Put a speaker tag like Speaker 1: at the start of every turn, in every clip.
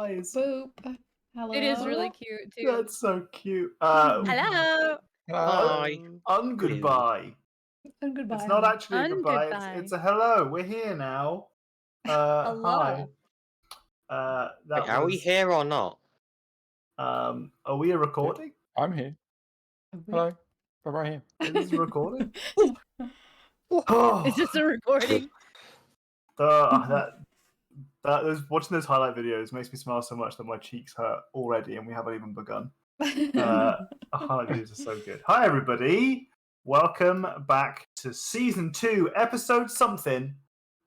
Speaker 1: eyes.
Speaker 2: Boop. Hello.
Speaker 3: It is really cute too.
Speaker 1: That's so cute.
Speaker 3: Hello.
Speaker 4: Hi.
Speaker 1: Goodbye.
Speaker 2: And goodbye.
Speaker 1: It's not actually a goodbye.
Speaker 3: Goodbye.
Speaker 1: It's a hello. We're here now. Hi.
Speaker 4: Wait, are we here or not?
Speaker 1: Are we a recording?
Speaker 5: I'm here. Hello. I'm right here.
Speaker 1: Is this a recording?
Speaker 3: Is this a recording?
Speaker 1: Watching those highlight videos makes me smile so much that my cheeks hurt already, and we haven't even begun. Highlight videos are so good. Hi, everybody. Welcome back to Season 2, Episode something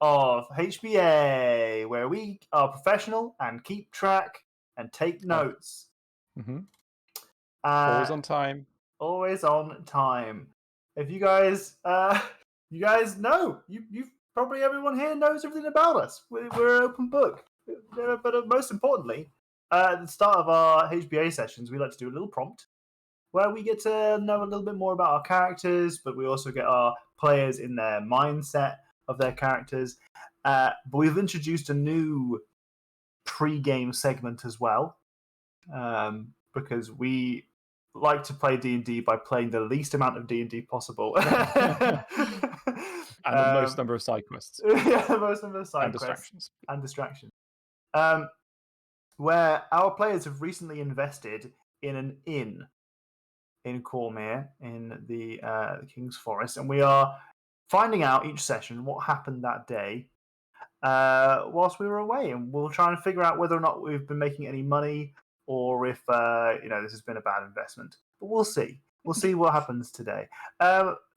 Speaker 1: of HBA, where we are professional and keep track and take notes.
Speaker 5: Mm-hmm. Always on time.
Speaker 1: Always on time. If you guys know, you've probably everyone here knows everything about us. We're an open book. But most importantly, at the start of our HBA sessions, we like to do a little prompt where we get to know a little bit more about our characters, but we also get our players in their mindset of their characters. But we've introduced a new pre-game segment as well, because we like to play D&D by playing the least amount of D&D possible.
Speaker 5: And the most number of side quests.
Speaker 1: Yeah, the most number of side
Speaker 5: and
Speaker 1: quests.
Speaker 5: distractions.
Speaker 1: And distractions. Where our players have recently invested in an inn in Cormier, in the King's Forest, and we are finding out each session what happened that day whilst we were away, and we'll try and figure out whether or not we've been making any money or if this has been a bad investment. But we'll see. We'll see what happens today.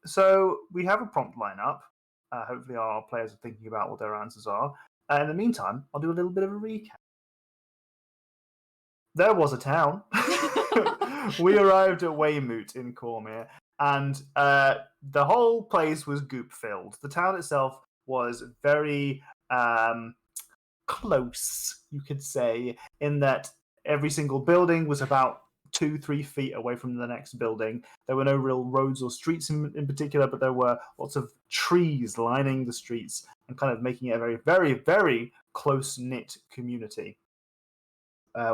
Speaker 1: So we have a prompt lineup. Hopefully our players are thinking about what their answers are. In the meantime, I'll do a little bit of a recap. There was a town. We arrived at Weymouth in Cormier, and the whole place was goop-filled. The town itself was very close, you could say, in that every single building was about 2-3 feet away from the next building. There were no real roads or streets in particular, but there were lots of trees lining the streets and kind of making it a very, very, very close-knit community.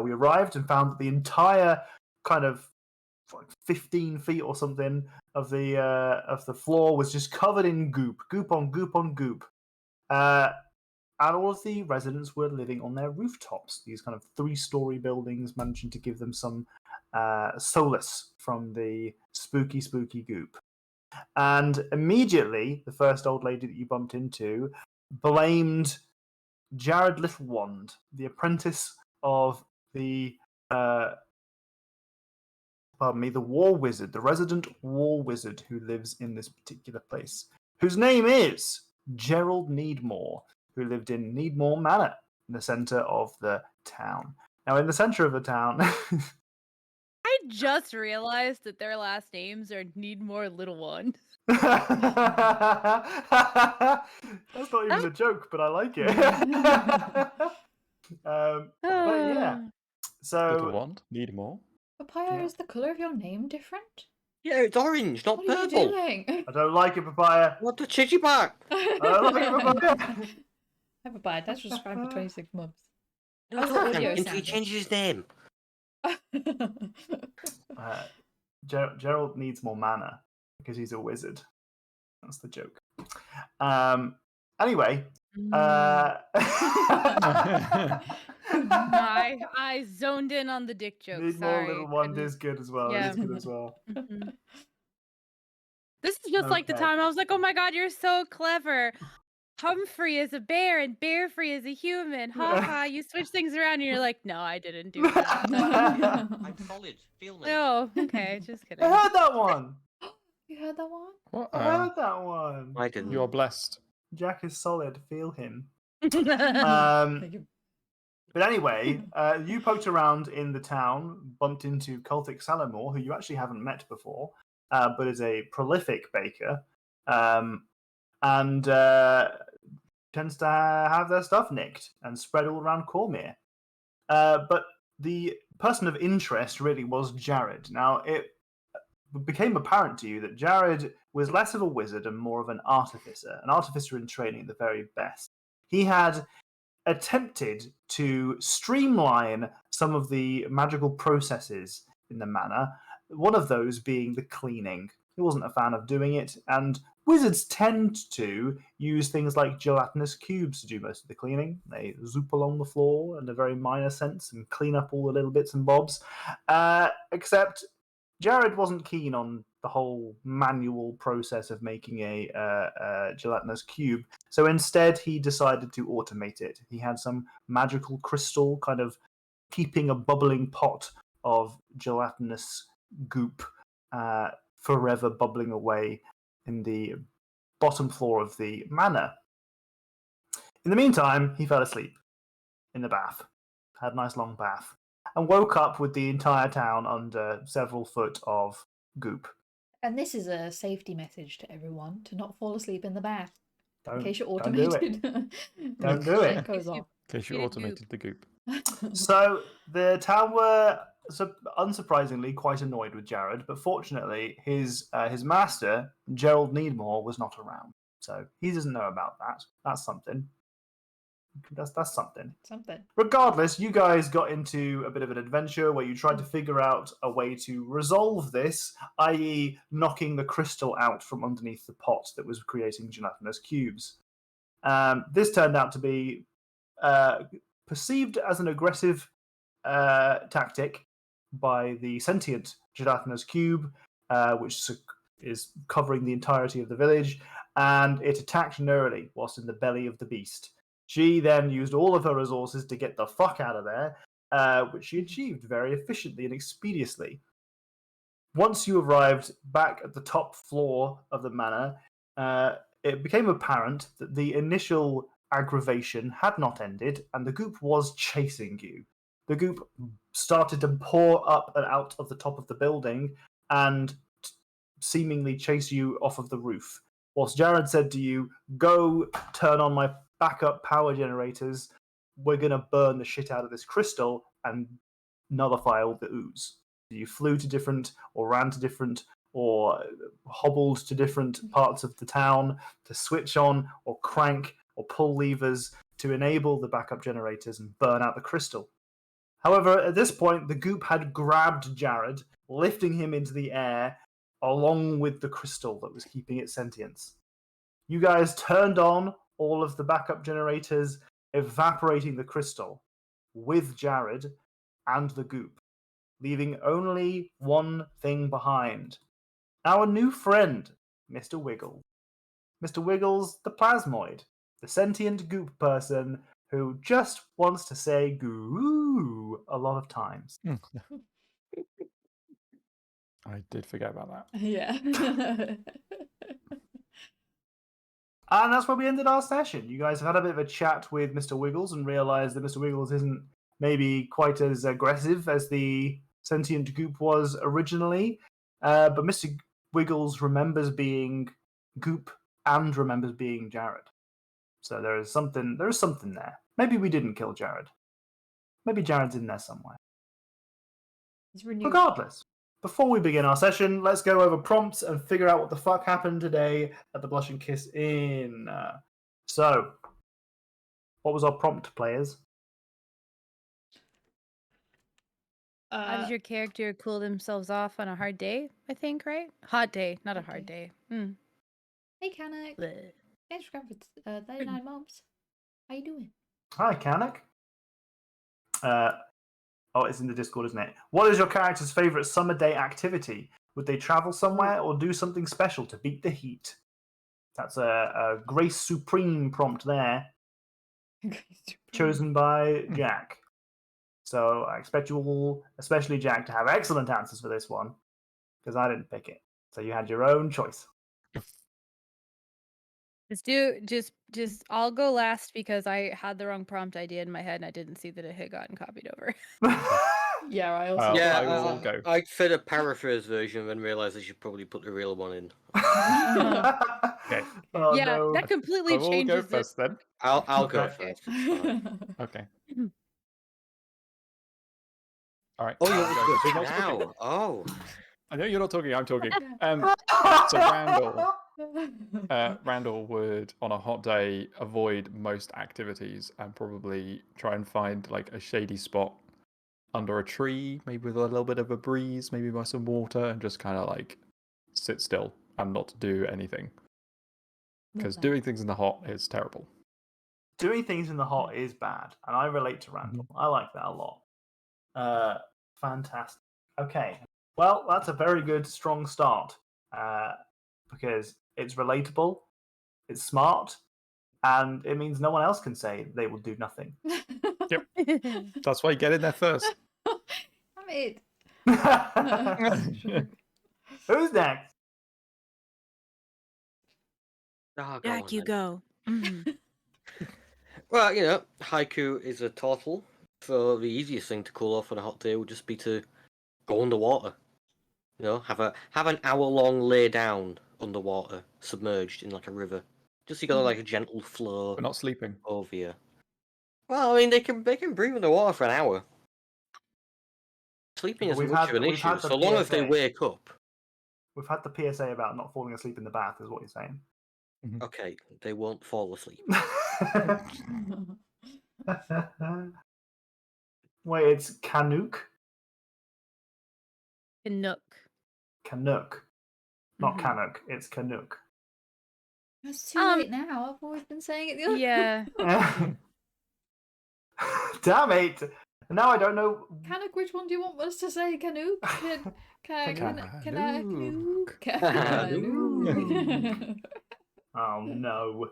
Speaker 1: We arrived and found that the entire kind of 15 feet or something of the floor was just covered in goop on goop on goop. And all of the residents were living on their rooftops, these kind of 3-story buildings, managing to give them some solace from the spooky, spooky goop. And immediately, the first old lady that you bumped into blamed Jared Littlewand, the apprentice of the war wizard, the resident war wizard who lives in this particular place, whose name is Gerald Needmore, who lived in Needmore Manor, in the centre of the town. Now, in the centre of the town...
Speaker 3: I just realized that their last names are Needmore Little One.
Speaker 1: That's not even a joke, but I like it. But yeah.
Speaker 5: Little
Speaker 1: So...
Speaker 5: wand. Need more.
Speaker 2: Papaya, is the colour of your name different?
Speaker 4: Yeah, it's orange, not
Speaker 2: What are
Speaker 4: purple.
Speaker 2: you doing?
Speaker 1: I don't like it, Papaya.
Speaker 4: What the chitty back?
Speaker 1: I don't like it, Papaya.
Speaker 2: Hi, Papaya. That's subscribed for 26 months.
Speaker 4: No,
Speaker 2: That's the audio
Speaker 4: until he
Speaker 2: sound.
Speaker 4: changes his name.
Speaker 1: Gerald needs more mana because he's a wizard. That's the joke. Anyway,
Speaker 3: I zoned in on the dick joke.
Speaker 1: Need
Speaker 3: Sorry.
Speaker 1: more little one is good as well.
Speaker 3: Yeah.
Speaker 1: It's good as well.
Speaker 3: Mhm. This is just like the
Speaker 1: Okay.
Speaker 3: time I was like, "Oh my god, you're so clever." Humphrey is a bear and Bearfrey is a human. Ha ha! You switch things around and you're like, "No, I didn't do that."
Speaker 4: I'm solid. Feel me.
Speaker 3: Oh, okay, just kidding.
Speaker 1: I heard that one.
Speaker 2: You heard that one?
Speaker 5: What?
Speaker 1: I heard that one.
Speaker 4: I didn't.
Speaker 5: You're blessed.
Speaker 1: Jack is solid. Feel him.
Speaker 2: Thank you.
Speaker 1: But anyway, you poked around in the town, bumped into Cultic Salamore, who you actually haven't met before, but is a prolific baker, and tends to have their stuff nicked and spread all around Cormier. But the person of interest really was Jared. Now, it became apparent to you that Jared was less of a wizard and more of an artificer in training at the very best. He had attempted to streamline some of the magical processes in the manor, one of those being the cleaning. He wasn't a fan of doing it, and wizards tend to use things like gelatinous cubes to do most of the cleaning. They zoop along the floor in a very minor sense and clean up all the little bits and bobs. Except Jared wasn't keen on the whole manual process of making a gelatinous cube, so instead he decided to automate it. He had some magical crystal kind of keeping a bubbling pot of gelatinous goop forever bubbling away in the bottom floor of the manor. In the meantime, he fell asleep in the bath, had a nice long bath, and woke up with the entire town under several foot of goop.
Speaker 2: And this is a safety message to everyone to not fall asleep in the bath. In
Speaker 1: Don't,
Speaker 2: case you're
Speaker 1: don't do it.
Speaker 2: automated.
Speaker 1: Don't do it.
Speaker 2: Light goes off.
Speaker 5: In case you
Speaker 3: Eat a goop.
Speaker 5: automated the goop.
Speaker 1: So the town were, unsurprisingly, quite annoyed with Jared, but fortunately, his master, Gerald Needmore, was not around, so he doesn't know about that. That's something. That's something.
Speaker 2: Something.
Speaker 1: Regardless, you guys got into a bit of an adventure where you tried to figure out a way to resolve this, i.e., knocking the crystal out from underneath the pot that was creating gelatinous cubes. This turned out to be perceived as an aggressive tactic by the sentient gelatinous cube, which is covering the entirety of the village, and it attacked Nerly whilst in the belly of the beast. She then used all of her resources to get the fuck out of there, which she achieved very efficiently and expeditiously. Once you arrived back at the top floor of the manor, it became apparent that the initial aggravation had not ended, and the goop was chasing you. The goop started to pour up and out of the top of the building and seemingly chase you off of the roof. Whilst Jared said to you, "Go turn on my backup power generators, we're going to burn the shit out of this crystal and nullify all the ooze." You flew to different, or ran to different, or hobbled to different parts of the town to switch on or crank or pull levers to enable the backup generators and burn out the crystal. However, at this point, the goop had grabbed Jared, lifting him into the air along with the crystal that was keeping its sentience. You guys turned on all of the backup generators, evaporating the crystal with Jared and the goop, leaving only one thing behind. Our new friend, Mr. Wiggles. Mr. Wiggles, the plasmoid, the sentient goop person who just wants to say goo a lot of times.
Speaker 5: I did forget about that.
Speaker 2: Yeah.
Speaker 1: And that's where we ended our session. You guys have had a bit of a chat with Mr. Wiggles and realised that Mr. Wiggles isn't maybe quite as aggressive as the sentient goop was originally. But Mr. Wiggles remembers being goop and remembers being Jared. So there is something there. Maybe we didn't kill Jared. Maybe Jared's in there somewhere.
Speaker 2: It's renewed.
Speaker 1: Regardless, before we begin our session, let's go over prompts and figure out what the fuck happened today at the Blush and Kiss Inn. So, what was our prompt, players?
Speaker 3: How did your character cool themselves off on a hard day? I think, right? Hot day, not a
Speaker 2: Hot
Speaker 3: hard day.
Speaker 2: Hey, Kanak.
Speaker 3: Bleh.
Speaker 2: Thanks for 39 months. How you doing?
Speaker 1: Hi, Kanak. It's in the Discord, isn't it? What is your character's favourite summer day activity? Would they travel somewhere or do something special to beat the heat? That's a Grace Supreme prompt there, chosen by Jack. So I expect you all, especially Jack, to have excellent answers for this one, because I didn't pick it. So you had your own choice.
Speaker 3: Just I'll go last because I had the wrong prompt idea in my head and I didn't see that it had gotten copied over.
Speaker 2: Yeah, I also.
Speaker 5: Yeah, I will go.
Speaker 4: I said a paraphrase version and then realised I should probably put the real one in.
Speaker 5: Okay.
Speaker 1: Oh,
Speaker 3: yeah,
Speaker 1: no.
Speaker 3: that completely
Speaker 5: I will go
Speaker 3: changes it.
Speaker 5: first then.
Speaker 4: I'll go
Speaker 3: Okay.
Speaker 4: first. It's fine.
Speaker 5: Okay. All right.
Speaker 4: Oh, you're
Speaker 5: I'll go.
Speaker 4: talking now. Oh.
Speaker 5: I know you're not talking. I'm talking. So Randall, Randall would, on a hot day, avoid most activities and probably try and find like a shady spot under a tree, maybe with a little bit of a breeze, maybe by some water, and just kind of like sit still and not do anything. Because
Speaker 2: Lovely.
Speaker 5: doing things in the hot is terrible.
Speaker 1: Doing things in the hot is bad, and I relate to Randall. I like that a lot. Fantastic. Okay, well, that's a very good, strong start because it's relatable, it's smart, and it means no one else can say they will do nothing.
Speaker 5: That's why you get in there first.
Speaker 2: I mean,
Speaker 1: Who's next?
Speaker 4: Ah, go
Speaker 3: Jack,
Speaker 4: on
Speaker 3: you
Speaker 4: then.
Speaker 3: go.
Speaker 4: Well, haiku is a turtle. So the easiest thing to cool off on a hot day would just be to go underwater. Have an hour-long lay down underwater, submerged in like a river. Just so you got like a gentle flow
Speaker 5: We're not sleeping.
Speaker 4: over you. Well, I mean, they can breathe underwater for an hour. Sleeping
Speaker 1: But
Speaker 4: isn't
Speaker 1: we've
Speaker 4: much
Speaker 1: had-
Speaker 4: of an
Speaker 1: we've
Speaker 4: issue,
Speaker 1: had the
Speaker 4: so long as they
Speaker 1: PSA.
Speaker 4: wake up.
Speaker 1: We've had the PSA about not falling asleep in the bath, is what you're saying.
Speaker 4: Okay, they won't fall asleep.
Speaker 1: Wait, it's Canuck?
Speaker 3: Nook.
Speaker 1: Canuck. Not
Speaker 3: Mhm.
Speaker 1: Canuck, it's Canuck.
Speaker 2: it's too late now. I've always been saying it the other
Speaker 3: Yeah.
Speaker 1: Damn it! Now I don't know.
Speaker 2: Canuck, which one do you want us to say? Canuck? Canuck?
Speaker 1: Oh no.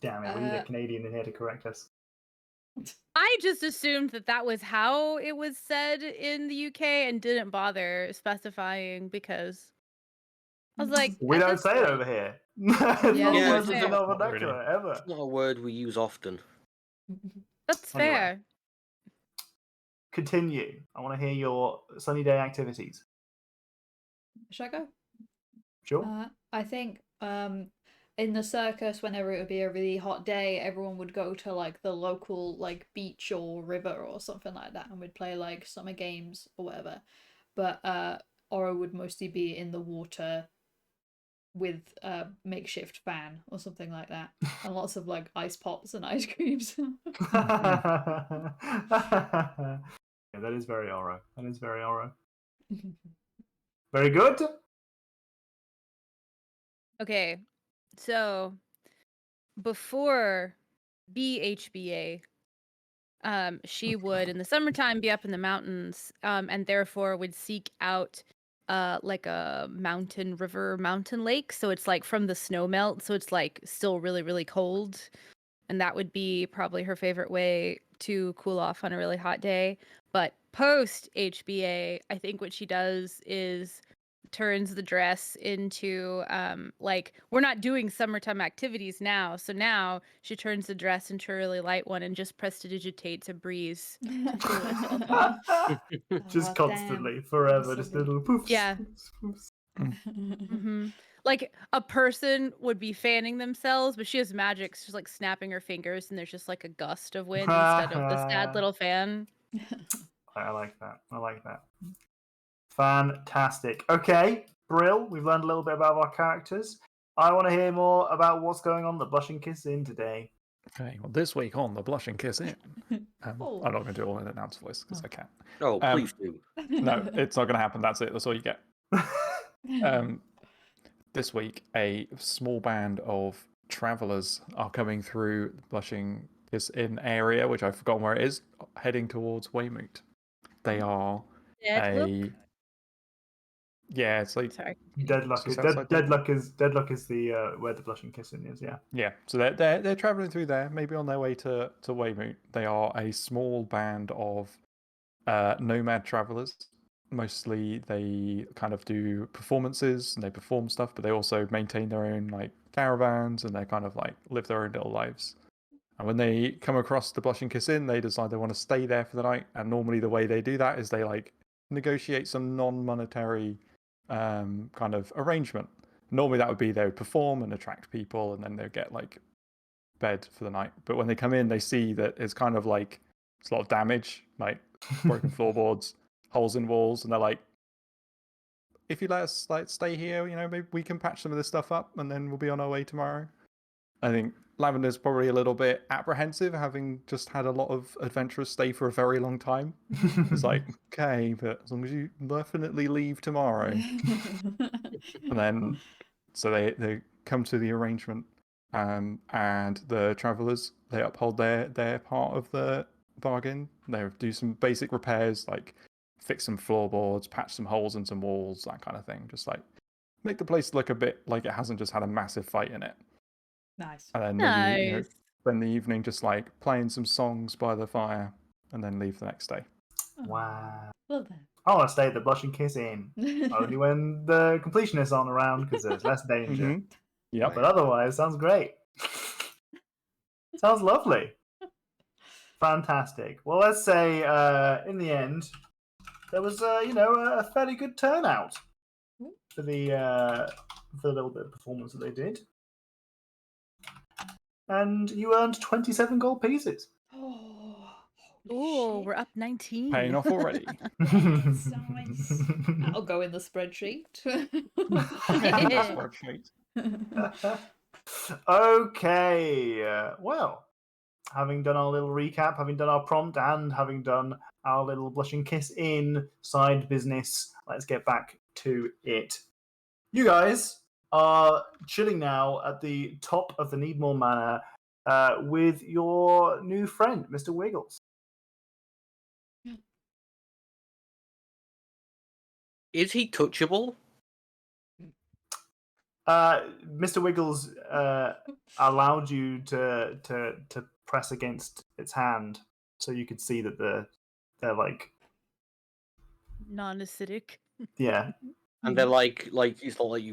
Speaker 1: Damn it, we need a Canadian in here to correct us.
Speaker 3: I just assumed that was how it was said in the UK and didn't bother specifying because I was like,
Speaker 1: We
Speaker 3: at
Speaker 1: don't
Speaker 3: this
Speaker 1: say it
Speaker 3: point-
Speaker 1: over here. It's
Speaker 3: Yeah,
Speaker 1: not
Speaker 3: no,
Speaker 1: words
Speaker 3: fair.
Speaker 1: in our
Speaker 5: Not really.
Speaker 1: vernacular, ever.
Speaker 4: It's not a word we use often.
Speaker 3: That's
Speaker 1: Anyway.
Speaker 3: fair.
Speaker 1: Continue. I want to hear your sunny day activities.
Speaker 2: Should I go?
Speaker 1: Sure.
Speaker 2: I think in the circus, whenever it would be a really hot day, everyone would go to like the local like beach or river or something like that, and would play like summer games or whatever. But Oro would mostly be in the water with a makeshift fan or something like that, and lots of like ice pops and ice creams.
Speaker 1: Yeah, that is very Oro. That is very Oro. Very good.
Speaker 3: Okay, so before BHBA, she would in the summertime be up in the mountains, and therefore would seek out like a mountain lake. So it's like from the snow melt, so it's like still really, really cold. And that would be probably her favorite way to cool off on a really hot day. But post HBA, I think what she does is turns the dress into like we're not doing summertime activities now, so now she turns the dress into a really light one and just prestidigitates a breeze to cool herself off.
Speaker 1: Just
Speaker 2: Oh,
Speaker 1: constantly,
Speaker 2: damn.
Speaker 1: forever,
Speaker 2: That's
Speaker 1: just
Speaker 2: so
Speaker 1: little poofs.
Speaker 3: Yeah.
Speaker 1: poofs.
Speaker 3: Hmm. Like a person would be fanning themselves, but she has magic. So she's like snapping her fingers, and there's just like a gust of wind instead of the sad little fan.
Speaker 1: I like that. I like that. Fantastic. Okay, Brill, we've learned a little bit about our characters. I want to hear more about what's going on the Blushing Kiss in today.
Speaker 5: Okay, well, this week on the Blushing Kiss In,
Speaker 2: Oh.
Speaker 5: I'm not going to do it all in an announce voice because I can't.
Speaker 4: Oh, please do.
Speaker 5: No, it's not going to happen. That's it. That's all you get. This week, a small band of travelers are coming through the Blushing Kiss Inn area, which I've forgotten where it is, heading towards Weymouth. They are
Speaker 3: Deadlook?
Speaker 5: yeah, it's like
Speaker 3: Sorry.
Speaker 1: Deadlock is
Speaker 5: Just outside
Speaker 1: Deadlock is the where the Blushing Kiss Inn is. Yeah.
Speaker 5: yeah. So they're traveling through there, maybe on their way to Weymouth. They are a small band of nomad travelers. Mostly they kind of do performances and they perform stuff, but they also maintain their own like caravans and they kind of like live their own little lives. And when they come across the Blushing Kiss Inn, they decide they want to stay there for the night. And normally the way they do that is they like negotiate some non-monetary kind of arrangement. Normally that would be they would perform and attract people and then they'd get like bed for the night. But when they come in, they see that it's kind of like it's a lot of damage, like broken floorboards, holes in walls, and they're like, if you let us like stay here, maybe we can patch some of this stuff up, and then we'll be on our way tomorrow. I think Lavender's probably a little bit apprehensive, having just had a lot of adventurers stay for a very long time. It's like, okay, but as long as you definitely leave tomorrow. And then, so they come to the arrangement, and the travelers, they uphold their part of the bargain. They do some basic repairs, like fix some floorboards, patch some holes in some walls, that kind of thing. Just like make the place look a bit like it hasn't just had a massive fight in it.
Speaker 2: Nice.
Speaker 5: And then maybe
Speaker 3: Nice.
Speaker 5: spend the evening just like playing some songs by the fire, and then leave the next day.
Speaker 1: Wow.
Speaker 2: Well then.
Speaker 1: I want to stay at the Blushing Kiss Inn. Only when the completionists aren't around because there's less danger.
Speaker 5: Mhm. Yep.
Speaker 1: But otherwise, sounds great. Sounds lovely. Fantastic. Well, let's say in the end, there was a fairly good turnout for the little bit of performance that they did, and you earned 27 gold pieces.
Speaker 3: Ooh, we're up 19.
Speaker 5: Paying off already.
Speaker 2: Nice. That'll go in the spreadsheet.
Speaker 5: Spreadsheet.
Speaker 1: Okay. Well, having done our little recap, having done our prompt, and having done our little Blushing Kiss in side business, let's get back to it. You guys are chilling now at the top of the Needmore Manor with your new friend, Mr. Wiggles.
Speaker 4: Is he touchable?
Speaker 1: Mr. Wiggles allowed you to press against its hand, so you could see that they're like
Speaker 3: Non-acidic.
Speaker 1: yeah.
Speaker 4: And they're like it's not like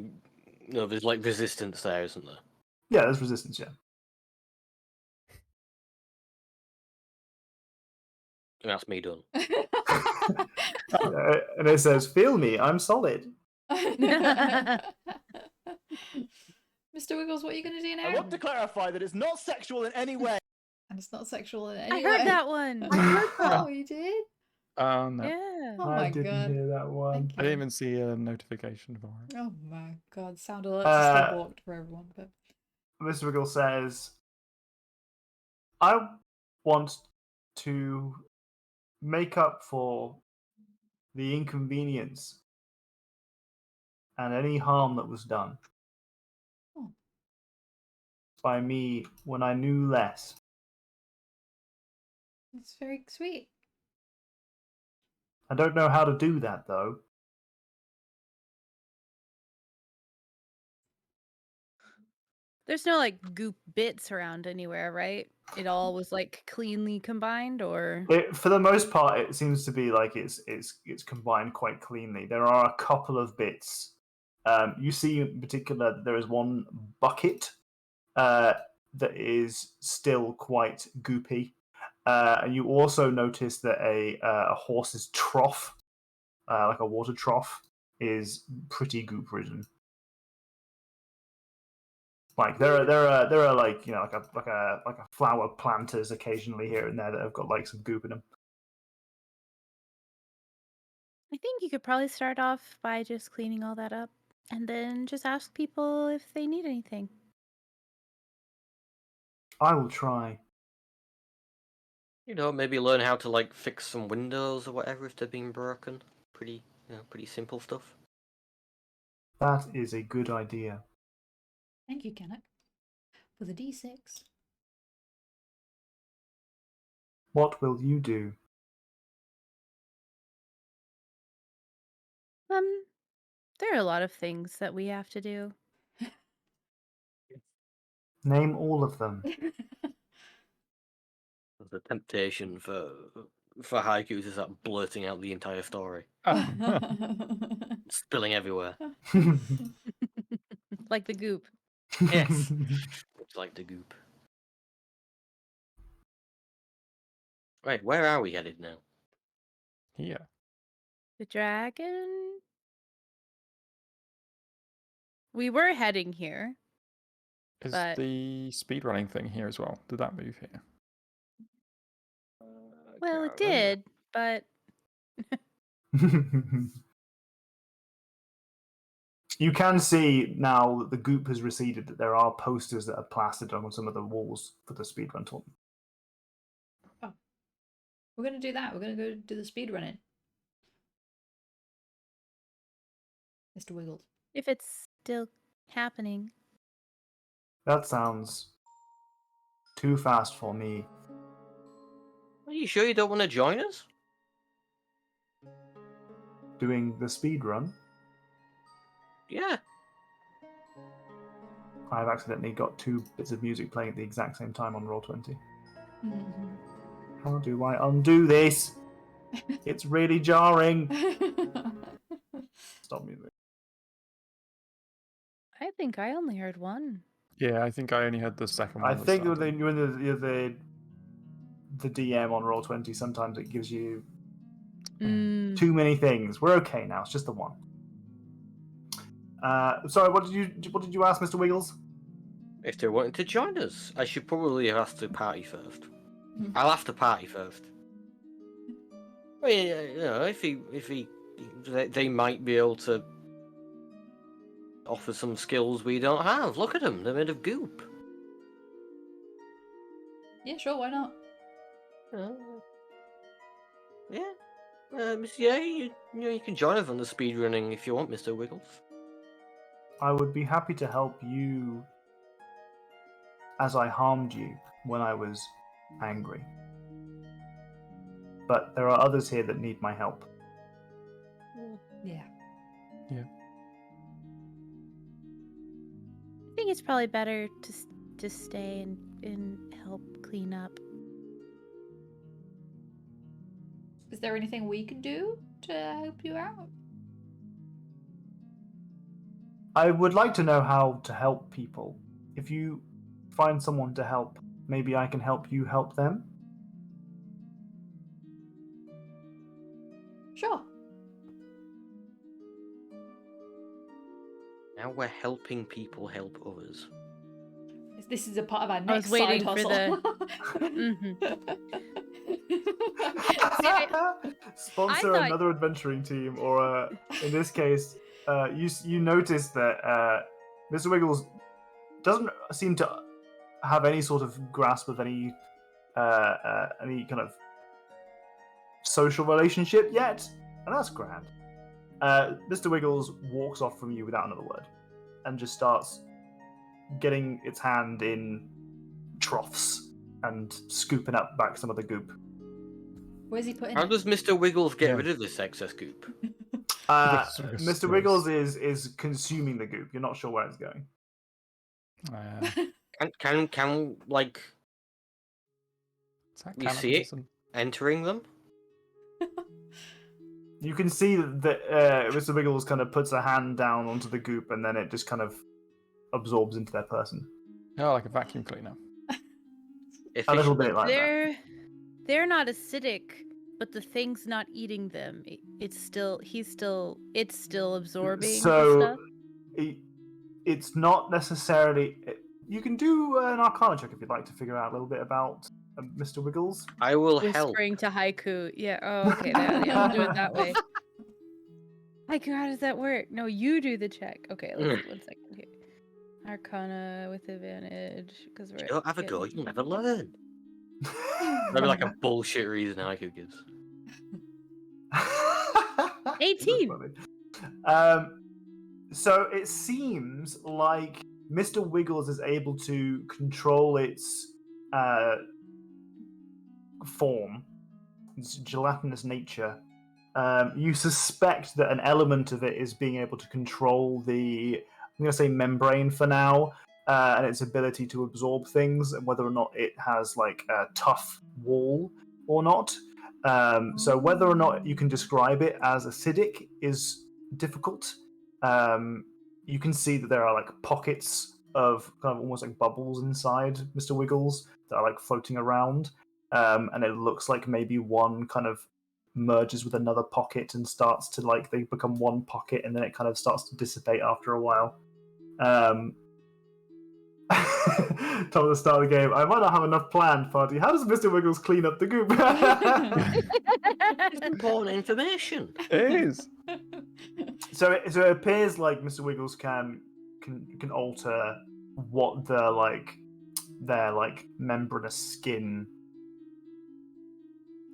Speaker 4: there's like resistance there, isn't there?
Speaker 1: Yeah, there's resistance, yeah.
Speaker 4: And that's me done.
Speaker 1: And it says, "Feel me, I'm solid."
Speaker 2: Mr. Wiggles, what are you going to do now?
Speaker 6: I want to clarify that it's not sexual in any way.
Speaker 2: And it's not sexual in any
Speaker 3: I
Speaker 2: way.
Speaker 3: heard that one.
Speaker 2: Oh, you did?
Speaker 5: No.
Speaker 3: Yeah.
Speaker 2: Oh
Speaker 1: I
Speaker 2: my
Speaker 1: didn't
Speaker 2: god.
Speaker 1: hear that one.
Speaker 2: Thank
Speaker 5: I
Speaker 2: you.
Speaker 5: didn't even see a notification for it.
Speaker 2: Oh my god, sound alerts are still blocked for everyone. But
Speaker 1: Mr. Wiggles says, "I want to make up for the inconvenience and any harm that was done
Speaker 2: Oh.
Speaker 1: by me when I knew less.
Speaker 2: it's very sweet.
Speaker 1: I don't know how to do that, though."
Speaker 3: There's no like goop bits around anywhere, right? It all was like cleanly combined, or
Speaker 1: For the most part, it seems to be like it's combined quite cleanly. There are a couple of bits. You see, in particular, there is one bucket that is still quite goopy, and you also notice that a horse's trough, like a water trough, is pretty goop ridden. Like there are like like a flower planters occasionally here and there that have got like some goop in them.
Speaker 3: I think you could probably start off by just cleaning all that up and then just ask people if they need anything.
Speaker 1: I will try.
Speaker 4: Maybe learn how to like fix some windows or whatever if they're being broken. Pretty simple stuff.
Speaker 1: That is a good idea.
Speaker 2: Thank you, Kenneth, for the D6.
Speaker 1: What will you do?
Speaker 3: There are a lot of things that we have to do.
Speaker 1: Name all of them.
Speaker 4: The temptation for haikus is that blurting out the entire story, spilling everywhere.
Speaker 3: Like the goop.
Speaker 4: Yes, it's like the goop. Right, where are we headed now?
Speaker 5: Here.
Speaker 3: The dragon? We were heading here.
Speaker 5: Is
Speaker 3: But-
Speaker 5: the speedrunning thing here as well? Did that move here?
Speaker 3: Well, it did, but
Speaker 1: You can see now that the goop has receded that there are posters that are plastered on some of the walls for the speedrun tournament.
Speaker 2: Oh. We're going to do that. We're going to go do the speedrunning. Mr. Wiggles.
Speaker 3: If it's still happening.
Speaker 1: That sounds too fast for me.
Speaker 4: Are you sure you don't want to join us?
Speaker 1: Doing the speedrun,
Speaker 4: Yeah.
Speaker 1: I've accidentally got 2 bits of music playing at the exact same time on Roll20. How do I undo this? It's really jarring. Stop music.
Speaker 3: I think I only heard one.
Speaker 5: Yeah, I think I only had the second one.
Speaker 1: I
Speaker 5: that
Speaker 1: think
Speaker 5: started.
Speaker 1: when you're the DM on Roll20, sometimes it gives you too many things. We're okay now. It's just the one. Sorry, what did you ask, Mr. Wiggles?
Speaker 4: If they're wanting to join us, I should probably have asked the party first. I'll have to party first. I mean, you know, if they might be able to offer some skills we don't have. Look at them; they're made of goop.
Speaker 2: Yeah, sure, why not?
Speaker 4: You can join us on the speedrunning if you want, Mr. Wiggles.
Speaker 1: I would be happy to help you as I harmed you when I was angry. But there are others here that need my help.
Speaker 2: Yeah.
Speaker 3: I think it's probably better to stay and help clean up.
Speaker 2: Is there anything we can do to help you out?
Speaker 1: I would like to know how to help people. If you find someone to help, maybe I can help you help them?
Speaker 2: Sure.
Speaker 4: Now we're helping people help others.
Speaker 2: This is a part of our
Speaker 3: I
Speaker 2: next
Speaker 3: was waiting
Speaker 2: side
Speaker 3: for
Speaker 2: hustle.
Speaker 1: Sponsor
Speaker 3: thought-
Speaker 1: another adventuring team, or in this case, you notice that Mr. Wiggles doesn't seem to have any sort of grasp of any kind of social relationship yet, and that's grand. Mr. Wiggles walks off from you without another word, and just starts getting its hand in troughs and scooping up back some of the goop.
Speaker 2: Where's he putting
Speaker 4: How
Speaker 2: it?
Speaker 4: does Mr. Wiggles get
Speaker 5: Yeah.
Speaker 4: rid of this excess goop?
Speaker 1: Mr. Wiggles is consuming the goop. You're not sure where it's going.
Speaker 4: Can like
Speaker 5: Is that
Speaker 4: You see it?
Speaker 5: cannibalism?
Speaker 4: entering them?
Speaker 1: You can see that Mr. Wiggles kind of puts a hand down onto the goop, and then it just kind of absorbs into their person.
Speaker 5: Oh, like a vacuum cleaner.
Speaker 1: A little bit like that.
Speaker 3: They're not acidic, but the thing's not eating them. It's still absorbing the
Speaker 1: So
Speaker 3: stuff.
Speaker 1: it's not necessarily. You can do an Arcana check if you'd like to figure out a little bit about Mr. Wiggles.
Speaker 4: I will help.
Speaker 3: Whispering to Haiku. Yeah. Oh, okay. Yeah, I'll do it that way. Haiku, how does that work? No, you do the check. Okay, let's see 1 second here. Arcana with advantage because we're.
Speaker 4: You don't have a go, you'll never learn. Maybe like a bullshit reason Haiku gives.
Speaker 3: 18.
Speaker 1: So it seems like Mr. Wiggles is able to control its form, its gelatinous nature. You suspect that an element of it is being able to control the, I'm going to say membrane for now, and its ability to absorb things, and whether or not it has like a tough wall or not. So whether or not you can describe it as acidic is difficult. You can see that there are like pockets of kind of almost like bubbles inside Mr. Wiggles that are like floating around. And it looks like maybe one kind of merges with another pocket and starts to like, they become one pocket, and then it kind of starts to dissipate after a while. Top of the start of the game. I might not have enough planned, party. How does Mr. Wiggles clean up the goop?
Speaker 4: It's important information.
Speaker 5: It is.
Speaker 1: So it appears like Mr. Wiggles can alter what their membranous skin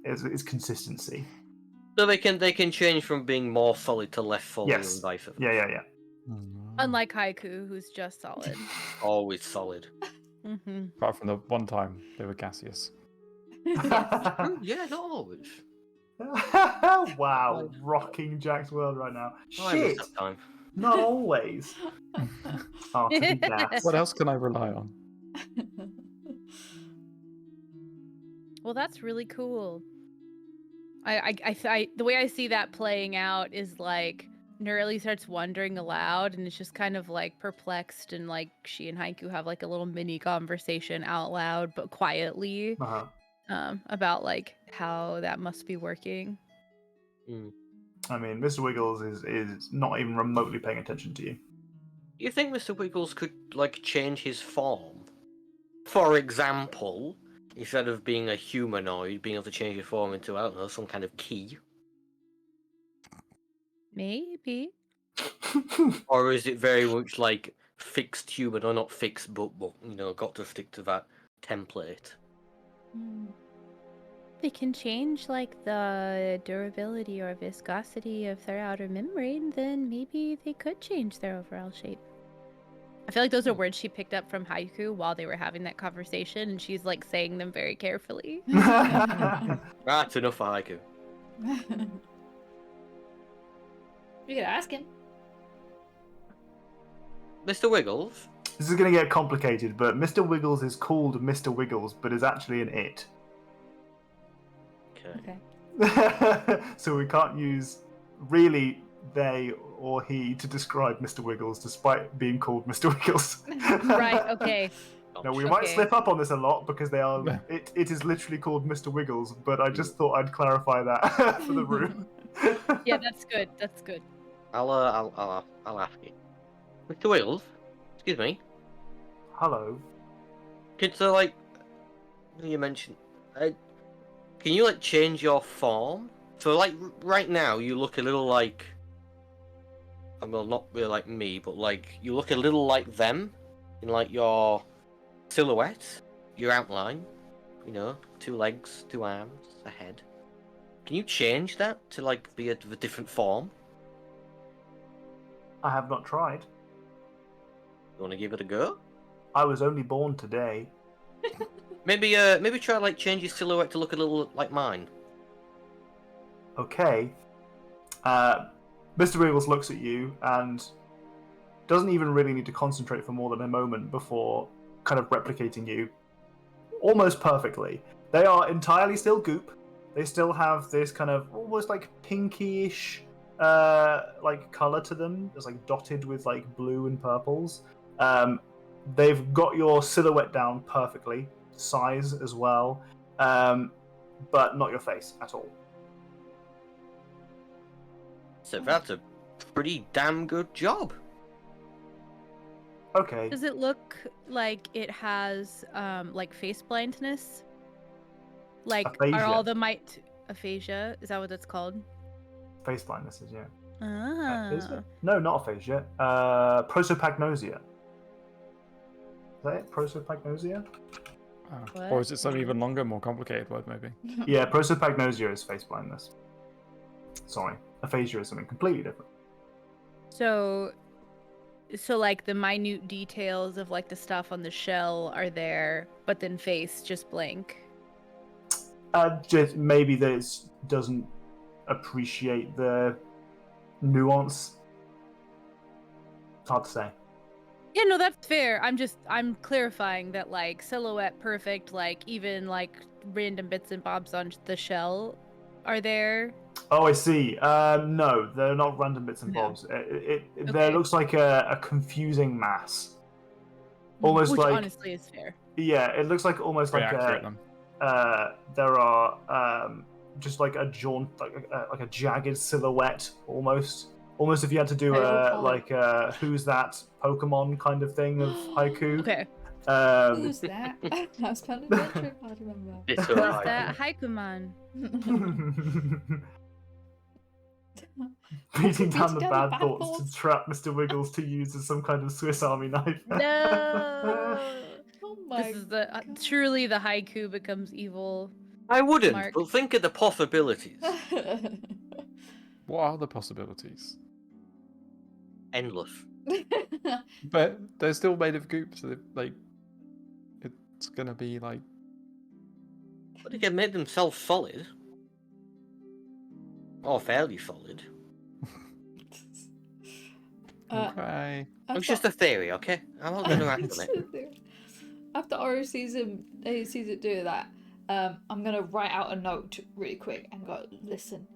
Speaker 1: is consistency.
Speaker 4: So they can change from being more solid to less solid
Speaker 1: Yes.
Speaker 4: and vice versa.
Speaker 1: Yeah.
Speaker 3: Unlike Haiku, who's just solid.
Speaker 4: Always solid.
Speaker 3: Mm-hmm.
Speaker 5: Apart from the one time they were gaseous.
Speaker 4: True, yeah, not always.
Speaker 1: Wow, rocking Jack's world right now.
Speaker 4: Oh, I
Speaker 1: Shit,
Speaker 4: missed that time.
Speaker 1: not always. Oh, to be gas.
Speaker 5: What else can I rely on?
Speaker 3: Well, that's really cool. The way I see that playing out is like Nerly starts wondering aloud, and it's just kind of like perplexed, and like she and Haiku have like a little mini conversation out loud, but quietly, about like how that must be working.
Speaker 1: I mean, Mr. Wiggles is not even remotely paying attention to you.
Speaker 4: You think Mr. Wiggles could like change his form? For example, instead of being a humanoid, being able to change his form into, I don't know, some kind of key?
Speaker 3: Maybe.
Speaker 4: Or is it very much like fixed human, or not fixed, but you know, got to stick to that template?
Speaker 3: They can change like the durability or viscosity of their outer membrane, then maybe they could change their overall shape. I feel like those are words she picked up from Haiku while they were having that conversation, and she's like saying them very carefully.
Speaker 4: That's enough for Haiku.
Speaker 2: You could ask him.
Speaker 4: Mr. Wiggles?
Speaker 1: This is going to get complicated, but Mr. Wiggles is called Mr. Wiggles, but is actually an it.
Speaker 2: Okay.
Speaker 1: So we can't use really they or he to describe Mr. Wiggles, despite being called Mr. Wiggles.
Speaker 3: Right, okay.
Speaker 1: Now we
Speaker 3: Okay.
Speaker 1: might slip up on this a lot because they are. It is literally called Mr. Wiggles, but I just thought I'd clarify that for the room.
Speaker 3: Yeah, that's good. That's good.
Speaker 4: I'll ask you. Mr. Wiggles? Excuse me.
Speaker 1: Hello.
Speaker 4: So like, you mentioned, can you like change your form? So like right now you look a little like, well, not really like me, but like you look a little like them in like your silhouette, your outline. You know, 2 legs, 2 arms, a head. Can you change that to like be a different form?
Speaker 1: I have not tried.
Speaker 4: You want to give it a go?
Speaker 1: I was only born today.
Speaker 4: Maybe try like change your silhouette to look a little like mine.
Speaker 1: Okay. Mr. Wiggles looks at you and doesn't even really need to concentrate for more than a moment before kind of replicating you almost perfectly. They are entirely still goop. They still have this kind of almost like pinkish like color to them. It's like dotted with like blue and purples. They've got your silhouette down perfectly, size as well, but not your face at all.
Speaker 4: So that's a pretty damn good job.
Speaker 1: Okay.
Speaker 3: Does it look like it has like face blindness? Like
Speaker 1: Aphasia.
Speaker 3: are all the aphasia? Is that what it's called?
Speaker 1: Face blindness is, yeah.
Speaker 3: Ah.
Speaker 1: Is it? No, not aphasia. Prosopagnosia. Is that it? Prosopagnosia?
Speaker 3: What?
Speaker 5: Or is it some even longer, more complicated word, maybe?
Speaker 1: Yeah, prosopagnosia is face blindness. Sorry. Aphasia is something completely different.
Speaker 3: So like the minute details of like the stuff on the shell are there, but then face just blank.
Speaker 1: Just maybe this doesn't appreciate the nuance. It's hard to say.
Speaker 3: Yeah, no, that's fair. I'm clarifying that like silhouette perfect, like even like random bits and bobs on the shell are there.
Speaker 1: Oh, I see. No, they're not random bits and
Speaker 3: No.
Speaker 1: bobs. There
Speaker 3: Okay.
Speaker 1: looks like a confusing mass. Almost
Speaker 3: Which
Speaker 1: like
Speaker 3: honestly is fair.
Speaker 1: yeah, it looks like almost
Speaker 5: Very
Speaker 1: like
Speaker 5: accurate, then.
Speaker 1: there are just like a jaunt, like a jagged silhouette almost. Almost if you had to do
Speaker 2: Pale
Speaker 1: like who's that Pokemon kind of thing of haiku.
Speaker 3: Okay.
Speaker 2: Who's that? Housebound Adventuring, I remember.
Speaker 4: It's
Speaker 3: Who's
Speaker 4: alright.
Speaker 3: that Haikuman?
Speaker 1: Beating down the
Speaker 2: Beating
Speaker 1: bad thoughts to trap Mr. Wiggles to use as some kind of Swiss Army knife.
Speaker 3: No.
Speaker 2: Oh my
Speaker 3: This is the truly the haiku becomes evil.
Speaker 4: I wouldn't,
Speaker 3: Mark.
Speaker 4: but think of the possibilities.
Speaker 5: What are the possibilities?
Speaker 4: Endless.
Speaker 5: But they're still made of goop, so like it's gonna be like
Speaker 4: But they can make themselves solid. Or fairly solid.
Speaker 5: okay.
Speaker 4: It's just a theory, okay? I'm not going to act on it.
Speaker 2: After Oro sees it do that, I'm gonna write out a note really quick and go, listen,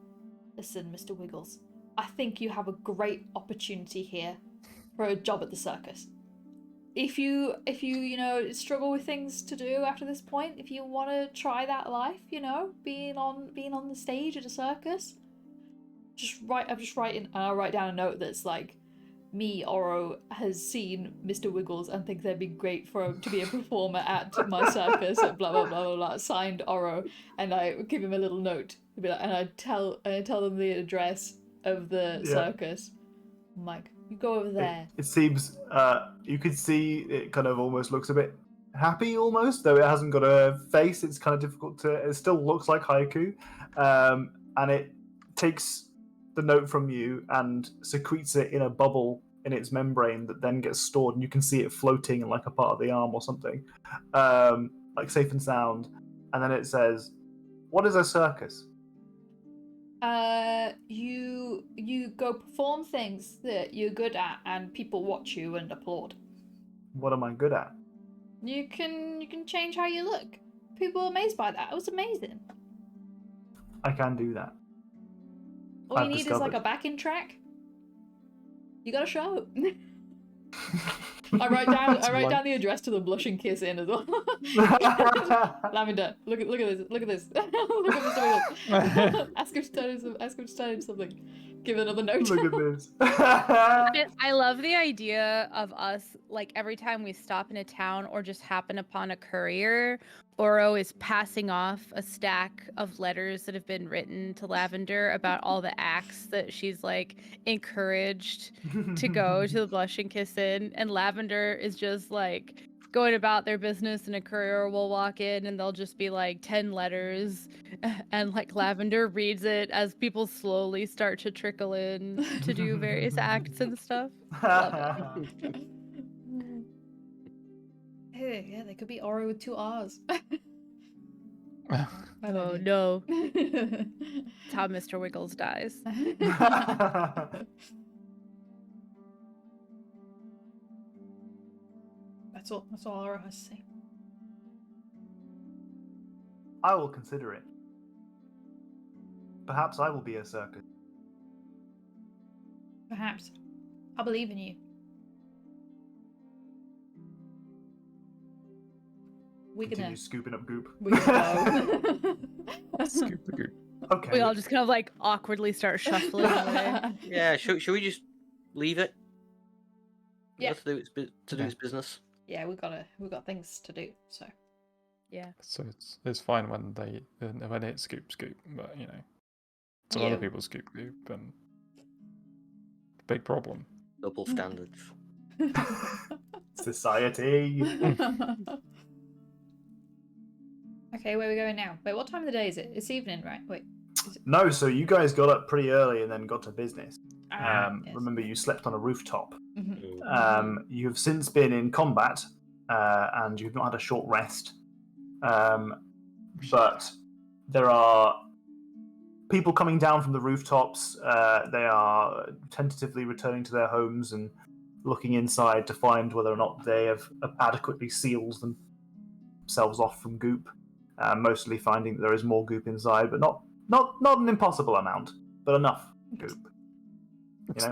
Speaker 2: Mr. Wiggles. I think you have a great opportunity here for a job at the circus. If you struggle with things to do after this point, if you want to try that life, being on the stage at a circus, I'll write down a note that's like, me, Oro, has seen Mr. Wiggles and thinks that'd be great for him to be a performer at my circus and blah blah blah blah blah. Signed Oro, and I give him a little note, and I tell them the address of the circus. I'm like, you go over there.
Speaker 1: It seems you could see it kind of almost looks a bit happy, almost though it hasn't got a face. It's kind of difficult to. It still looks like haiku, and it takes the note from you and secretes it in a bubble in its membrane that then gets stored, and you can see it floating in like a part of the arm or something, like safe and sound. And then it says, "What is a circus?"
Speaker 2: You go perform things that you're good at, and people watch you and applaud.
Speaker 1: What am I good at?
Speaker 2: You can change how you look. People are amazed by that. It was amazing.
Speaker 1: I can do that.
Speaker 2: All you need is like a backing track. You gotta show. I write down the address to the blushing kiss in as well. Lavender, look at this. Look at Mr. Wiggles. Ask him to tell him something. Give another note.
Speaker 1: Look at this.
Speaker 3: I love the idea of us, like every time we stop in a town or just happen upon a courier, Oro is passing off a stack of letters that have been written to Lavender about all the acts that she's like encouraged to go to the Blushing Kiss Inn, and Lavender is just like going about their business, and a courier will walk in and they'll just be like 10 letters, and like Lavender reads it as people slowly start to trickle in to do various acts and stuff. Love it.
Speaker 2: Hey, yeah, they could be Oro with 2 R's.
Speaker 3: Oh no. It's how Mr. Wiggles dies.
Speaker 2: That's all Oro has to say.
Speaker 1: I will consider it. Perhaps I will be a circus.
Speaker 2: Perhaps. I believe in you.
Speaker 1: Continue scooping up goop.
Speaker 2: We're gonna go.
Speaker 5: Scoop the goop.
Speaker 1: Okay.
Speaker 3: We all just kind of like awkwardly start shuffling away.
Speaker 4: Yeah, should we just leave it?
Speaker 2: Yeah.
Speaker 4: To do its business.
Speaker 2: Yeah, we've got things to do. So.
Speaker 3: Yeah.
Speaker 5: So it's fine when it scoop, but it's other people scoop goop, and big problem.
Speaker 4: Double standards.
Speaker 1: Society.
Speaker 2: Okay, where are we going now? Wait, what time of the day is it? It's evening, right? Wait.
Speaker 1: No, so you guys got up pretty early and then got to business.
Speaker 2: Yes.
Speaker 1: Remember, you slept on a rooftop.
Speaker 2: Mhm.
Speaker 1: You have since been in combat, and you've not had a short rest. But there are people coming down from the rooftops. They are tentatively returning to their homes and looking inside to find whether or not they have adequately sealed themselves off from goop. Mostly finding that there is more goop inside, but not an impossible amount, but enough goop.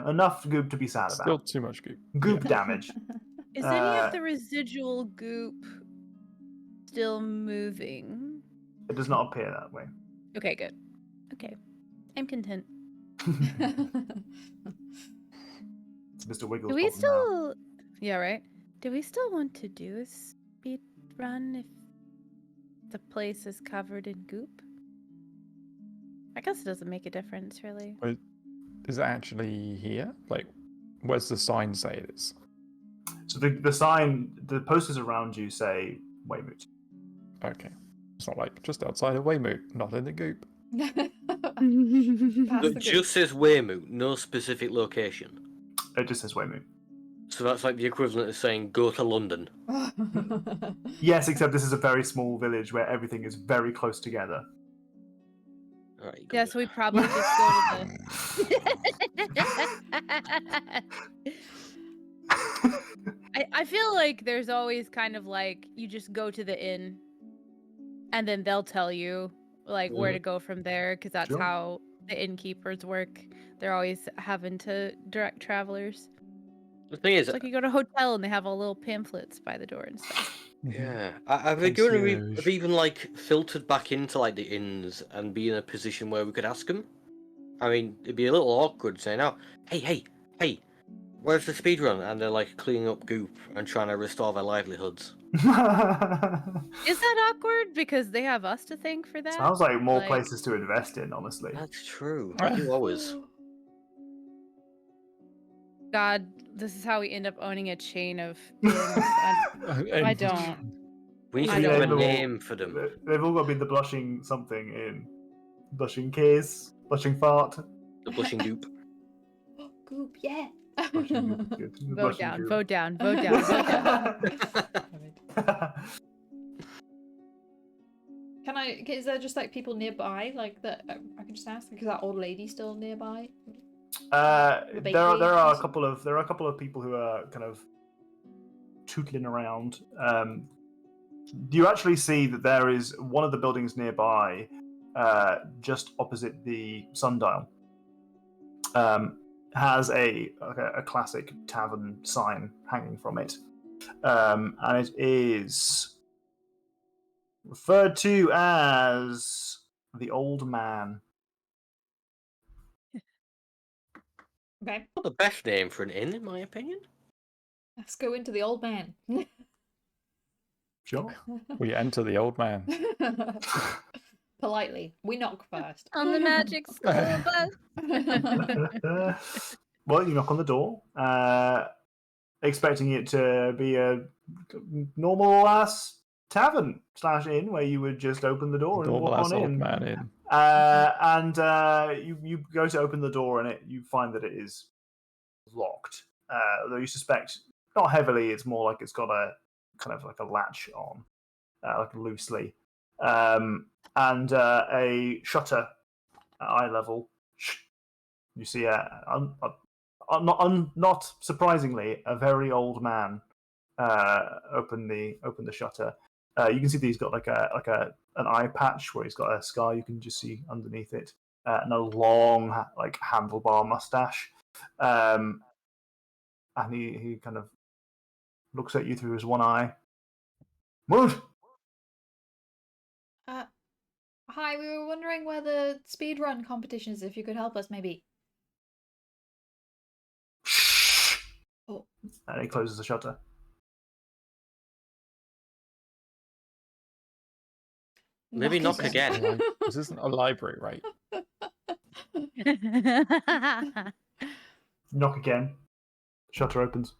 Speaker 1: Enough goop to be sad
Speaker 5: Still
Speaker 1: about.
Speaker 5: too much goop.
Speaker 1: Goop damage.
Speaker 3: Is any of the residual goop still moving?
Speaker 1: It does not appear that way.
Speaker 3: Okay, good. Okay. I'm content.
Speaker 1: It's Mr. Wiggles.
Speaker 3: Do we
Speaker 1: problem now.
Speaker 3: still... Yeah, right? Do we still want to do a speed run if the place is covered in goop? I guess it doesn't make a difference, really.
Speaker 5: is it actually here? Like, where's the sign say it is?
Speaker 1: So the sign, the posters around you say Weymouth.
Speaker 5: Okay. It's not like just outside of Weymouth, not in the goop.
Speaker 2: Past
Speaker 4: It
Speaker 2: the
Speaker 4: just says Weymouth, no specific location.
Speaker 1: It just says Weymouth.
Speaker 4: So that's like the equivalent of saying go to London.
Speaker 2: goop.
Speaker 1: Yes, except this is a very small village where everything is very close together.
Speaker 4: All right.
Speaker 3: Yeah, so we probably just go to the. I feel like there's always kind of like you just go to the inn, and then they'll tell you like where to go from there, because that's
Speaker 1: Sure.
Speaker 3: how the innkeepers work. They're always having to direct travelers.
Speaker 4: The thing is,
Speaker 3: It's like you go to a hotel and they have all little pamphlets by the door and stuff.
Speaker 4: yeah, are they going to
Speaker 5: Concierge.
Speaker 4: have even like filtered back into like the inns and be in a position where we could ask them? I mean, it'd be a little awkward saying, "Oh, hey, where's the speedrun?" And they're like cleaning up goop and trying to restore their livelihoods.
Speaker 3: Is that awkward? Because they have us to thank for that?
Speaker 1: Sounds like more
Speaker 3: Like-
Speaker 1: places to invest in, honestly.
Speaker 4: That's true. I do always.
Speaker 3: God, this is how we end up owning a chain of inns. I don't.
Speaker 4: We need
Speaker 3: I
Speaker 4: to
Speaker 3: don't
Speaker 4: have a
Speaker 3: know.
Speaker 4: name for them.
Speaker 1: They've all got to be the blushing something in. Blushing kiss, blushing fart.
Speaker 4: The blushing goop.
Speaker 2: Goop, yeah.
Speaker 1: Blushing goop is good. The
Speaker 3: Vote
Speaker 1: blushing
Speaker 3: down,
Speaker 1: goop.
Speaker 3: vote down, vote down, vote down.
Speaker 2: Can I? Is there just like people nearby, like that? I can just ask. Is that old lady still nearby?
Speaker 1: There are a
Speaker 2: Bakery?
Speaker 1: couple of people who are kind of tootling around. You actually see that there is one of the buildings nearby, just opposite the sundial. Has a classic tavern sign hanging from it, and it is referred to as the Old Man.
Speaker 2: Okay,
Speaker 4: Not the best name for an inn, in my opinion.
Speaker 2: let's go into the old man.
Speaker 1: Sure.
Speaker 5: We enter the old man.
Speaker 2: Politely, we knock first.
Speaker 3: On the magic school bus.
Speaker 1: Well, you knock on the door, expecting it to be a normal ass tavern / inn where you would just open the door and
Speaker 5: Normal
Speaker 1: walk
Speaker 5: ass
Speaker 1: on
Speaker 5: old
Speaker 1: in.
Speaker 5: man in.
Speaker 1: You go to open the door and you find that it is locked. Though you suspect not heavily, it's more like it's got a kind of like a latch on, like loosely, and a shutter at eye level. You see not surprisingly, a very old man open the shutter. You can see that he's got like an eye patch where he's got a scar. You can just see underneath it, and a long like handlebar mustache. And he kind of looks at you through his one eye. What?
Speaker 2: Hi, we were wondering where the speedrun competition is. If you could help us, maybe.
Speaker 1: Shh.
Speaker 2: Oh.
Speaker 1: And he closes the shutter.
Speaker 4: Maybe knock
Speaker 2: again.
Speaker 4: again.
Speaker 5: This isn't a library, right?
Speaker 1: Knock again. Shutter opens.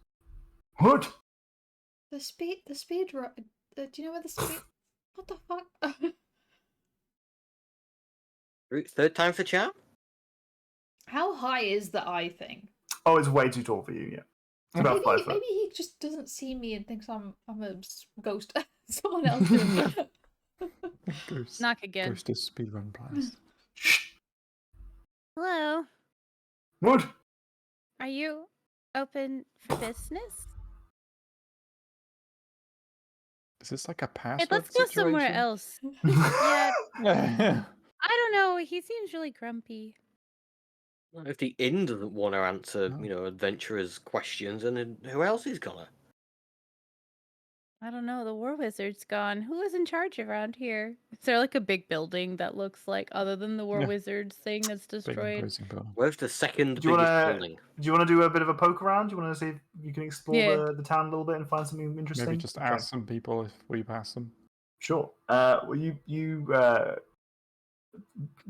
Speaker 1: What?
Speaker 2: The speed run. Do you know where the speed? What the fuck?
Speaker 4: Third time for charm?
Speaker 2: How high is the eye thing?
Speaker 1: Oh, it's way too tall for you. Yeah, it's about 5 foot.
Speaker 2: Maybe he just doesn't see me and thinks I'm a ghost. Someone else. Did.
Speaker 5: Ghost.
Speaker 3: Knock again.
Speaker 5: Ghost is speedrun plans.
Speaker 1: Shh.
Speaker 3: Hello.
Speaker 1: What?
Speaker 3: Are you open for business?
Speaker 5: Is this like a password
Speaker 3: Hey, let's go somewhere
Speaker 5: situation?
Speaker 3: else. Yeah,
Speaker 5: Yeah.
Speaker 3: I don't know. He seems really grumpy.
Speaker 4: Well, if the inn doesn't want to answer,
Speaker 5: No.
Speaker 4: adventurers' questions, and then who else is gonna?
Speaker 3: I don't know. The war wizard's gone. Who is in charge around here? Is there like a big building that looks like, other than the war
Speaker 5: Yeah.
Speaker 3: wizard's thing that's
Speaker 5: Big
Speaker 3: destroyed?
Speaker 5: imposing building.
Speaker 4: Where's the second
Speaker 1: Do you
Speaker 4: biggest
Speaker 1: wanna-
Speaker 4: building?
Speaker 1: Do you want to do a bit of a poke around? Do you want to see if you can explore
Speaker 3: Yeah.
Speaker 1: the town a little bit and find something interesting?
Speaker 5: Maybe just
Speaker 1: Okay.
Speaker 5: ask some people if we pass them.
Speaker 1: Sure. Well, you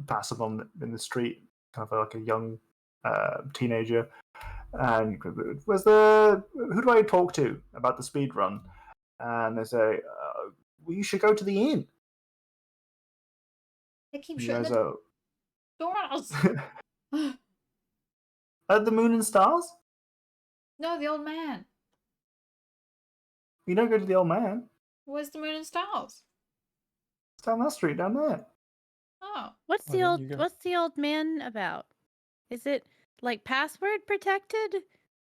Speaker 1: pass them on in the street, kind of like a young teenager. And who do I talk to about the speed run? And they say, well, you should go to the inn.
Speaker 2: They keep
Speaker 1: You
Speaker 2: shutting
Speaker 1: guys
Speaker 2: the
Speaker 1: are
Speaker 2: door on us.
Speaker 1: at the Moon and Stars?
Speaker 2: No, the old man.
Speaker 1: You don't go to the old man.
Speaker 2: Where's the moon and stars?
Speaker 1: It's down that street down there.
Speaker 2: Oh.
Speaker 3: What's
Speaker 5: Why
Speaker 3: the
Speaker 5: don't
Speaker 3: old
Speaker 5: you go?
Speaker 3: What's the old man about? Is it like password protected?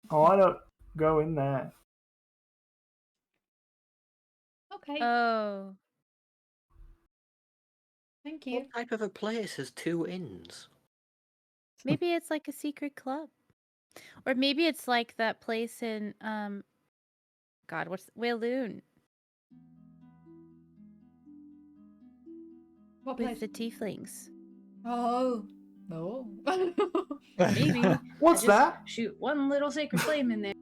Speaker 1: Oh, I don't go in there.
Speaker 2: Okay.
Speaker 3: Oh.
Speaker 2: Thank you.
Speaker 4: What type of a place has 2 inns?
Speaker 3: Maybe it's like a secret club. Or maybe it's like that place in God, what's Waloon
Speaker 2: What
Speaker 3: with
Speaker 2: place?
Speaker 3: the tieflings.
Speaker 2: Oh. No.
Speaker 3: Maybe.
Speaker 1: What's
Speaker 3: I just
Speaker 1: that?
Speaker 3: Shoot one little sacred flame in there.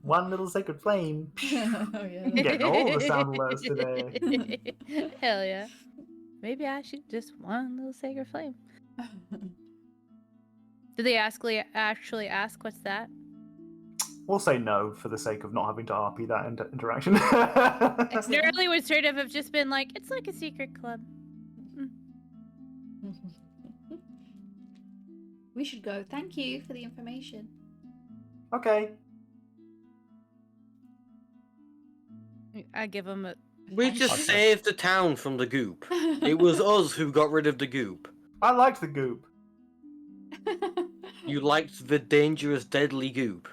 Speaker 1: One little sacred flame.
Speaker 2: Oh, yeah.
Speaker 1: You're getting all the sound alerts today.
Speaker 3: Hell yeah. Maybe I shoot just one little sacred flame. Did they actually ask what's that?
Speaker 1: We'll say no for the sake of not having to RP that interaction.
Speaker 3: Nerly would sort of have just been like, it's like a secret club.
Speaker 2: We should go. Thank you for the information.
Speaker 1: Okay.
Speaker 3: I give him a.
Speaker 4: We just
Speaker 5: Okay.
Speaker 4: saved the town from the goop. It was us who got rid of the goop.
Speaker 1: I liked the goop.
Speaker 4: You liked the dangerous, deadly goop.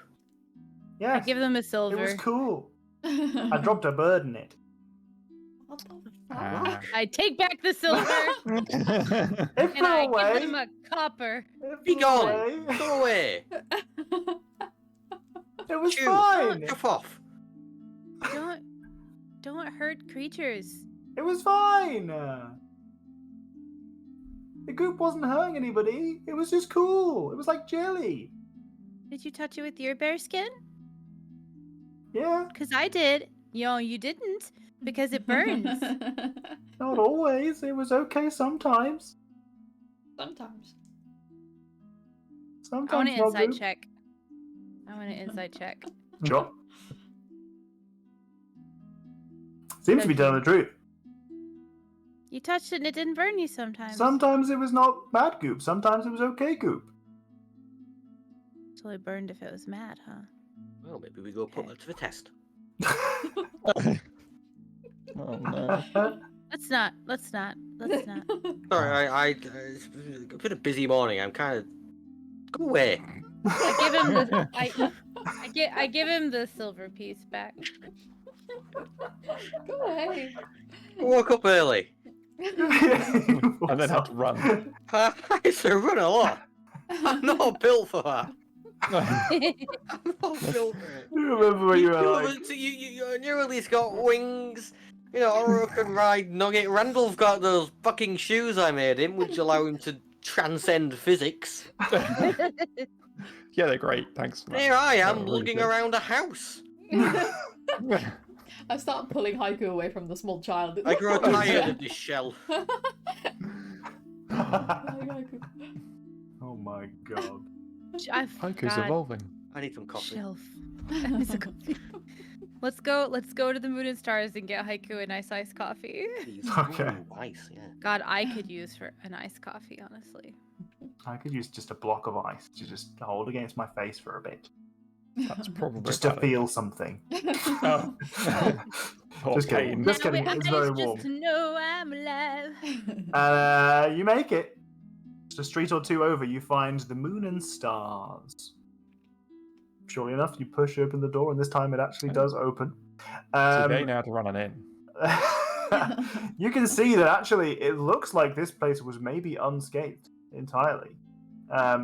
Speaker 1: Yes.
Speaker 3: I give them a
Speaker 1: It
Speaker 3: silver.
Speaker 1: was cool. I dropped a bird in it.
Speaker 2: What the
Speaker 5: Ah.
Speaker 2: fuck?
Speaker 3: I take back the silver
Speaker 1: It
Speaker 3: and
Speaker 1: flew
Speaker 3: I
Speaker 1: away.
Speaker 3: give them a copper.
Speaker 1: It
Speaker 4: Be
Speaker 1: flew
Speaker 4: gone!
Speaker 1: away.
Speaker 4: Go away!
Speaker 1: It was
Speaker 4: Chew!
Speaker 1: fine.
Speaker 4: F off!
Speaker 3: Don't hurt creatures.
Speaker 1: It was fine. The goop wasn't hurting anybody. It was just cool. It was like jelly.
Speaker 3: Did you touch it with your bear skin?
Speaker 1: Yeah,
Speaker 3: Because I did. You didn't. Because it burns.
Speaker 1: not always. It was okay sometimes.
Speaker 2: Sometimes.
Speaker 3: I want
Speaker 1: Sometimes
Speaker 3: an
Speaker 1: not
Speaker 3: inside
Speaker 1: goop.
Speaker 3: check. I want an inside check.
Speaker 1: Sure. Seems to be telling the truth.
Speaker 3: You touched it and it didn't burn you sometimes.
Speaker 1: Sometimes it was not bad goop. Sometimes it was okay goop.
Speaker 3: It's only burned if it was mad, huh?
Speaker 4: Well, maybe we go put
Speaker 3: Okay.
Speaker 4: that to the test.
Speaker 5: Oh no.
Speaker 3: Let's not.
Speaker 4: Sorry, it's been a busy morning. I'm kind of... Go away.
Speaker 3: I give him the I give him the silver piece back.
Speaker 2: Go away.
Speaker 4: I woke up early.
Speaker 5: And then had to run.
Speaker 4: I used to run a lot. I'm not built for that. I'm not built for it.
Speaker 1: You remember when you were like,
Speaker 4: You nearly's got wings. You know, Oro can ride Nugget. Randall's got those fucking shoes I made him, which allow him to transcend physics.
Speaker 5: Yeah, they're great. Thanks for that.
Speaker 4: Here I am,
Speaker 5: Really
Speaker 4: lugging
Speaker 5: good.
Speaker 4: around a house.
Speaker 2: I start pulling Haiku away from the small child.
Speaker 4: I grow tired of this shell.
Speaker 2: Haiku.
Speaker 1: oh my god.
Speaker 5: Haiku's
Speaker 3: God.
Speaker 5: evolving.
Speaker 4: I need some coffee.
Speaker 3: Shelf. Let's go to the Moon and Stars and get Haiku a nice iced coffee.
Speaker 4: Please.
Speaker 1: Okay.
Speaker 4: Ooh, nice, yeah.
Speaker 3: God, I could use for an iced coffee, honestly.
Speaker 1: I could use just a block of ice to just hold against my face for a bit.
Speaker 5: That's probably
Speaker 1: Just to
Speaker 5: about it.
Speaker 1: feel something.
Speaker 5: Oh. Or
Speaker 1: Just kidding.
Speaker 5: pain.
Speaker 1: Just
Speaker 3: Now
Speaker 1: kidding.
Speaker 3: it
Speaker 1: It's very
Speaker 3: ice
Speaker 1: warm.
Speaker 3: just to know I'm alive.
Speaker 1: You make it. Just a street or two over, you find the Moon and Stars. Surely enough, you push open the door, and this time it actually does open.
Speaker 5: So they know how to run an inn.
Speaker 1: You can see that actually it looks like this place was maybe unscathed entirely.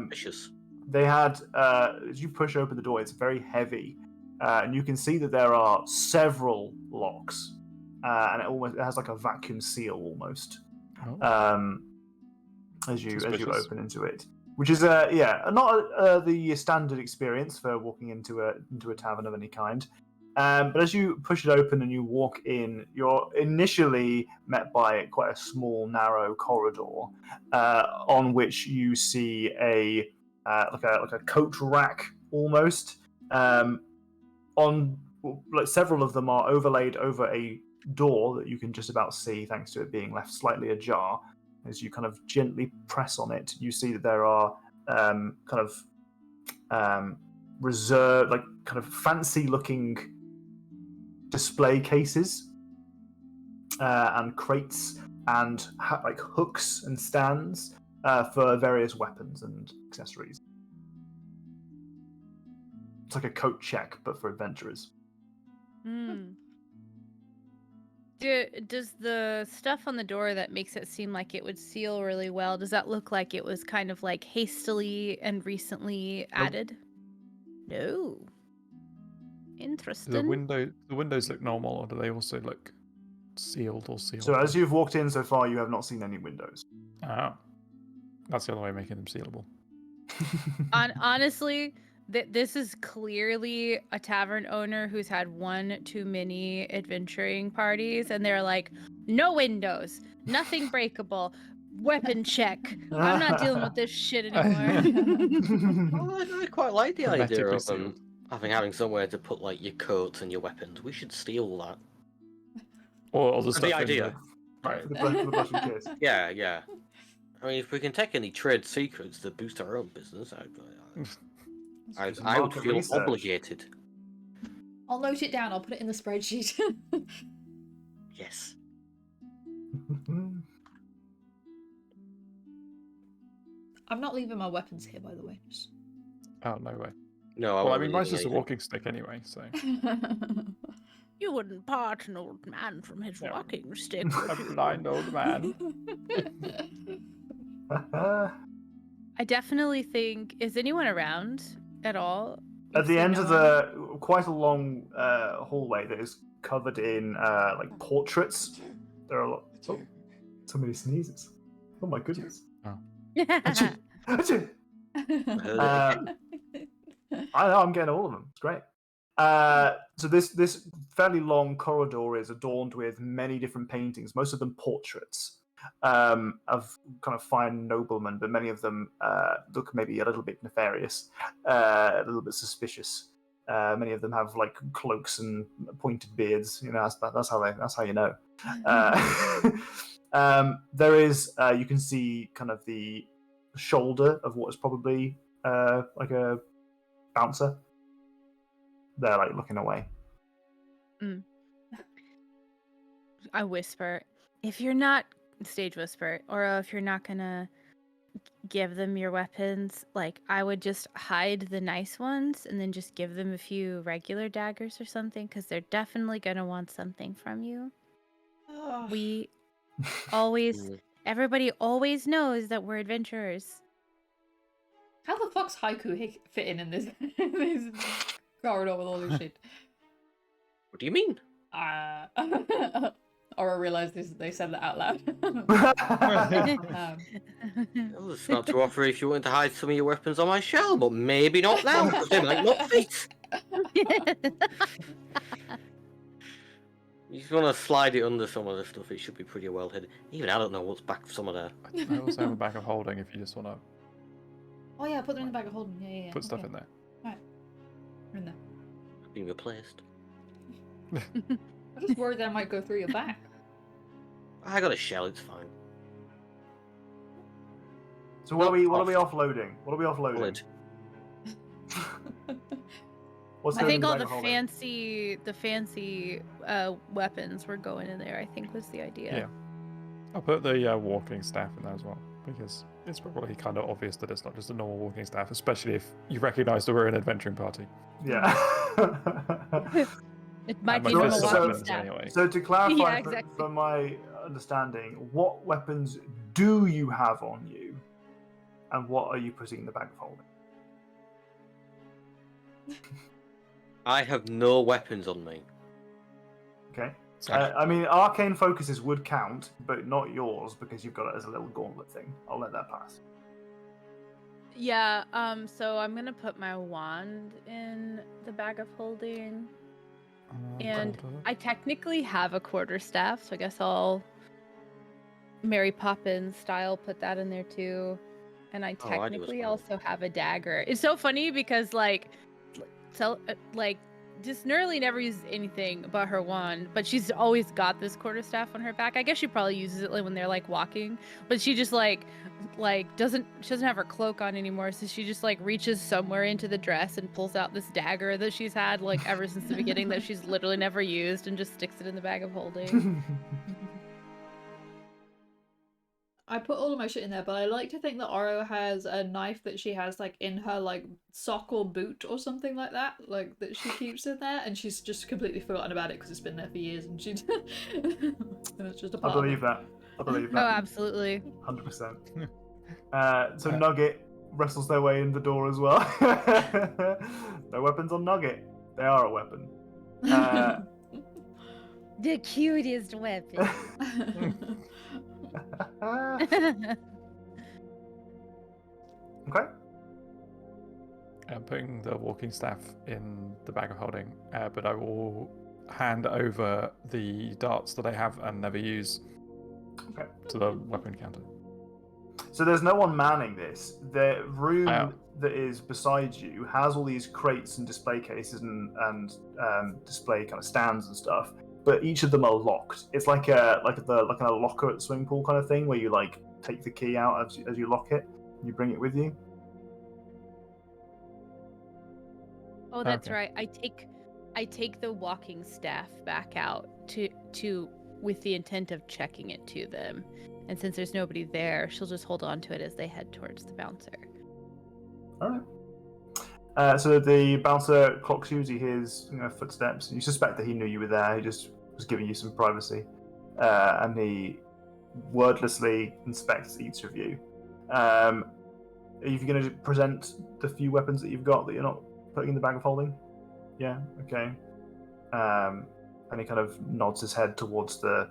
Speaker 4: Vicious.
Speaker 1: They had, as you push open the door, it's very heavy, and you can see that there are several locks, and it has like a vacuum seal almost.
Speaker 5: Oh.
Speaker 1: As you
Speaker 5: Suspicious.
Speaker 1: open into it, which is not the standard experience for walking into a tavern of any kind. But as you push it open and you walk in, you're initially met by quite a small, narrow corridor on which you see a like a coat rack almost. On like several of them are overlaid over a door that you can just about see, thanks to it being left slightly ajar. As you kind of gently press on it, you see that there are reserved, like kind of fancy-looking display cases and crates and like hooks and stands for various weapons and accessories. It's like a coat check, but for adventurers.
Speaker 3: Does the stuff on the door that makes it seem like it would seal really well, does that look like it was kind of like hastily and recently added? No. Interesting.
Speaker 5: The windows look normal, or do they also look sealed or sealed?
Speaker 1: So as you've walked in so far, you have not seen any windows.
Speaker 5: Oh. That's the other way of making them sealable.
Speaker 3: Honestly, this is clearly a tavern owner who's had one too many adventuring parties, and they're like, no windows, nothing breakable, weapon check. I'm not dealing with this shit anymore.
Speaker 4: Well, I quite like the idea
Speaker 5: Hermetically
Speaker 4: of
Speaker 5: sealed.
Speaker 4: having somewhere to put like your coats and your weapons. We should steal that.
Speaker 5: Or the stuff
Speaker 4: The
Speaker 5: in
Speaker 4: idea.
Speaker 5: Right.
Speaker 1: For the brushing case.
Speaker 4: Yeah. I mean, if we can take any trade secrets to boost our own business, I
Speaker 1: some
Speaker 4: would
Speaker 1: market
Speaker 4: feel
Speaker 1: research.
Speaker 4: obligated.
Speaker 2: I'll note it down. I'll put it in the spreadsheet.
Speaker 4: Yes.
Speaker 2: I'm not leaving my weapons here, by the way. Just...
Speaker 5: Oh, no way.
Speaker 4: No,
Speaker 5: Well, I
Speaker 4: won't
Speaker 5: mean,
Speaker 4: be
Speaker 5: mine's
Speaker 4: leaving
Speaker 5: just a
Speaker 4: anything.
Speaker 5: walking stick anyway, so.
Speaker 3: You wouldn't part an old man from his
Speaker 5: No.
Speaker 3: walking stick,
Speaker 5: A
Speaker 3: would you?
Speaker 5: blind old man.
Speaker 3: I definitely think. Is anyone around at all?
Speaker 1: At
Speaker 3: You
Speaker 1: the
Speaker 3: see
Speaker 1: end
Speaker 3: no
Speaker 1: of
Speaker 3: one?
Speaker 1: the quite a long hallway that is covered in like portraits. There are a lot. Oh, so many sneezes. Oh my goodness. Achoo. Achoo.
Speaker 4: I heard it.
Speaker 1: I know, I'm getting all of them. It's great. So this fairly long corridor is adorned with many different paintings, most of them portraits of kind of fine noblemen, but many of them look maybe a little bit nefarious, a little bit suspicious. Many of them have like cloaks and pointed beards. You know, that's how you know. There is you can see kind of the shoulder of what is probably like a bouncer. They're like looking away.
Speaker 3: I whisper, if you're not stage whisper, or if you're not gonna give them your weapons, like I would just hide the nice ones and then just give them a few regular daggers or something, because they're definitely gonna want something from you. We always, everybody always knows that we're adventurers.
Speaker 2: How the fuck's Haiku fitting in this, this corridor with all this shit?
Speaker 4: What do you mean?
Speaker 2: Or I realised they said that out loud.
Speaker 4: Well, it's not to offer if you wanted to hide some of your weapons on my shell, but maybe not now, because they might not fit. You just want to slide it under some of the stuff, it should be pretty well hidden. Even I don't know what's back some of there.
Speaker 5: I also have a bag of holding if you just want to
Speaker 2: Oh yeah, put them in the bag of holding. Yeah.
Speaker 5: put stuff
Speaker 2: okay.
Speaker 5: in there.
Speaker 2: Right. They're in there.
Speaker 4: Being replaced.
Speaker 2: I'm just worried that I might go through your back.
Speaker 4: I got a shell, it's fine.
Speaker 1: So what are we offloading? What are we offloading?
Speaker 4: Solid.
Speaker 1: What's
Speaker 3: I
Speaker 1: going in
Speaker 3: think all
Speaker 1: bag
Speaker 3: the
Speaker 1: of holding?
Speaker 3: fancy weapons were going in there, I think was the idea.
Speaker 5: Yeah. I'll put the walking staff in there as well, because it's probably kind of obvious that it's not just a normal walking staff, especially if you recognise that we're an adventuring party.
Speaker 1: Yeah.
Speaker 3: It might
Speaker 5: And
Speaker 3: be
Speaker 5: my
Speaker 3: from a
Speaker 5: first
Speaker 3: walking
Speaker 5: weapons
Speaker 3: staff.
Speaker 5: anyway.
Speaker 1: So to clarify,
Speaker 3: Yeah, exactly.
Speaker 1: for my understanding, what weapons do you have on you, and what are you putting in the bag of holding?
Speaker 4: I have no weapons on me.
Speaker 1: Okay.
Speaker 5: So,
Speaker 1: I mean, arcane focuses would count, but not yours because you've got it as a little gauntlet thing. I'll let that pass.
Speaker 3: Yeah, so I'm gonna put my wand in the bag of holding. And I technically have a quarterstaff, so I guess I'll Mary Poppins style put that in there too. and I
Speaker 4: Oh, I do as
Speaker 3: technically
Speaker 4: well.
Speaker 3: also have a dagger. It's so funny because like just Nerly never uses anything but her wand, but she's always got this quarterstaff on her back. I guess she probably uses it like when they're like walking, but she just like doesn't have her cloak on anymore, so she just like reaches somewhere into the dress and pulls out this dagger that she's had like ever since the beginning that she's literally never used, and just sticks it in the bag of holding.
Speaker 2: I put all of my shit in there, but I like to think that Oro has a knife that she has like in her like sock or boot or something like that, like that she keeps in there, and she's just completely forgotten about it because it's been there for years, and she and it's just a
Speaker 1: I
Speaker 2: part of
Speaker 1: believe
Speaker 2: it.
Speaker 1: that. I believe
Speaker 3: Oh,
Speaker 1: that.
Speaker 3: absolutely.
Speaker 1: 100%. So Nugget wrestles their way in the door as well. No weapons on Nugget. They are a weapon.
Speaker 3: The cutest weapon.
Speaker 1: Okay.
Speaker 5: I'm putting the walking staff in the bag of holding, but I will hand over the darts that I have and never use to the weapon counter.
Speaker 1: So there's no one manning this. The room
Speaker 5: am.
Speaker 1: that is beside you has all these crates and display cases and display kind of stands and stuff, but each of them are locked. It's like a locker at the swimming pool kind of thing, where you like take the key out as you lock it, and you bring it with you.
Speaker 3: Oh, that's
Speaker 5: Okay.
Speaker 3: right. I take the walking staff back out to with the intent of checking it to them. And since there's nobody there, she'll just hold on to it as they head towards the bouncer.
Speaker 1: All right. So the bouncer clocks you as he hears footsteps, and you suspect that he knew you were there. He just was giving you some privacy, and he wordlessly inspects each of you. Are you going to present the few weapons that you've got that you're not putting in the bag of holding? Yeah. Okay. And he kind of nods his head towards the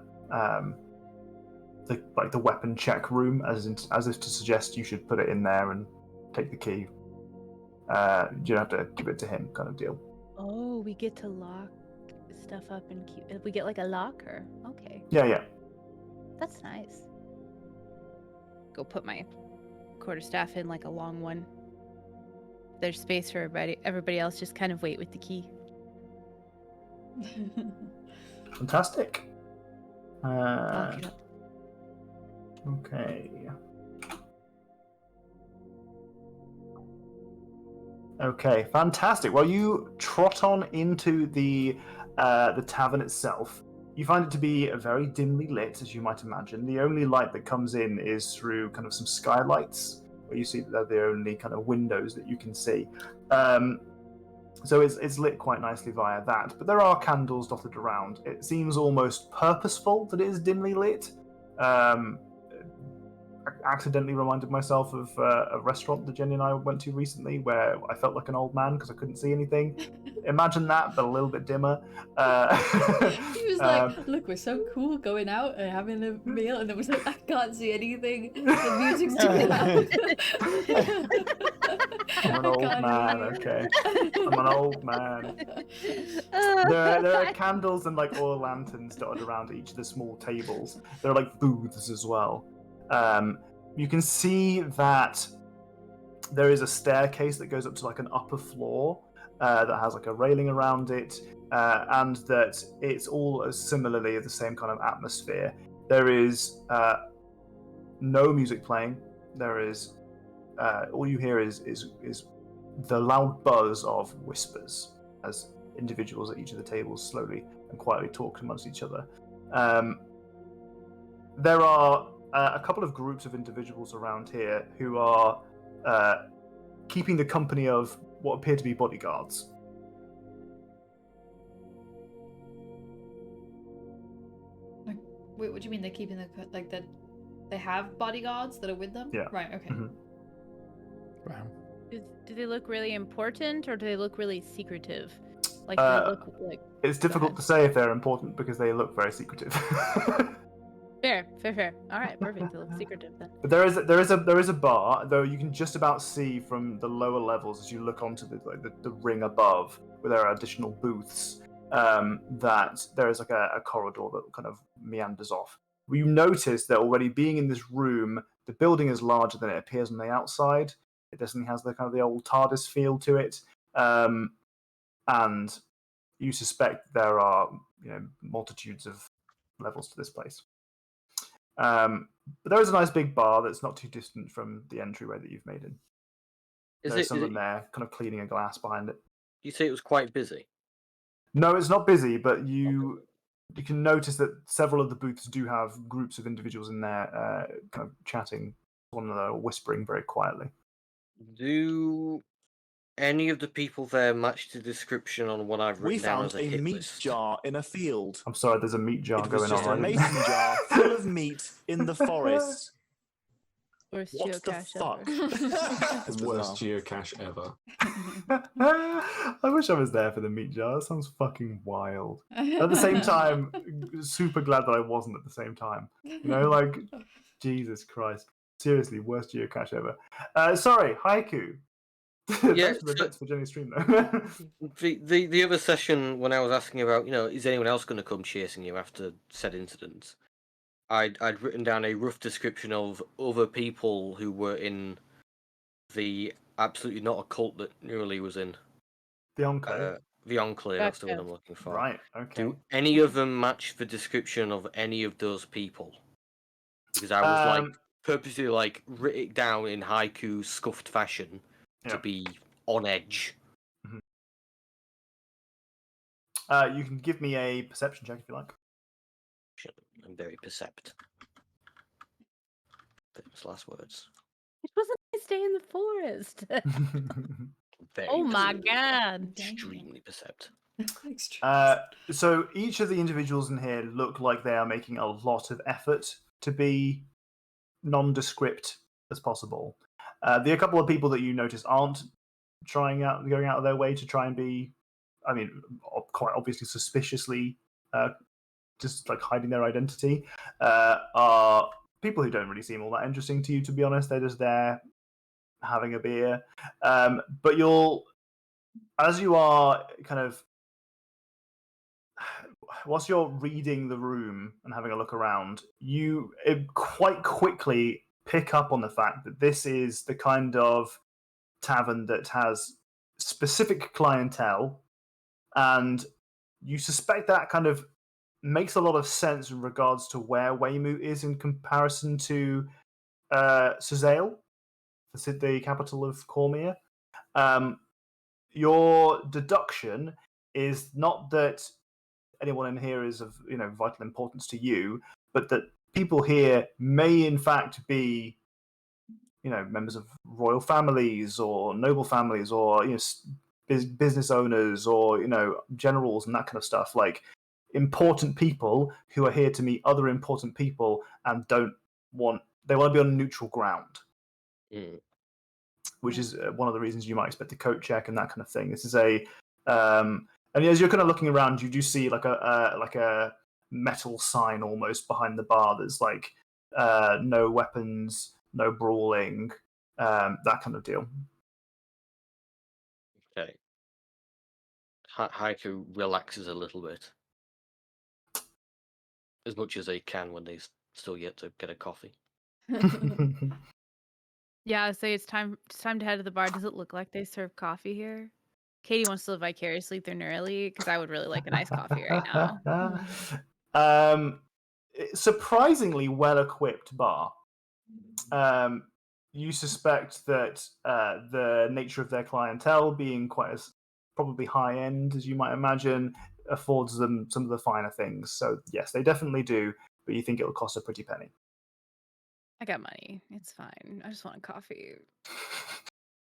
Speaker 1: weapon check room, as if to suggest you should put it in there and take the key. You don't have to give it to him, kind of deal.
Speaker 3: Oh, we get to lock stuff up and keep. We get like a locker. Okay,
Speaker 1: Yeah.
Speaker 3: that's nice. Go put my quarterstaff in like a long one. There's space for everybody. Everybody else just kind of wait with the key.
Speaker 1: Fantastic.
Speaker 3: Lock it up.
Speaker 1: Okay. Okay, fantastic. Well, you trot on into the tavern itself. You find it to be very dimly lit, as you might imagine. The only light that comes in is through kind of some skylights, where you see that they're the only kind of windows that you can see. So it's lit quite nicely via that, but there are candles dotted around. It seems almost purposeful that it is dimly lit. I accidentally reminded myself of a restaurant that Jenny and I went to recently where I felt like an old man because I couldn't see anything. Imagine that, but a little bit dimmer.
Speaker 2: He was like, look, we're so cool going out and having a meal, and then was like, I can't see anything. The music's too loud.
Speaker 1: I'm an old man, okay. I'm an old man. There are candles and like oil lanterns dotted around each of the small tables. There are like booths as well. You can see that there is a staircase that goes up to like an upper floor that has like a railing around it, and that it's all similarly the same kind of atmosphere. There is no music playing. There is all you hear is the loud buzz of whispers as individuals at each of the tables slowly and quietly talk amongst each other. There are a couple of groups of individuals around here who are keeping the company of what appear to be bodyguards.
Speaker 2: Wait, what do you mean they're keeping they have bodyguards that are with them?
Speaker 1: Yeah.
Speaker 2: Right, okay.
Speaker 1: Mm-hmm.
Speaker 5: Wow.
Speaker 3: Do they look really important, or do they look really secretive? Like
Speaker 1: Uh,
Speaker 3: they look like.
Speaker 1: It's difficult to say if they're important because they look very secretive.
Speaker 3: Fair. All right, perfect. They look secretive then.
Speaker 1: But there is a bar, though you can just about see from the lower levels as you look onto the ring above, where there are additional booths. That there is like a corridor that kind of meanders off. You notice that already being in this room The building is larger than it appears on the outside. It definitely has the kind of the old TARDIS feel to it, and you suspect there are multitudes of levels to this place. But there is a nice big bar that's not too distant from the entryway that you've made in. There's someone there kind of cleaning a glass behind it.
Speaker 4: You say it was quite busy?
Speaker 1: No, it's not busy, but you can notice that several of the booths do have groups of individuals in there kind of chatting to one another, whispering very quietly.
Speaker 4: Do any of the people there match the description on what I've
Speaker 6: We
Speaker 4: written down
Speaker 6: found
Speaker 4: as a
Speaker 6: a
Speaker 4: hit
Speaker 6: meat
Speaker 4: list?
Speaker 6: jar in a field.
Speaker 1: I'm sorry, there's a meat jar
Speaker 6: It was
Speaker 1: going
Speaker 6: just
Speaker 1: on.
Speaker 6: a mason jar full of meat in the forest.
Speaker 3: Worst
Speaker 6: What the
Speaker 3: geocache
Speaker 6: fuck?
Speaker 3: ever.
Speaker 6: It's
Speaker 7: Worst
Speaker 6: bizarre.
Speaker 7: geocache ever.
Speaker 1: I wish I was there for the meat jar. That sounds fucking wild. At the same time, super glad that I wasn't at the same time. Like, Jesus Christ. Seriously, worst geocache ever. Sorry, Haiku.
Speaker 4: Yeah,
Speaker 1: Thanks for the bits for Jenny's stream, though.
Speaker 4: The other session when I was asking about, is anyone else going to come chasing you after said incident? I'd written down a rough description of other people who were in the absolutely not a cult that Neurali was in.
Speaker 1: The Enclave.
Speaker 4: The Enclave, that's the word
Speaker 3: Gotcha.
Speaker 4: I'm looking for.
Speaker 1: Right, okay.
Speaker 4: Do any of them match the description of any of those people? Because I was purposely writ it down in haiku scuffed fashion to be on edge.
Speaker 1: You can give me a perception check if you like.
Speaker 4: I'm very percept. Famous last words.
Speaker 3: It was a nice day in the forest.
Speaker 4: Very
Speaker 3: Oh my
Speaker 4: percept.
Speaker 3: god.
Speaker 4: Extremely percept.
Speaker 1: So each of the individuals in here look like they are making a lot of effort to be nondescript as possible. There are a couple of people that you notice aren't going out of their way to try and be, quite obviously suspiciously just like hiding their identity, are people who don't really seem all that interesting to you, to be honest. They're just there having a beer. But as you are kind of, whilst you're reading the room and having a look around, you quite quickly pick up on the fact that this is the kind of tavern that has specific clientele, and you suspect that kind of makes a lot of sense in regards to where Weymouth is in comparison to Suzail, the capital of Cormier. Your deduction is not that anyone in here is of vital importance to you, but that people here may in fact be members of royal families or noble families or business owners or generals and that kind of stuff, like important people who are here to meet other important people and they want to be on neutral ground. Which is one of the reasons you might expect a coat check and that kind of thing. This is and as you're kind of looking around, you do see like a metal sign almost behind the bar that's like no weapons, no brawling, that kind of deal.
Speaker 4: Okay. Haiku relaxes a little bit. As much as they can when they still yet to get a coffee.
Speaker 3: Yeah, so it's time to head to the bar. Does it look like they serve coffee here? Katie wants to live vicariously through Neurali because I would really like a nice coffee right now.
Speaker 1: Surprisingly well-equipped bar. You suspect that the nature of their clientele being quite as probably high-end as you might imagine affords them some of the finer things. So yes, they definitely do, but you think it'll cost a pretty penny.
Speaker 3: I got money. It's fine. I just want a coffee.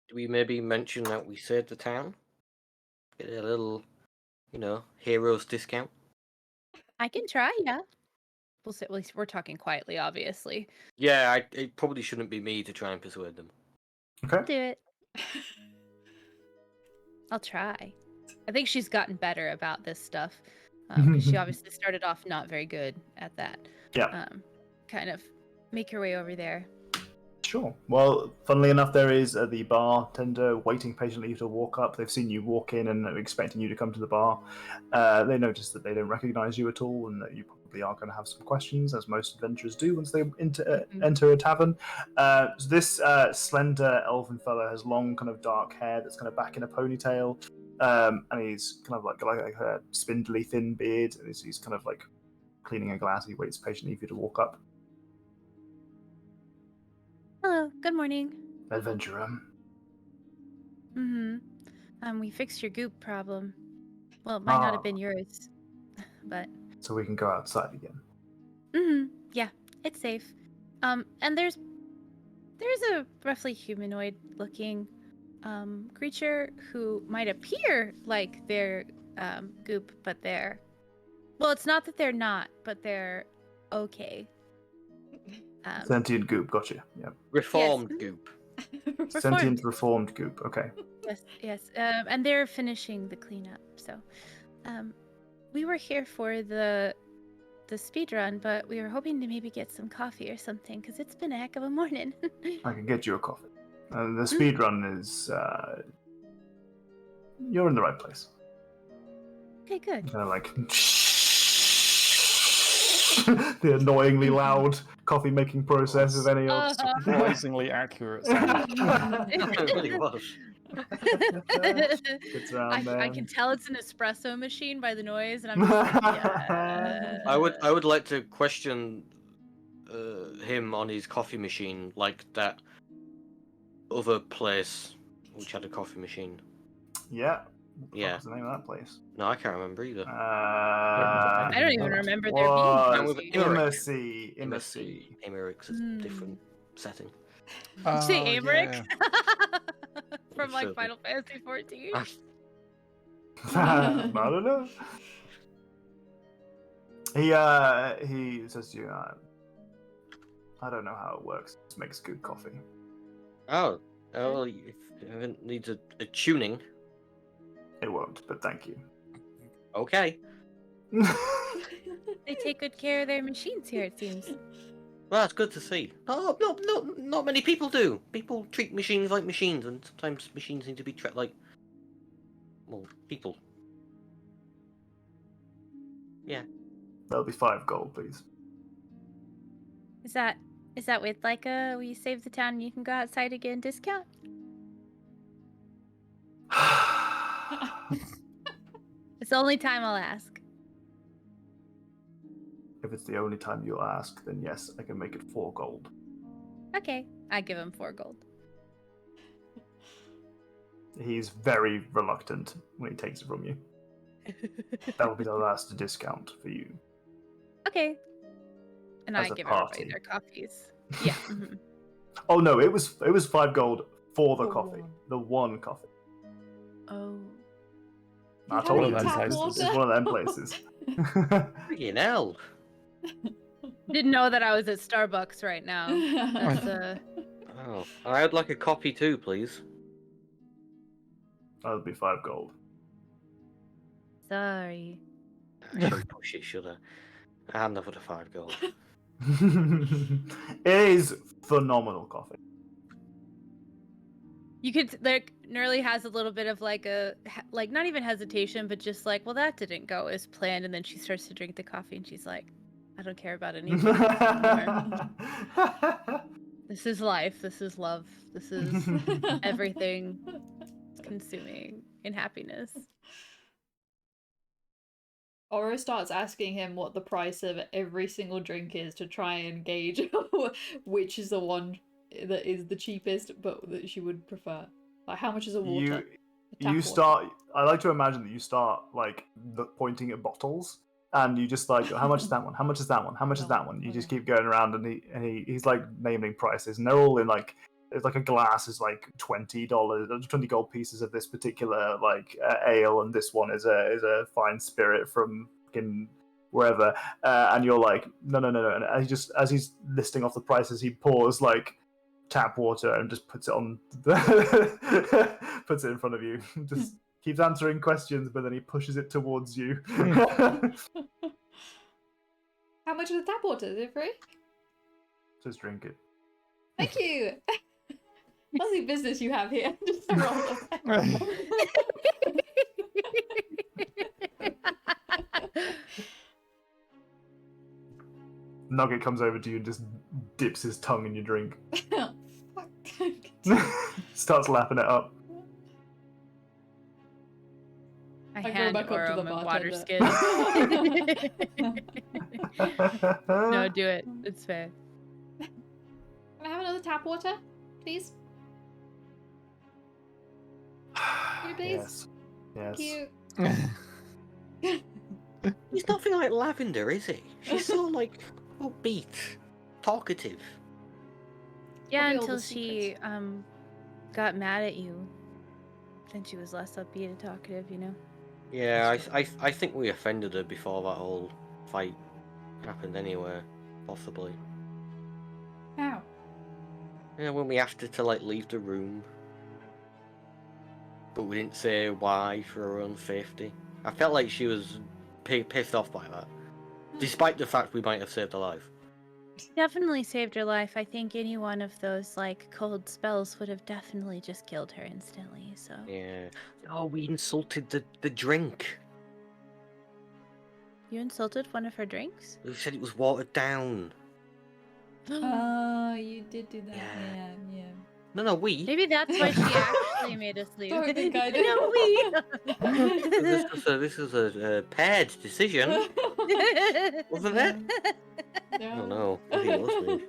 Speaker 4: Do we maybe mention that we saved the town? Get a little, heroes discount?
Speaker 3: I can try, yeah. We're talking quietly, obviously.
Speaker 4: Yeah, it probably shouldn't be me to try and persuade them.
Speaker 1: Okay.
Speaker 3: I'll do it. I'll try. I think she's gotten better about this stuff. Because she obviously started off not very good at that.
Speaker 1: Yeah.
Speaker 3: Kind of make her way over there.
Speaker 1: Sure. Well, funnily enough, there is the bartender waiting patiently to walk up. They've seen you walk in and are expecting you to come to the bar. They notice that they don't recognize you at all and that you probably probably are going to have some questions, as most adventurers do once they enter a tavern. So this slender elven fellow has long, kind of dark hair that's kind of back in a ponytail, and he's kind of like a spindly, thin beard, and he's kind of like cleaning a glass. He waits patiently for you to walk up.
Speaker 3: Hello, good morning.
Speaker 1: Adventurer.
Speaker 3: We fixed your goop problem. Well, it might not have been yours, but...
Speaker 1: So we can go outside again.
Speaker 3: Yeah, it's safe. And there's a roughly humanoid-looking creature who might appear like they're goop, but they're... Well, it's not that they're not, but they're okay.
Speaker 1: Sentient goop, gotcha. Yeah.
Speaker 4: Reformed
Speaker 3: Yes.
Speaker 4: goop.
Speaker 1: Sentient reformed goop. Okay.
Speaker 3: Yes. And they're finishing the cleanup. So, we were here for the speed run, but we were hoping to maybe get some coffee or something because it's been a heck of a morning.
Speaker 1: I can get you a coffee. The speed run is. You're in the right place.
Speaker 3: Okay, good.
Speaker 1: Kind of like the annoyingly loud coffee making process of any of.
Speaker 5: Surprisingly accurate sound.
Speaker 4: It really was.
Speaker 1: It's around
Speaker 3: I can tell it's an espresso machine by the noise, and I'm just like, yeah.
Speaker 4: I would like to question him on his coffee machine, like that other place which had a coffee machine.
Speaker 1: Yeah.
Speaker 4: Yeah.
Speaker 1: What's the name of that place?
Speaker 4: No, I can't remember either.
Speaker 3: I don't even remember there
Speaker 1: was
Speaker 3: being
Speaker 1: Immersy.
Speaker 4: Emmerich is a different setting.
Speaker 3: Did you say Amric?
Speaker 5: Yeah.
Speaker 3: From like Final Fantasy 14?
Speaker 1: I don't know. He says to you, I don't know how it works. It makes good coffee.
Speaker 4: Oh, well, if it needs a tuning.
Speaker 1: It won't, but thank you.
Speaker 4: Okay.
Speaker 3: They take good care of their machines here, it seems.
Speaker 4: Well, that's good to see. Oh, not many people do. People treat machines like machines, and sometimes machines need to be treated like, well, people. Yeah.
Speaker 1: That'll be 5 gold, please.
Speaker 3: Is that with like a we save the town and you can go outside again discount? It's the only time I'll ask.
Speaker 1: If it's the only time you'll ask, then yes, I can make it 4 gold.
Speaker 3: Okay, I give him 4 gold.
Speaker 1: He's very reluctant when he takes it from you. That will be the last discount for you.
Speaker 3: Okay. And
Speaker 1: As
Speaker 3: I
Speaker 1: a
Speaker 3: give
Speaker 1: party.
Speaker 3: everybody their coffees. Yeah.
Speaker 1: Oh no, it was 5 gold for the
Speaker 2: For
Speaker 1: coffee.
Speaker 2: one.
Speaker 1: The one coffee.
Speaker 3: Oh.
Speaker 1: I
Speaker 2: You
Speaker 1: told
Speaker 2: have
Speaker 1: you
Speaker 5: any
Speaker 1: this
Speaker 5: tap
Speaker 1: is
Speaker 2: water?
Speaker 1: one of them places.
Speaker 4: Freaking hell.
Speaker 3: Didn't know that I was at Starbucks right now. That's
Speaker 4: Oh, I would like a copy too, please.
Speaker 1: That'll be 5 gold.
Speaker 3: sorry.
Speaker 4: I shouldn't push it, should I? I'm not for the 5 gold.
Speaker 1: It is phenomenal coffee.
Speaker 3: You could like Nerly has a little bit of like like not even hesitation, but just like, well, that didn't go as planned, and then she starts to drink the coffee, and she's like, I don't care about anything anymore. This is life. This is love. This is everything consuming in happiness.
Speaker 2: Oro starts asking him what the price of every single drink is to try and gauge which is the one that is the cheapest, but that she would prefer. Like, how much is a water?
Speaker 1: I like to imagine that you start like pointing at bottles, and you just like, how much is that one? How much is that one? How much is that one? You just keep going around, and he's like naming prices, and they're all in like, it's like a glass is like $20, 20 gold pieces of this particular like ale, and this one is a fine spirit from fucking wherever, and you're like, no, and as he's listing off the prices, he pours like tap water and just puts it on puts it in front of you. Just keeps answering questions, but then he pushes it towards you.
Speaker 2: How much is the tap water? Is it free?
Speaker 1: Just drink it.
Speaker 2: Thank you. Lovely business you have here. Just a roll.
Speaker 1: Nugget comes over to you and just dips his tongue in your drink.
Speaker 2: Fuck.
Speaker 1: Starts lapping it up.
Speaker 3: I
Speaker 2: go
Speaker 3: hand
Speaker 2: back up to the
Speaker 3: Oro a water
Speaker 2: bartender.
Speaker 3: skin. No, do it. It's fair.
Speaker 2: Can I have another tap water, please? Can you please?
Speaker 1: Yes.
Speaker 2: Thank you.
Speaker 4: He's nothing like Lavender, is he? She's so like upbeat, talkative.
Speaker 3: Yeah,
Speaker 2: Probably all
Speaker 3: until
Speaker 2: the
Speaker 3: she
Speaker 2: secrets.
Speaker 3: got mad at you. Then she was less upbeat and talkative, you know?
Speaker 4: Yeah, I think we offended her before that whole fight happened anyway, possibly.
Speaker 2: How?
Speaker 4: Yeah, when we asked her to like leave the room, but we didn't say why for her own safety. I felt like she was pissed off by that, despite the fact we might have saved her life.
Speaker 3: Definitely saved her life. I think any one of those, like, cold spells would have definitely just killed her instantly, so...
Speaker 4: Yeah. Oh, we insulted the drink.
Speaker 3: You insulted one of her drinks?
Speaker 4: We said it was watered down.
Speaker 2: Oh, you did do that.
Speaker 4: Yeah.
Speaker 2: Yeah.
Speaker 4: No, we.
Speaker 3: Maybe that's why she actually made us leave.
Speaker 2: Don't think I did.
Speaker 3: No, we.
Speaker 4: This was a paired decision, wasn't it?
Speaker 2: No.
Speaker 4: Oh no, I think it was me.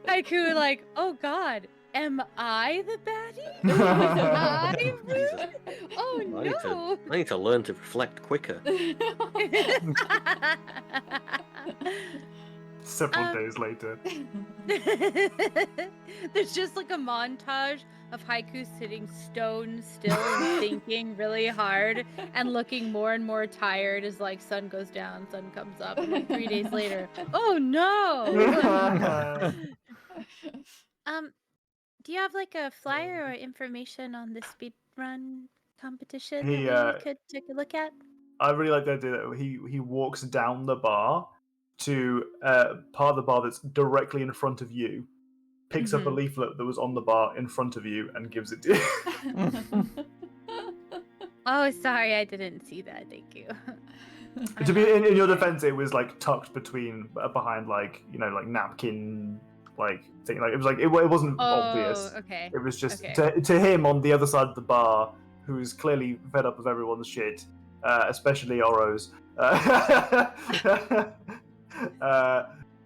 Speaker 3: Haiku, like, oh god, am I the baddie? Am I
Speaker 4: Jesus.
Speaker 3: rude? Oh no!
Speaker 4: I need to learn to reflect quicker.
Speaker 1: Several days later.
Speaker 3: There's just like a montage of Haiku sitting stone still and thinking really hard and looking more and more tired as like sun goes down, sun comes up, and like 3 days later, oh no! Do you have like a flyer or information on the speedrun competition
Speaker 1: He,
Speaker 3: that we could take a look at?
Speaker 1: I really like the idea that he walks down the bar to part of the bar that's directly in front of you, picks up a leaflet that was on the bar in front of you, and gives it to you.
Speaker 3: Oh, sorry, I didn't see that. Thank you.
Speaker 1: To be in your defense, it was like tucked behind like like napkin like thing. Like it wasn't obvious.
Speaker 3: Oh, okay.
Speaker 1: It was just
Speaker 3: Okay.
Speaker 1: to him on the other side of the bar, who's clearly fed up with everyone's shit, especially Oro's.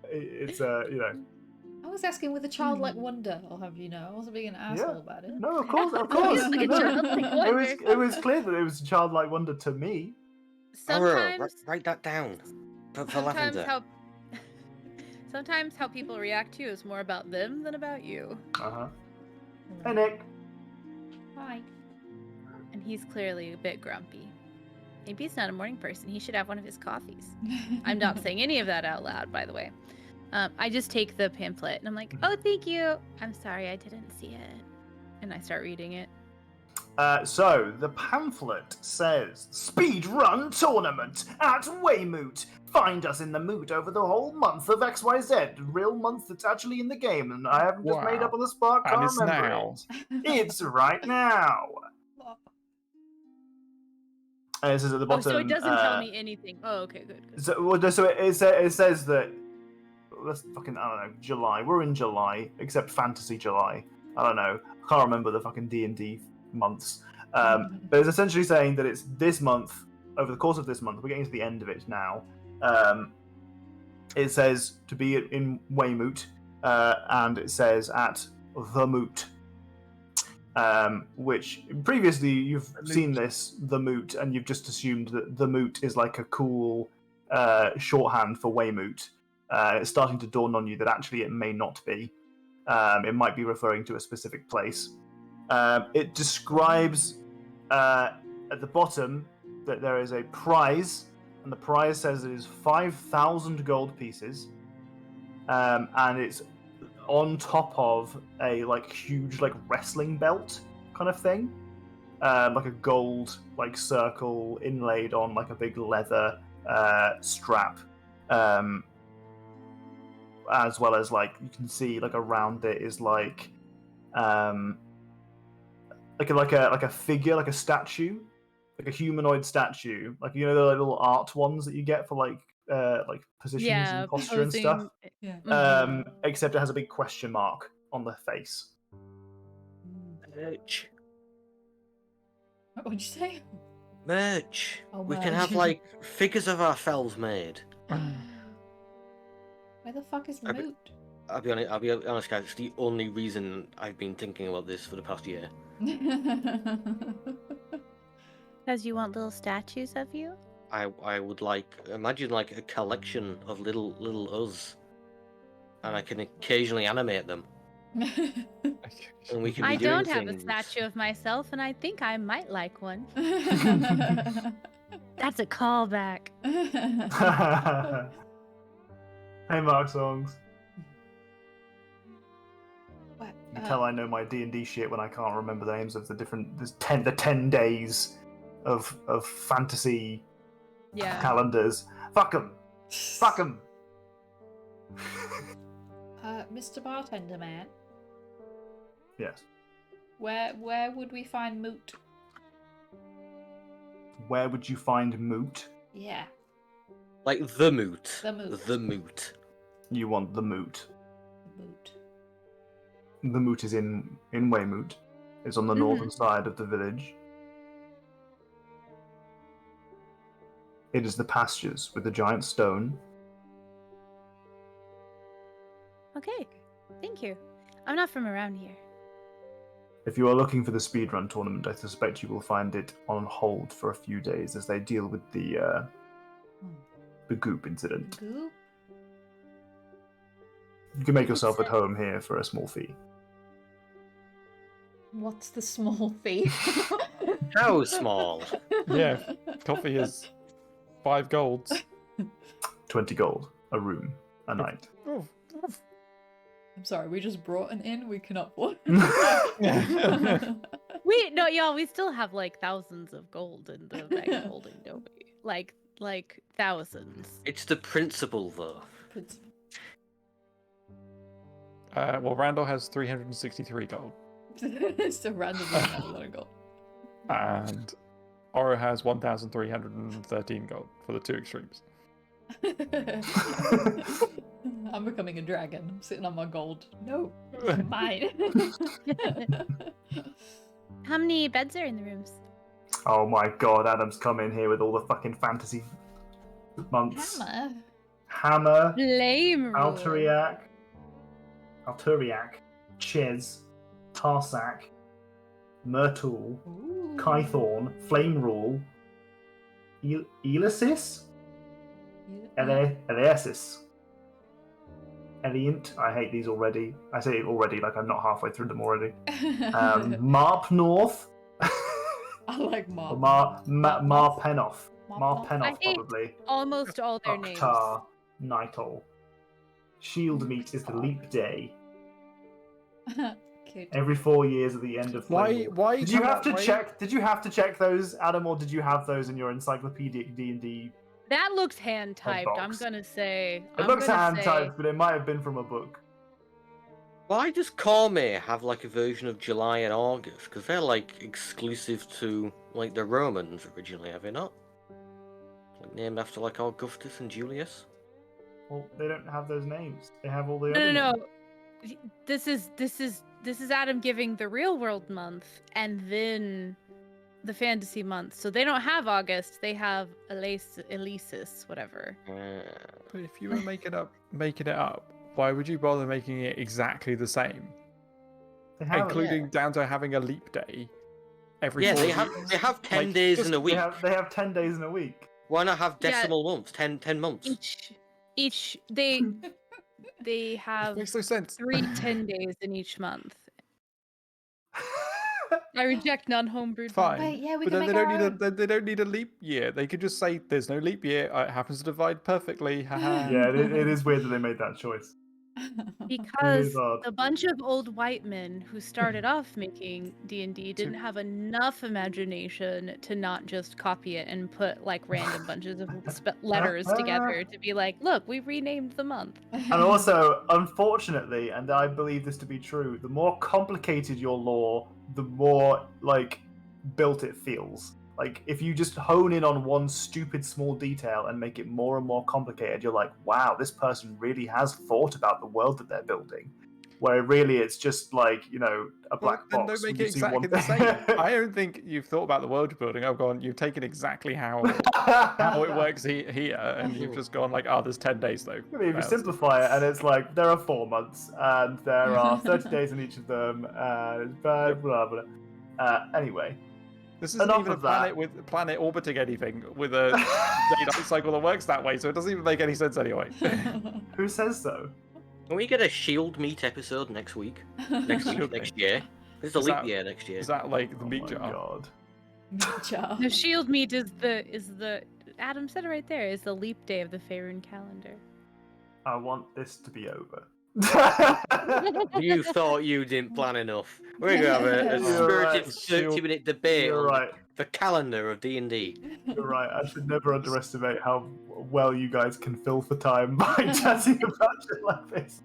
Speaker 1: It's
Speaker 2: I was asking with a childlike wonder, I'll have you know. I wasn't being an asshole about it.
Speaker 1: No, of course.
Speaker 3: Like a
Speaker 1: No.
Speaker 3: childlike wonder.
Speaker 1: It was clear that it was a childlike wonder to me.
Speaker 3: Sometimes,
Speaker 4: write that down for
Speaker 3: sometimes
Speaker 4: Lavender.
Speaker 3: sometimes how people react to you is more about them than about you.
Speaker 1: Hey, Nick.
Speaker 2: Hi.
Speaker 3: And he's clearly a bit grumpy. Maybe he's not a morning person. He should have one of his coffees. I'm not saying any of that out loud, by the way. I just take the pamphlet and I'm like, oh, thank you. I'm sorry, I didn't see it. And I start reading it.
Speaker 1: So, the pamphlet says, Speedrun Tournament at Weymouth. Find us in the mood over the whole month of XYZ. Real month that's actually in the game, and I haven't just made up on the spot,
Speaker 5: And
Speaker 1: can't
Speaker 5: it's
Speaker 1: remember
Speaker 5: now.
Speaker 1: it. It's right now. And it says at the bottom...
Speaker 3: so it doesn't tell me anything. Oh, okay, good.
Speaker 1: So it says that... Let's fucking, I don't know, July. We're in July, except Fantasy July. I don't know. I can't remember the fucking D&D months. But it's essentially saying that it's this month, over the course of this month, we're getting to the end of it now. It says to be in Weymouth, and it says at the Moot. Which previously you've seen this, the Moot, and you've just assumed that the Moot is like a cool shorthand for Weymouth. It's starting to dawn on you that actually it may not be. It might be referring to a specific place. It describes at the bottom that there is a prize, and the prize says it is 5,000 gold pieces, and it's on top of a huge wrestling belt kind of thing, like a gold circle inlaid on a big leather strap. As well as you can see around it is a figure, like a statue, like a humanoid statue, the little art ones that you get for positions
Speaker 3: Yeah,
Speaker 1: and posture and stuff.
Speaker 3: posing.
Speaker 2: Yeah.
Speaker 1: Except it has a big question mark on the face.
Speaker 4: Merch.
Speaker 2: What would you say?
Speaker 4: Merch.
Speaker 2: Oh,
Speaker 4: We can
Speaker 2: merch.
Speaker 4: have like figures of ourselves made.
Speaker 2: Where the fuck is
Speaker 4: I be-
Speaker 2: Moot?
Speaker 4: I'll be honest, guys. It's the only reason I've been thinking about this for the past year.
Speaker 3: Because you want little statues of you?
Speaker 4: I would imagine like a collection of little us, and I can occasionally animate them, and we can be
Speaker 3: I
Speaker 4: doing
Speaker 3: don't have a
Speaker 4: things.
Speaker 3: statue of myself, and I think I might like one. That's a callback.
Speaker 1: Hey, Mark Songs.
Speaker 2: What?
Speaker 1: You can tell I know my D&D shit when I can't remember the names of the different. There's 10 days of fantasy
Speaker 3: Yeah.
Speaker 1: calendars. Fuck them. Fuck them.
Speaker 2: Mr. Bartender Man,
Speaker 1: Yes.
Speaker 2: where would we find Moot?
Speaker 1: Where would you find Moot?
Speaker 2: Yeah.
Speaker 4: Like the moot.
Speaker 2: The moot.
Speaker 4: The moot.
Speaker 1: You want the Moot.
Speaker 2: Moot.
Speaker 1: The Moot is in Weymouth. It's on the northern side of the village. It is the pastures with the giant stone.
Speaker 3: Okay. Thank you. I'm not from around here.
Speaker 1: If you are looking for the speedrun tournament, I suspect you will find it on hold for a few days as they deal with the goop incident.
Speaker 2: Goop?
Speaker 1: You can make yourself at home here for a small fee.
Speaker 2: What's the small fee?
Speaker 4: How small?
Speaker 5: Yeah, coffee is 5 golds.
Speaker 1: 20 gold, a room, a night.
Speaker 5: Oh,
Speaker 2: I'm sorry, we just brought an inn we can afford.
Speaker 3: We still have like thousands of gold in the bag of holding, don't we? Like thousands.
Speaker 4: It's the principle, though.
Speaker 5: well, Randall has 363 gold,
Speaker 2: It's a random amount of gold.
Speaker 5: and Oro has 1,313 gold for the two extremes.
Speaker 2: I'm becoming a dragon. I'm sitting on my gold. No, mine.
Speaker 3: How many beds are in the rooms?
Speaker 1: Oh my god, Adam's come in here with all the fucking fantasy months. Hammer,
Speaker 3: Flame rule.
Speaker 1: Alturiac, Ches, Tarsak, Myrtle,
Speaker 2: Ooh.
Speaker 1: Kythorn, Flame Rule, Elysis, Eleasis, Eliant. I hate these already. I say it already like I'm not halfway through them already. Marp North.
Speaker 2: I like Marp.
Speaker 1: Mar Penoff. Mar
Speaker 2: Marp?
Speaker 1: Penoff,
Speaker 3: I hate
Speaker 1: probably.
Speaker 3: almost all their names.
Speaker 1: Uktar, Nightol. Shield meet is the leap day.
Speaker 2: Cute.
Speaker 1: Every 4 years at the end of Flame War.
Speaker 5: Why
Speaker 1: Did you have to check? Did you have to check those, Adam, or did you have those in your encyclopedic D&D?
Speaker 3: That looks hand typed. I'm
Speaker 1: box.
Speaker 3: gonna say.
Speaker 1: It looks hand typed, but it might have been from a book.
Speaker 4: Why does Cormier have like a version of July and August? Because they're like exclusive to like the Romans originally, have they not? Like named after like Augustus and Julius.
Speaker 1: Well, they don't have those names. They have all the
Speaker 3: No,
Speaker 1: other
Speaker 3: no,
Speaker 1: names.
Speaker 3: no. This is Adam giving the real world month and then the fantasy month. So they don't have August. They have Elysis, whatever.
Speaker 5: But if you were making it up, why would you bother making it exactly the same?
Speaker 1: They have,
Speaker 5: Including down to having a leap day every
Speaker 4: Yeah,
Speaker 5: 4
Speaker 4: they
Speaker 5: years.
Speaker 4: have 10
Speaker 5: Like,
Speaker 4: days
Speaker 5: just-
Speaker 4: in a week.
Speaker 1: They have 10 days in a week.
Speaker 4: Why not have
Speaker 3: Yeah.
Speaker 4: decimal months? 10 months.
Speaker 3: Each they have
Speaker 5: Makes no sense.
Speaker 3: 3 10 days in each month. I reject non-homebrewed.
Speaker 5: Fine.
Speaker 2: Wait, yeah, we
Speaker 5: But
Speaker 2: can
Speaker 5: then
Speaker 2: make
Speaker 5: they
Speaker 2: our
Speaker 5: don't need
Speaker 2: own.
Speaker 5: they don't need a leap year. They could just say there's no leap year. It happens to divide perfectly. Haha.
Speaker 1: Yeah, it is weird that they made that choice.
Speaker 3: Because
Speaker 1: odd.
Speaker 3: a bunch of old white men who started off making D&D didn't have enough imagination to not just copy it and put like random bunches of letters together to be like, look, we renamed the month.
Speaker 1: And also, unfortunately, and I believe this to be true, the more complicated your lore, the more like built it feels. Like, if you just hone in on one stupid small detail and make it more and more complicated, you're like, wow, this person really has thought about the world that they're building. Where really it's just like, a black
Speaker 5: Then
Speaker 1: box.
Speaker 5: don't make
Speaker 1: where
Speaker 5: it
Speaker 1: you see one
Speaker 5: exactly the
Speaker 1: thing.
Speaker 5: same. I don't think you've thought about the world you're building. I've gone, you've taken exactly how it works here, and you've just gone like, oh, there's 10 days though.
Speaker 1: I mean, if you simplify it, and it's like there are 4 months, and there are 30 days in each of them, and blah blah blah. Anyway,
Speaker 5: This isn't
Speaker 1: enough
Speaker 5: even a
Speaker 1: of that.
Speaker 5: planet orbiting anything with a day-night cycle that works that way, so it doesn't even make any sense anyway.
Speaker 1: Who says so?
Speaker 4: Can we get a Shield Meat episode next week? Next year. This is a leap year next year.
Speaker 5: Is that like the
Speaker 1: Oh
Speaker 5: meat
Speaker 1: my
Speaker 5: jar?
Speaker 1: god.
Speaker 2: Meat jar.
Speaker 3: The shield meat is the Adam said it right there, is the leap day of the Faerun calendar.
Speaker 1: I want this to be over.
Speaker 4: You thought you didn't plan enough. We're gonna have a
Speaker 1: You're
Speaker 4: spirited
Speaker 1: right.
Speaker 4: 30-minute debate
Speaker 1: You're
Speaker 4: on
Speaker 1: right.
Speaker 4: the calendar of D&D.
Speaker 1: You're right. I should never underestimate how well you guys can fill for time by chatting about shit like this.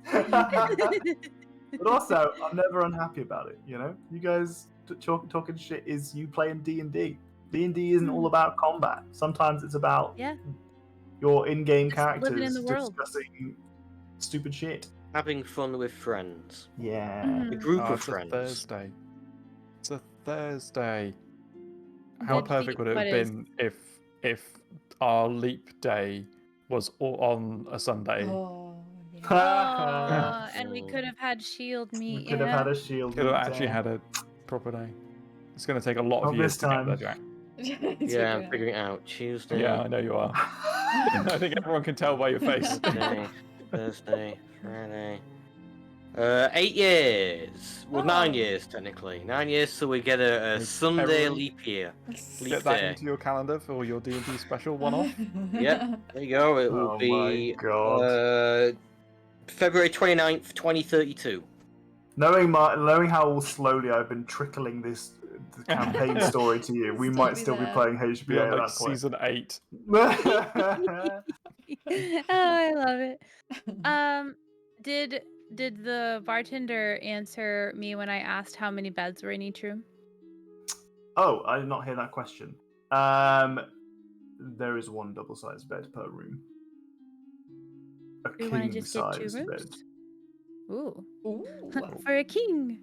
Speaker 1: But also, I'm never unhappy about it. You guys talking shit is you playing D&D. D&D isn't all about combat. Sometimes it's about your in-game
Speaker 3: Just living
Speaker 1: characters
Speaker 3: in the world.
Speaker 1: discussing stupid shit.
Speaker 4: Having fun with friends.
Speaker 1: Yeah.
Speaker 4: A group of
Speaker 5: It's
Speaker 4: friends.
Speaker 5: a Thursday. It's a Thursday. How
Speaker 3: Good
Speaker 5: perfect would it have
Speaker 3: what is-
Speaker 5: been if our leap day was all on a Sunday?
Speaker 2: Oh, yeah.
Speaker 3: Oh, and we could have had shield meat.
Speaker 1: We could have had a shield.
Speaker 5: Could have
Speaker 1: meet
Speaker 5: actually
Speaker 1: day.
Speaker 5: had a proper day. It's going to take a lot of
Speaker 1: Not
Speaker 5: years
Speaker 1: this
Speaker 5: to get
Speaker 1: time.
Speaker 5: there, Jack.
Speaker 4: Yeah, I'm figuring it out. Tuesday,
Speaker 5: Yeah, I know you are. I think everyone can tell by your face.
Speaker 4: Wednesday, Thursday, Friday. 8 years. Well, 9
Speaker 2: Oh.
Speaker 4: years technically. 9 years, so we get a
Speaker 5: Like,
Speaker 4: Sunday
Speaker 5: everyone-
Speaker 4: leap year. Leap
Speaker 5: Get that
Speaker 4: day.
Speaker 5: into your calendar for your D&D special one-off.
Speaker 4: Yep. There you go. It will
Speaker 1: Oh
Speaker 4: be
Speaker 1: my god.
Speaker 4: February 29th, 2032.
Speaker 1: Knowing how slowly I've been trickling the campaign story to you, we
Speaker 2: Still
Speaker 1: might
Speaker 2: be
Speaker 1: still be
Speaker 2: there.
Speaker 1: playing
Speaker 5: Be
Speaker 1: HBA
Speaker 5: on
Speaker 1: at
Speaker 5: like
Speaker 1: that point.
Speaker 5: season 8.
Speaker 3: Oh, I love it. Did the bartender answer me when I asked how many beds were in each room?
Speaker 1: Oh, I did not hear that question. There is one double-sized bed per room. A
Speaker 3: Do we want to just get 2
Speaker 1: king-sized
Speaker 3: rooms?
Speaker 1: bed.
Speaker 3: Ooh,
Speaker 2: Ooh.
Speaker 3: for a king.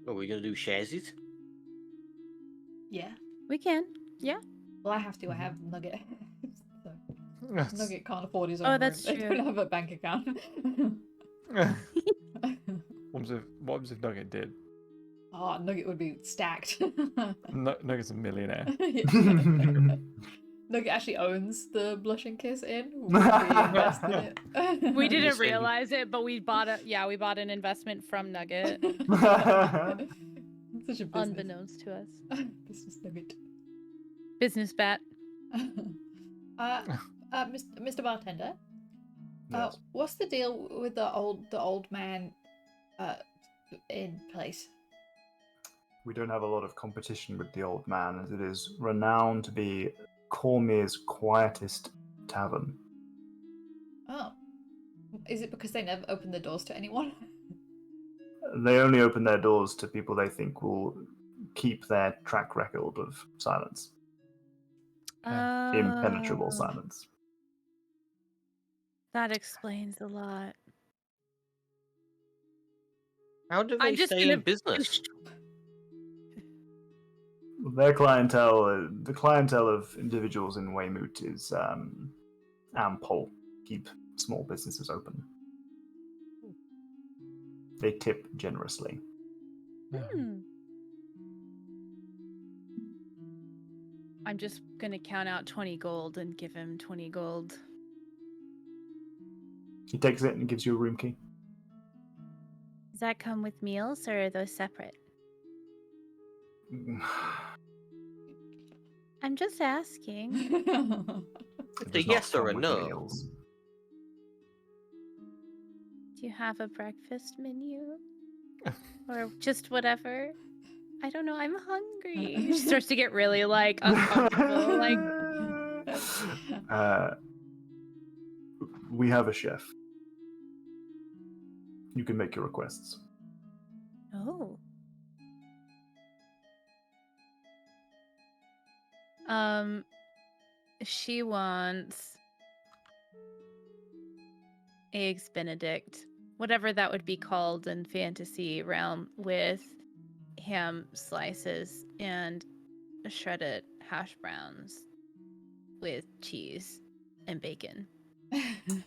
Speaker 4: Are we gonna do sharesies?
Speaker 2: Yeah.
Speaker 3: We can. Yeah.
Speaker 2: Well, I have to. I have Nugget. So,
Speaker 5: Yes.
Speaker 2: Nugget can't afford his own
Speaker 3: Oh,
Speaker 2: room.
Speaker 3: that's
Speaker 2: They
Speaker 3: true.
Speaker 2: don't have a bank account.
Speaker 5: What was if Nugget did?
Speaker 2: Oh, Nugget would be stacked.
Speaker 5: Nugget's a millionaire.
Speaker 2: Yeah. Nugget actually owns the Blushing Kiss Inn. We invest in it.
Speaker 3: We didn't
Speaker 4: Just saying.
Speaker 3: realize it, but we bought an investment from Nugget,
Speaker 2: Such a business.
Speaker 3: unbeknownst to us.
Speaker 2: Business Nugget.
Speaker 3: Business bat.
Speaker 2: Mr. Bartender,
Speaker 1: Yes.
Speaker 2: what's the deal with the old man in place?
Speaker 1: We don't have a lot of competition with the old man, as it is renowned to be Cormier's quietest tavern.
Speaker 2: Oh, is it because they never open the doors to anyone?
Speaker 1: They only open their doors to people they think will keep their track record of silence. Impenetrable
Speaker 3: Oh,
Speaker 1: silence.
Speaker 3: That explains a lot.
Speaker 4: How do they
Speaker 3: I'm just
Speaker 4: stay
Speaker 3: gonna
Speaker 4: in business?
Speaker 1: Their clientele, the clientele of individuals in Weymouth is ample. Keep small businesses open. They tip generously.
Speaker 3: Hmm. I'm just gonna count out 20 gold and give him 20 gold.
Speaker 1: He takes it and gives you a room key.
Speaker 3: Does that come with meals or are those separate? I'm just asking.
Speaker 1: It
Speaker 4: It's a
Speaker 1: does not
Speaker 4: yes or
Speaker 1: come
Speaker 4: a
Speaker 1: with
Speaker 4: no.
Speaker 1: meals.
Speaker 3: Do you have a breakfast menu? Or just whatever? I don't know, I'm hungry. She starts to get really like uncomfortable. Like,
Speaker 1: We have a chef. You can make your requests.
Speaker 3: oh. She wants eggs Benedict, whatever that would be called in fantasy realm, with ham slices and shredded hash browns with cheese and bacon.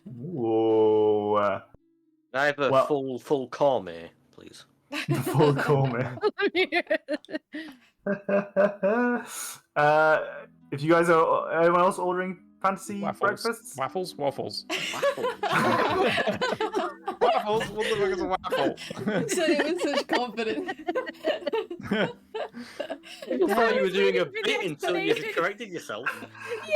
Speaker 1: Whoa.
Speaker 4: I have a
Speaker 1: Well-
Speaker 4: full gourmet, please.
Speaker 1: The full gourmet. If you guys are anyone else ordering fantasy breakfasts?
Speaker 5: Waffles? Waffles.
Speaker 4: Waffle.
Speaker 5: Waffles? What the fuck is a waffle?
Speaker 2: You said it with such confidence.
Speaker 4: I thought you were doing a
Speaker 3: waiting for the
Speaker 4: bit until you
Speaker 3: explanation.
Speaker 4: corrected yourself.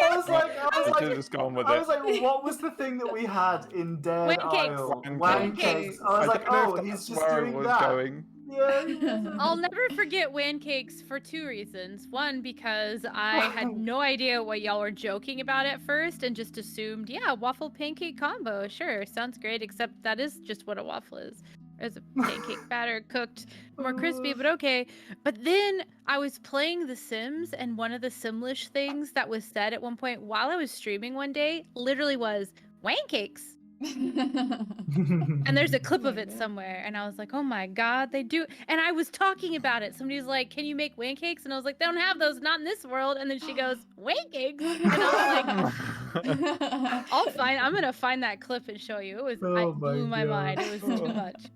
Speaker 1: I was like,
Speaker 5: I could have just gone with
Speaker 1: I
Speaker 5: it.
Speaker 1: was like, what was the thing that we had in Dead
Speaker 3: Wang cakes.
Speaker 1: Isle?
Speaker 5: Wang
Speaker 1: Wang
Speaker 2: cakes.
Speaker 1: cakes. I was like,
Speaker 5: don't know
Speaker 1: oh,
Speaker 5: if
Speaker 1: he's
Speaker 5: that's
Speaker 1: just
Speaker 5: where I
Speaker 1: doing
Speaker 5: was
Speaker 1: that.
Speaker 5: going.
Speaker 1: Yeah.
Speaker 3: I'll never forget pancakes for 2 reasons. One, because I had no idea what y'all were joking about at first and just assumed, yeah, waffle pancake combo. Sure, sounds great, except that is just what a waffle is. It's a pancake batter cooked more crispy, but okay. But then I was playing The Sims, and one of the Simlish things that was said at one point while I was streaming one day literally was pancakes. And there's a clip of it somewhere, and I was like, oh my god, they do. And I was talking about it. Somebody was like, can you make pancakes? And I was like, they don't have those, not in this world. And then she goes, pancakes? And I was like, I'm gonna find that clip and show you. It blew my mind. It was too much.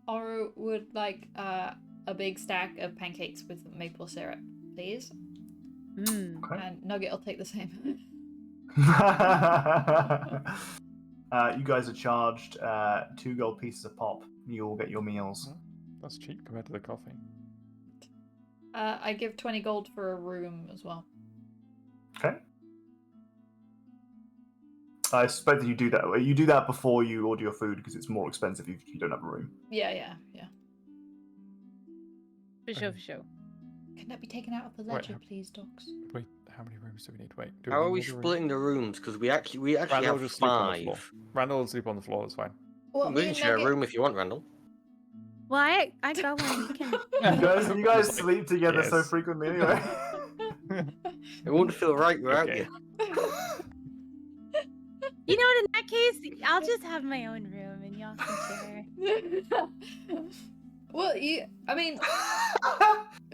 Speaker 2: Oru would like a big stack of pancakes with maple syrup, please.
Speaker 1: Okay.
Speaker 2: And Nugget will take the same.
Speaker 1: You guys are charged 2 gold pieces a pop. You all get your meals.
Speaker 5: That's cheap compared to the coffee.
Speaker 2: I give 20 gold for a room as well.
Speaker 1: Okay. I suspect that you do that. You do that before you order your food because it's more expensive if you don't have a room.
Speaker 2: Yeah.
Speaker 3: For sure.
Speaker 2: Can that be taken out of the ledger, please, Docs?
Speaker 5: Wait, how many rooms do we need? Wait,
Speaker 4: How are we
Speaker 5: need a room?
Speaker 4: splitting the rooms? Because we actually
Speaker 5: Randall will
Speaker 4: have
Speaker 5: just sleep on the floor.
Speaker 4: 5.
Speaker 5: Randall will sleep on the floor, that's fine.
Speaker 2: Well,
Speaker 4: We can share a room if you want, Randall.
Speaker 3: Well, I go when you can.
Speaker 1: You guys sleep together so
Speaker 5: yes.
Speaker 1: frequently anyway.
Speaker 4: It wouldn't feel right without
Speaker 5: Okay.
Speaker 4: you.
Speaker 3: You know what? In that case, I'll just have my own room and y'all can share.
Speaker 2: Well, I mean,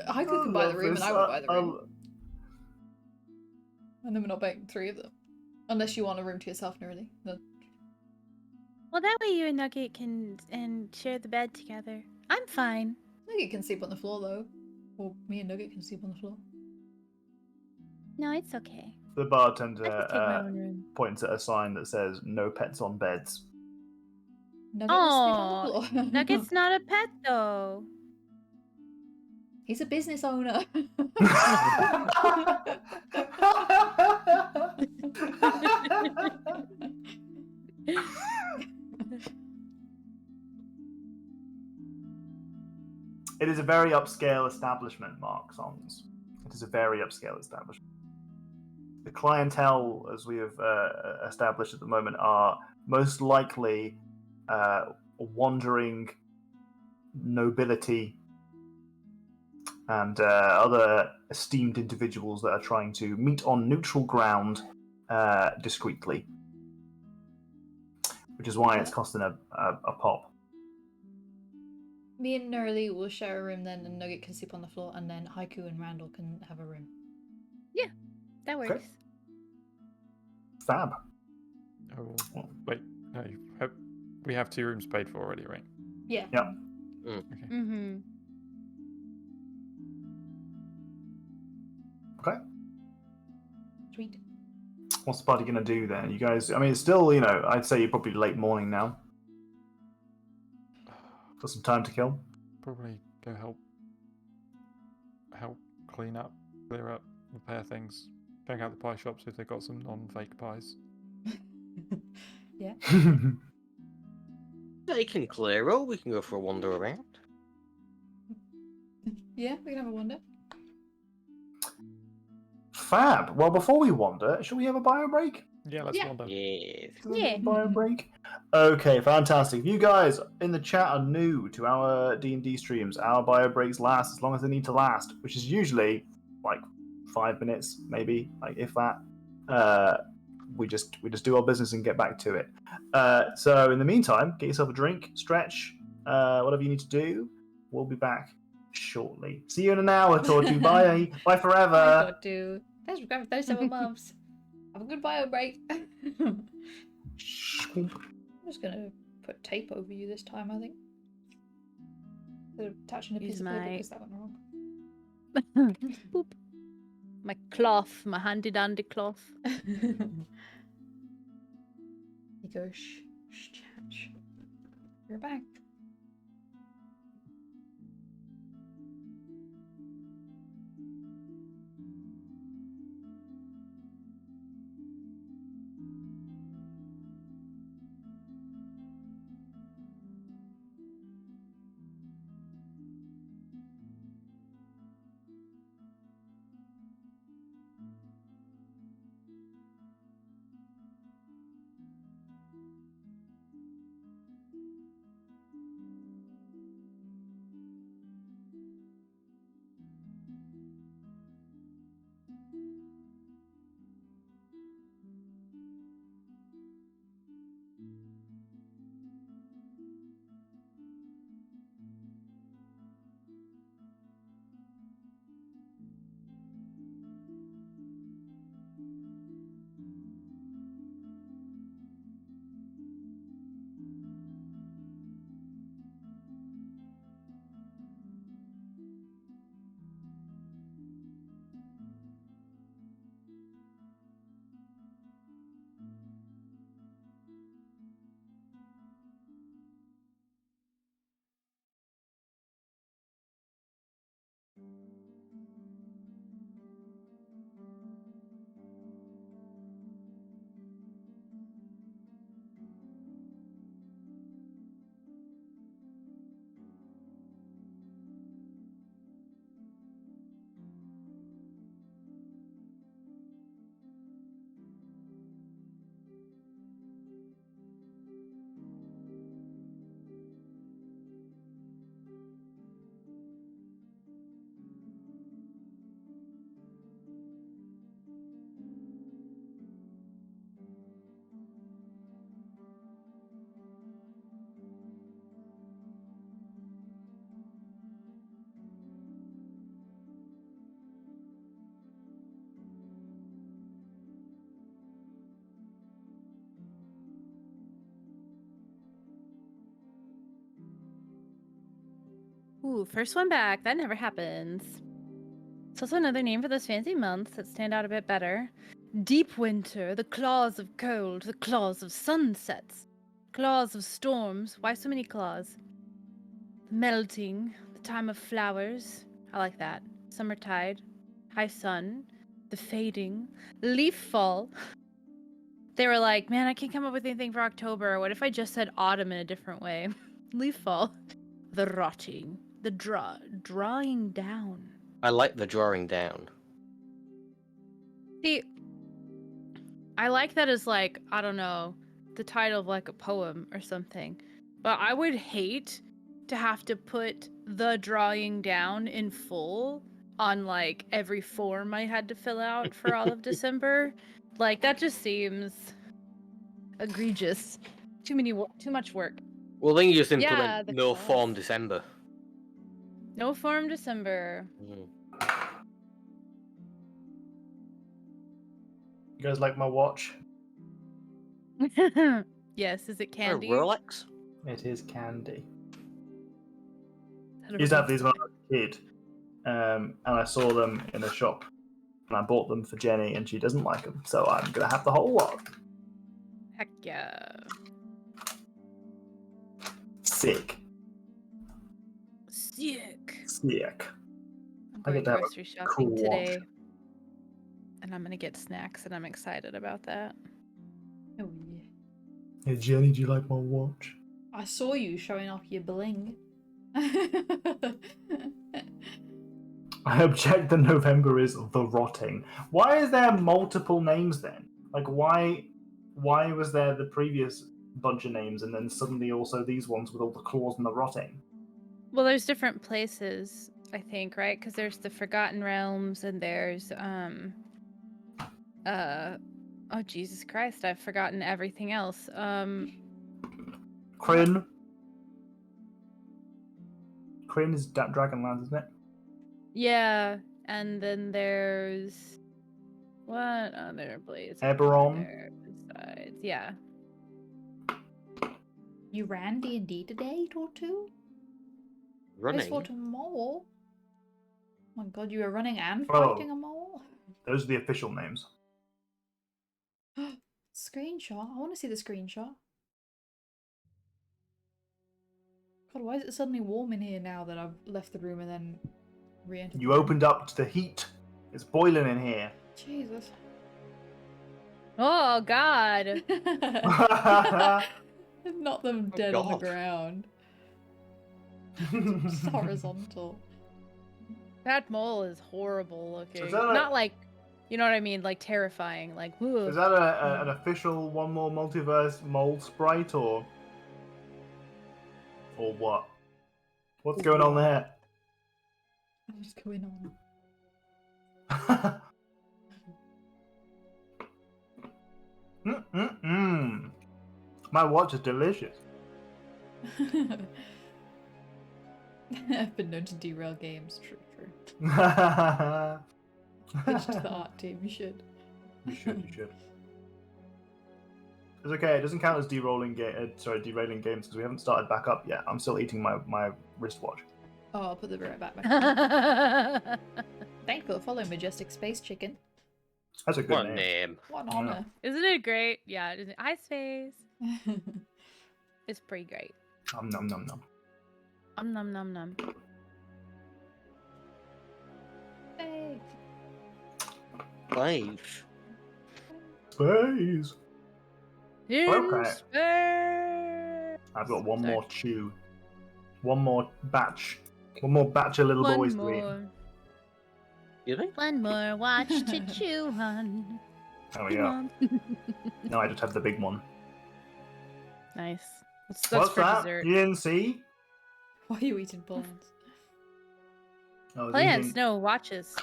Speaker 2: I could buy the room and I would buy the room. And then we're not buying 3 of them. Unless you want a room to yourself, Nerly. No.
Speaker 3: Well, that way you and Nugget can share the bed together. I'm fine.
Speaker 2: Nugget can sleep on the floor, though. Or me and Nugget can sleep on the floor.
Speaker 3: No, it's okay.
Speaker 1: The
Speaker 3: I can take my
Speaker 1: bartender
Speaker 3: own room.
Speaker 1: points at a sign that says "No pets on beds."
Speaker 2: Nugget will sleep on the floor.
Speaker 3: Nugget's not a pet, though.
Speaker 2: He's a business owner.
Speaker 1: It is a very upscale establishment, Mark Songs. It is a very upscale establishment. The clientele, as we have established at the moment, are most likely wandering nobility and other esteemed individuals that are trying to meet on neutral ground discreetly. Which is why it's costing a pop.
Speaker 2: Me and Nerly will share a room then, and Nugget can sleep on the floor, and then Haiku and Randall can have a room.
Speaker 3: That works.
Speaker 1: Fab.
Speaker 5: Oh, wait, no, we have 2 rooms paid for already, right?
Speaker 2: Yeah.
Speaker 1: Yeah.
Speaker 5: Okay.
Speaker 3: Mm-hmm.
Speaker 1: Okay.
Speaker 2: Sweet.
Speaker 1: What's the party gonna do then? You guys, I mean, it's still, I'd say you're probably late morning now. Got some time to kill.
Speaker 5: Probably go help clean up, clear up, repair things. Check out the pie shops if they've got some non-fake pies.
Speaker 2: Yeah.
Speaker 4: They can clear up. We can go for a wander around.
Speaker 2: Yeah, we can have a wander.
Speaker 1: Fab. Well, before we wander, shall we have a bio break?
Speaker 5: Yeah, let's
Speaker 2: Yeah.
Speaker 5: wander.
Speaker 4: Yes.
Speaker 3: Yeah.
Speaker 1: Bio break. Okay, fantastic. If you guys in the chat are new to our D&D streams, our bio breaks last as long as they need to last, which is usually like 5 minutes, maybe, like if that. We just do our business and get back to it. So in the meantime, get yourself a drink, stretch, whatever you need to do. We'll be back shortly. See you in an hour, Tortu. Bye. Bye
Speaker 2: Bye,
Speaker 1: forever.
Speaker 2: Tortu. Thanks for grabbing 37 months. Have a good bio break. I'm just gonna put tape over you this time, I think. Instead of attaching a
Speaker 3: Use
Speaker 2: piece of paper
Speaker 3: my-
Speaker 2: because that went wrong.
Speaker 3: Boop. My cloth, my handy dandy cloth.
Speaker 2: You go shh. You're back.
Speaker 3: Ooh, first one back. That never happens. It's also another name for those fancy months that stand out a bit better. Deep winter, the claws of cold, the claws of sunsets, claws of storms. Why so many claws? Melting, the time of flowers. I like that. Summertide, high sun, the fading, leaf fall. They were like, man, I can't come up with anything for October. What if I just said autumn in a different way? Leaf fall, the rotting, the drawing down.
Speaker 4: I like the drawing down.
Speaker 3: See, I like that as like, I don't know, the title of like a poem or something. But I would hate to have to put the drawing down in full on like every form I had to fill out for all of December. Like that just seems egregious. Too much work.
Speaker 4: Well, then you just
Speaker 3: Yeah,
Speaker 4: implement
Speaker 3: the
Speaker 4: no
Speaker 3: claws.
Speaker 4: form December.
Speaker 3: No form December.
Speaker 4: Mhm.
Speaker 1: You guys like my watch?
Speaker 3: Yes, is it
Speaker 4: A
Speaker 3: candy?
Speaker 4: Rolex?
Speaker 1: It is candy.
Speaker 3: Is that a
Speaker 1: I used to have
Speaker 3: Rolex?
Speaker 1: these when I was a kid, and I saw them in a shop, and I bought them for Jenny, and she doesn't like them, so I'm gonna have the whole lot.
Speaker 3: Heck yeah.
Speaker 1: Sick.
Speaker 3: Sick. I'm
Speaker 1: I
Speaker 3: going
Speaker 1: get to have a
Speaker 3: grocery shopping
Speaker 1: cool watch.
Speaker 3: today. And I'm gonna get snacks and I'm excited about that.
Speaker 2: Oh yeah.
Speaker 1: Hey Jenny, do you like my watch?
Speaker 2: I saw you showing off your bling.
Speaker 1: I object that November is the rotting. Why is there multiple names then? Like, why why was there the previous bunch of names and then suddenly also these ones with all the claws and the rotting?
Speaker 3: Well, there's different places, I think, right? Because there's the Forgotten Realms, and there's oh Jesus Christ, I've forgotten everything else.
Speaker 1: Kryn. Kryn is Dragonlands, isn't it?
Speaker 3: Yeah, and then there's what other place?
Speaker 1: Eberron.
Speaker 3: Besides, yeah.
Speaker 2: You ran D&D today, Tortu?
Speaker 4: Running.
Speaker 2: I fought a mole. Oh my god, you were running and
Speaker 1: Oh.
Speaker 2: fighting a mole?
Speaker 1: Those are the official names.
Speaker 2: Screenshot? I want to see the screenshot. God, why is it suddenly warm in here now that I've left the room and then re-entered?
Speaker 1: You opened up to the heat. It's boiling in here.
Speaker 2: Jesus.
Speaker 3: Oh God.
Speaker 2: Not them
Speaker 4: Oh,
Speaker 2: dead on the
Speaker 4: God.
Speaker 2: ground. Just horizontal.
Speaker 3: That mole is horrible looking.
Speaker 1: Is that a-
Speaker 3: Not like, you know what I mean, like terrifying. Like, woo.
Speaker 1: Is that an official One More Multiverse mold sprite or what? What's going on there?
Speaker 2: What's going on?
Speaker 1: My watch is delicious.
Speaker 2: I've been known to derail games. True.
Speaker 1: You
Speaker 2: Pitch to the art team. You should.
Speaker 1: should. It's okay. It doesn't count as derailing games because we haven't started back up yet. I'm still eating my wristwatch.
Speaker 2: Oh, I'll put the right back.
Speaker 3: That's
Speaker 2: Thank you for following Majestic Space Chicken.
Speaker 1: That's a good
Speaker 4: What
Speaker 1: name.
Speaker 4: name?
Speaker 2: What an honor.
Speaker 3: Isn't it great? Yeah, isn't it? Ice face. It's pretty great.
Speaker 1: Nom nom nom.
Speaker 3: Nom nom nom.
Speaker 2: Hey.
Speaker 4: 5.
Speaker 1: Space.
Speaker 3: In
Speaker 1: Okay.
Speaker 3: space.
Speaker 1: I've got one
Speaker 3: Sorry.
Speaker 1: more chew. One more batch. One more batch of little boys to eat.
Speaker 3: more.
Speaker 4: You think?
Speaker 3: One more watch to chew on.
Speaker 1: Oh yeah. No, I just have the big one.
Speaker 3: Nice. That's
Speaker 1: What's
Speaker 3: for
Speaker 1: that?
Speaker 3: dessert.
Speaker 1: You didn't see?
Speaker 2: Why are you eating plants?
Speaker 1: I was
Speaker 3: Plants,
Speaker 1: eating-
Speaker 3: no watches.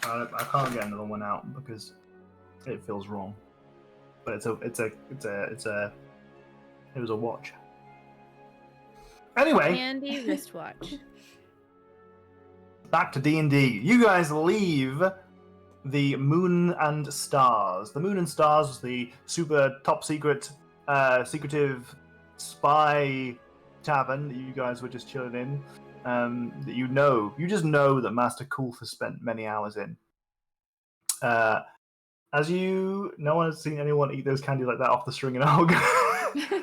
Speaker 1: I can't get another one out because it feels wrong. But it was a watch. Anyway,
Speaker 3: Candy wristwatch.
Speaker 1: back to D&D. You guys leave the Moon and Stars. The Moon and Stars was the super top secret, secretive spy tavern that you guys were just chilling in. That you just know that Master Coolth has spent many hours in. No one has seen anyone eat those candies like that off the string and hog.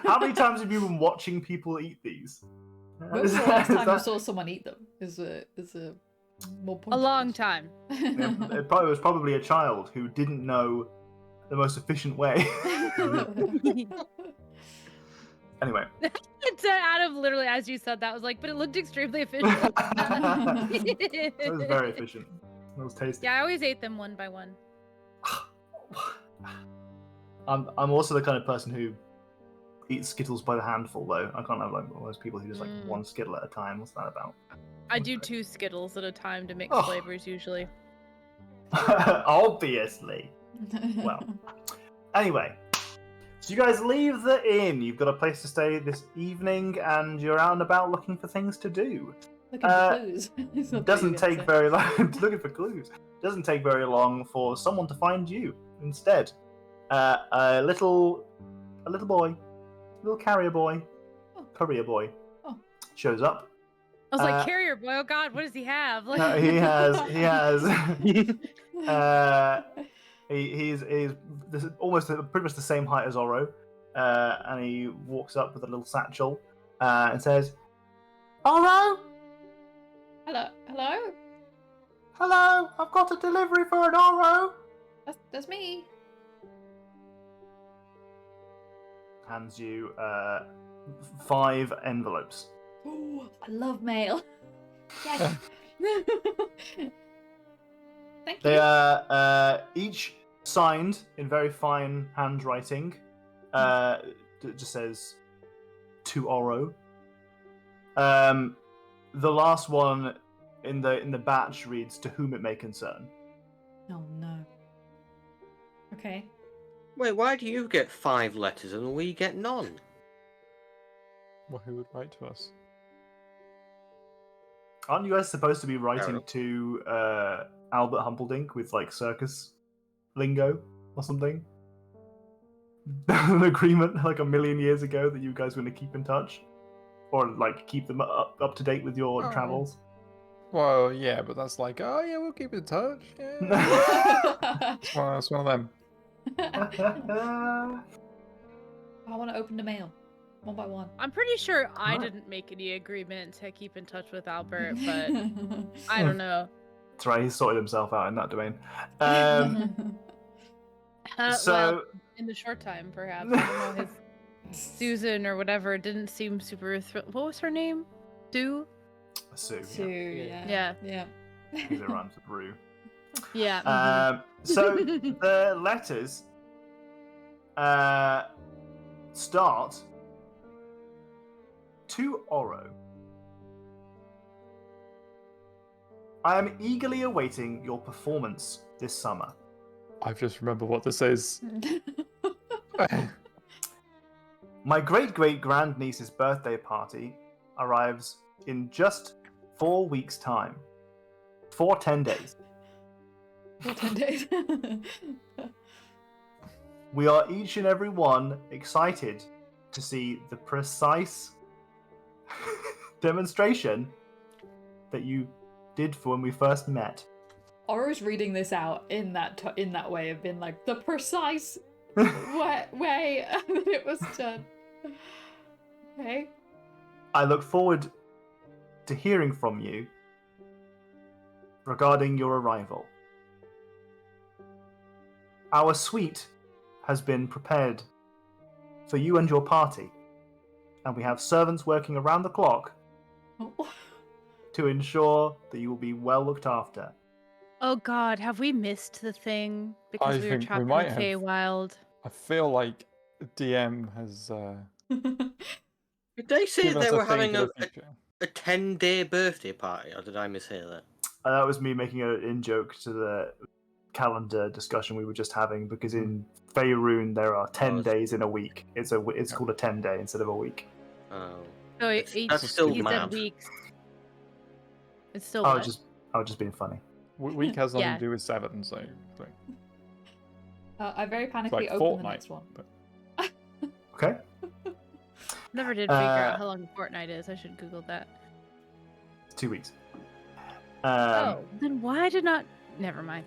Speaker 1: How many times have you been watching people eat these?
Speaker 2: When was the last time you saw someone eat them? Is a more
Speaker 3: A long time.
Speaker 1: It was probably a child who didn't know the most efficient way. Anyway,
Speaker 3: It's out of literally as you said that, I was like, but it looked extremely efficient.
Speaker 1: it was very efficient. It was tasty.
Speaker 3: Yeah, I always ate them one by one.
Speaker 1: I'm also the kind of person who eats Skittles by the handful, though. I can't have like one of those people who just like one Skittle at a time. What's that about?
Speaker 3: I do 2 Skittles at a time to mix
Speaker 1: Oh.
Speaker 3: flavors usually.
Speaker 1: Obviously. Well, anyway, so you guys leave the inn. You've got a place to stay this evening, and you're out and about looking for things to do.
Speaker 2: Looking for clues. It's not what
Speaker 1: Doesn't
Speaker 2: you were gonna
Speaker 1: take
Speaker 2: say.
Speaker 1: very long. Looking for clues. Doesn't take very long for someone to find you instead. A little boy, little carrier boy,
Speaker 2: Oh.
Speaker 1: courier boy,
Speaker 2: Oh.
Speaker 1: shows up.
Speaker 3: I was
Speaker 1: Uh,
Speaker 3: like, carrier boy, oh god, what does he have? Like,
Speaker 1: He has. He's this is almost pretty much the same height as Oro, and he walks up with a little satchel and says, "Oro,
Speaker 2: Hello?
Speaker 1: hello, I've got a delivery for an Oro."
Speaker 2: That's me.
Speaker 1: Hands you 5 envelopes.
Speaker 2: Ooh, I love mail. Yes. Thank
Speaker 1: They
Speaker 2: you.
Speaker 1: are each signed in very fine handwriting. It just says to Oro. The last one in the batch reads to whom it may concern.
Speaker 2: Oh no. Okay.
Speaker 4: Wait, why do you get 5 letters and we get none?
Speaker 5: Well, who would write to us?
Speaker 1: Aren't you guys supposed to be writing
Speaker 4: enough.
Speaker 1: to Albert Humperdinck with like circus lingo or something? An agreement like a million years ago that you guys were going to keep in touch, or like keep them up to date with your
Speaker 5: Oh.
Speaker 1: travels.
Speaker 5: Well, yeah, but that's like, oh yeah, we'll keep in touch. Yeah. That's one of them.
Speaker 2: I want to open the mail, one by one.
Speaker 3: I'm pretty sure I
Speaker 1: Right.
Speaker 3: didn't make any agreement to keep in touch with Albert, but I don't know.
Speaker 1: That's right. He's sorted himself out in that domain.
Speaker 3: Well,
Speaker 1: So
Speaker 3: in the short time, perhaps. I don't know. His Susan or whatever didn't seem super thrilled. What was her name? Sue?
Speaker 1: Sue.
Speaker 2: Sue,
Speaker 3: Yeah.
Speaker 2: yeah.
Speaker 1: Because it rhymes with Rue.
Speaker 3: Yeah.
Speaker 1: So the letters start to Oro. I am eagerly awaiting your performance this summer.
Speaker 5: I've just remembered what this is.
Speaker 1: My great-great-grandniece's birthday party arrives in just 4 weeks' time. 10 days.
Speaker 2: For 10 days.
Speaker 1: We are each and every one excited to see the precise demonstration that you did for when we first met.
Speaker 2: Oro's reading this out in that way of being like the precise way it was done. Okay.
Speaker 1: I look forward to hearing from you regarding your arrival. Our suite has been prepared for you and your party, and we have servants working around the clock to ensure that you will be well looked after.
Speaker 3: Oh God, have we missed the thing because
Speaker 5: I
Speaker 3: we were
Speaker 5: think we
Speaker 3: trapped in
Speaker 5: might
Speaker 3: the
Speaker 5: have.
Speaker 3: Feywild?
Speaker 5: I feel like DM has
Speaker 4: Did they say
Speaker 5: given
Speaker 4: they
Speaker 5: us a
Speaker 4: were
Speaker 5: thing
Speaker 4: having
Speaker 5: for
Speaker 4: a
Speaker 5: the future.
Speaker 4: 10-day birthday party, or did I mishear that?
Speaker 1: That was me making an in-joke to the calendar discussion we were just having, because in Faerun there are 10
Speaker 4: Oh,
Speaker 1: days in a week. It's called a 10-day instead of a week.
Speaker 4: Oh.
Speaker 3: So
Speaker 4: That's still
Speaker 3: he
Speaker 4: mad.
Speaker 3: said weeks. It's still
Speaker 1: I
Speaker 3: what?
Speaker 1: was just being funny.
Speaker 5: Week has nothing
Speaker 3: Yeah.
Speaker 5: to do with 7, so
Speaker 2: I very panically
Speaker 5: like
Speaker 2: opened the
Speaker 5: fortnight.
Speaker 2: next one.
Speaker 5: But
Speaker 1: Okay.
Speaker 3: Never did figure out how long a fortnight is. I should Google that.
Speaker 1: 2 weeks.
Speaker 3: Then why did not? Never mind.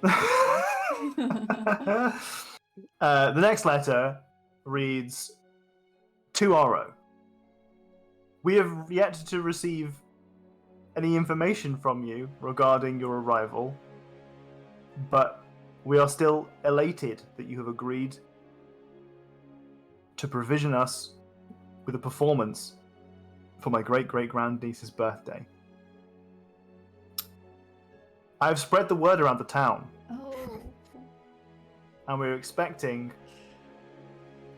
Speaker 1: The next letter reads, to Oro. We have yet to receive any information from you regarding your arrival, but we are still elated that you have agreed to provision us with a performance for my great-great-grandniece's birthday. I have spread the word around the town,
Speaker 2: Oh.
Speaker 1: and we're expecting